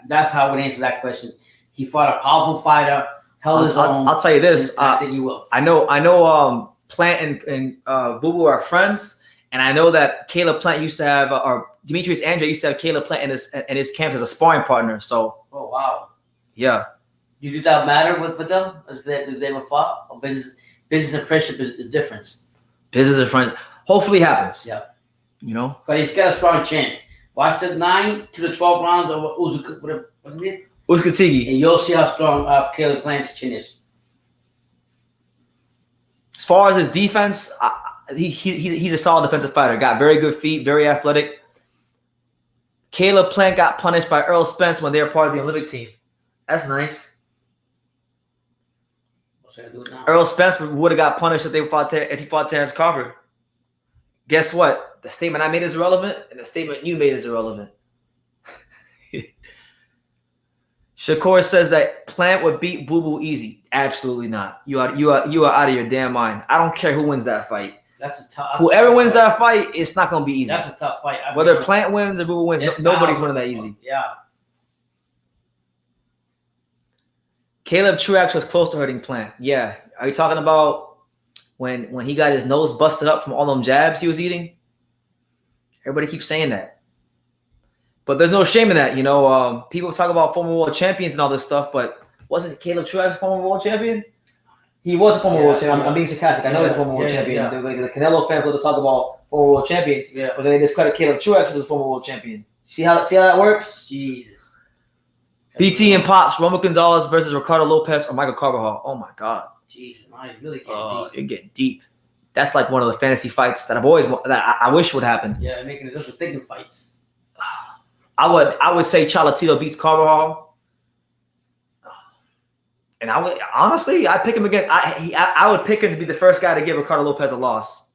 that's how I would answer that question. He fought a powerful fighter, held his own. I'll tell you this. I think he will. I know. Plant and Boo Boo are friends, and I know that Caleb Plant used to have, or Demetrius Andrade used to have Caleb Plant in his camp as a sparring partner. So. Oh wow. Yeah. Did that matter for them? If they ever fought? Or business and friendship is different. Business and friends. Hopefully it happens. Yeah. You know? But he's got a strong chin. Watch the 9 to the 12 rounds of Usyk, whatever, wasn't it? Usyk. And you'll see how strong Caleb Plant's chin is. As far as his defense, he's a solid defensive fighter. Got very good feet, very athletic. Caleb Plant got punished by Earl Spence when they were part of the Olympic team. That's nice. Earl Spence would have got punished if he fought Terrence Crawford. Guess what? The statement I made is irrelevant, and the statement you made is irrelevant. Shakur says that Plant would beat Boo Boo easy. Absolutely not. You are out of your damn mind. I don't care who wins that fight. That's a tough. Whoever wins that fight, it's not going to be easy. That's a tough fight. Whether Plant wins or Boo Boo wins, nobody's winning that easy. Yeah. Caleb Truax was close to hurting Plant. Yeah. Are you talking about when he got his nose busted up from all them jabs he was eating? Everybody keeps saying that. But there's no shame in that. You know, people talk about former world champions and all this stuff, but wasn't Caleb Truax a former world champion? He was a former world champion. I'm being sarcastic. I know he's a former world champion. Yeah. The Canelo fans love to talk about former world champions, but then they discredit Caleb Truax as a former world champion. See how that works? Jesus. BT and Pops, Roman Gonzalez versus Ricardo Lopez or Michael Carbajal. Oh my God. Jesus, man, really getting deep. You're getting deep. That's like one of the fantasy fights that I wish would happen. Yeah, making it just thinking fights. I would say Cholatito beats Carbajal. And I would honestly, I'd pick him again. I would pick him to be the first guy to give Ricardo Lopez a loss.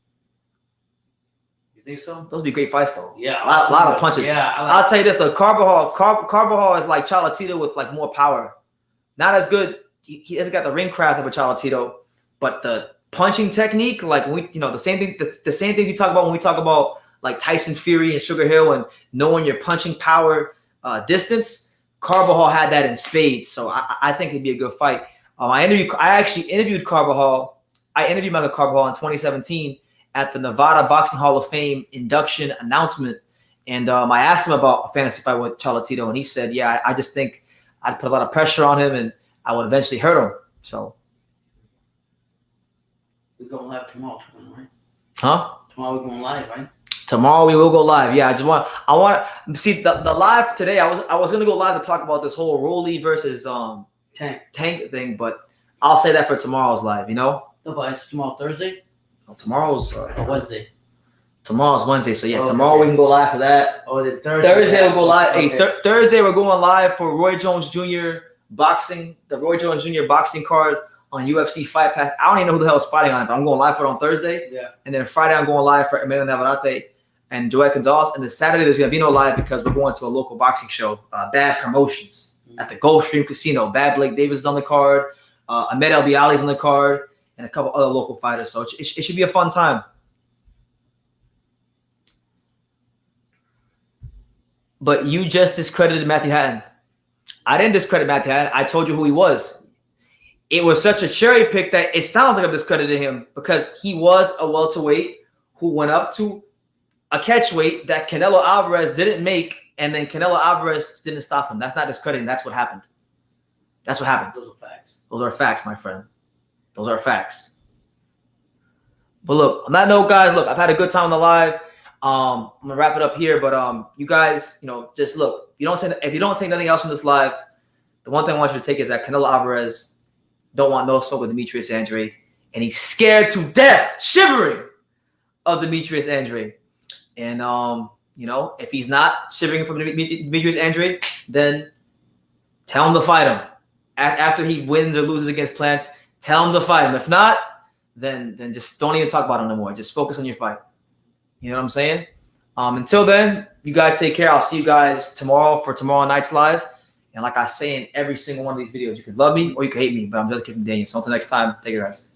You think so? Those would be great fights, though. Yeah, a lot of punches. Yeah, I'll tell you this: though, Carbajal is like Cholatito with like more power. Not as good. He hasn't got the ring craft of a Cholatito, but the punching technique, like the same thing. The same thing you talk about when we talk about like Tyson Fury and SugarHill and knowing your punching power distance. Carbajal had that in spades, so I think it'd be a good fight. I actually interviewed Carbajal. I interviewed Michael Carbajal in 2017 at the Nevada Boxing Hall of Fame induction announcement, and I asked him about a fantasy fight with Cholatito, and he said, "Yeah, I just think I'd put a lot of pressure on him, and I would eventually hurt him." So, we're going live tomorrow, right? Huh? Tomorrow we're going live, right? Tomorrow we will go live. Yeah, I want to see the live today. I was gonna go live to talk about this whole Rolly versus Tank thing, but I'll say that for tomorrow's live. You know. No, but it's tomorrow Thursday. Well, tomorrow's Wednesday. Tomorrow's Wednesday, so yeah, tomorrow we can go live for that. Oh, then Thursday. Thursday we'll go live. Okay. Hey, Thursday we're going live for Roy Jones Jr. boxing, the Roy Jones Jr. boxing card on UFC Fight Pass. I don't even know who the hell is fighting on it, but I'm going live for it on Thursday. Yeah. And then Friday I'm going live for Emilio Navarrete and Joey Gonzalez. And then Saturday there's gonna be no live because we're going to a local boxing show, Bad Promotions, at the Gulfstream Casino. Bad Blake Davis is on the card, Ahmed El Bialy's on the card, and a couple other local fighters. So it should be a fun time. But you just discredited Matthew Hatton. I didn't discredit Matthew Hatton. I told you who he was. It was such a cherry pick that it sounds like I'm discrediting him because he was a welterweight who went up to a catchweight that Canelo Alvarez didn't make, and then Canelo Alvarez didn't stop him. That's not discrediting. That's what happened. That's what happened. Those are facts. Those are facts, my friend. Those are facts. But look, on that note, guys, look, I've had a good time on the live. I'm gonna wrap it up here, but you guys, just look. If you don't take nothing else from this live, the one thing I want you to take is that Canelo Alvarez don't want no smoke with Demetrius Andrade, and he's scared to death, shivering of Demetrius Andrade. And you know, if he's not shipping from Demetrius Andrade, then tell him to fight him. After he wins or loses against Plants, tell him to fight him. If not, then just don't even talk about him no more. Just focus on your fight. You know what I'm saying? Until then, you guys take care. I'll see you guys tomorrow for tomorrow night's live. And like I say in every single one of these videos, you could love me or you could hate me, but I'm just kidding, Daniel. So until next time, take care, guys.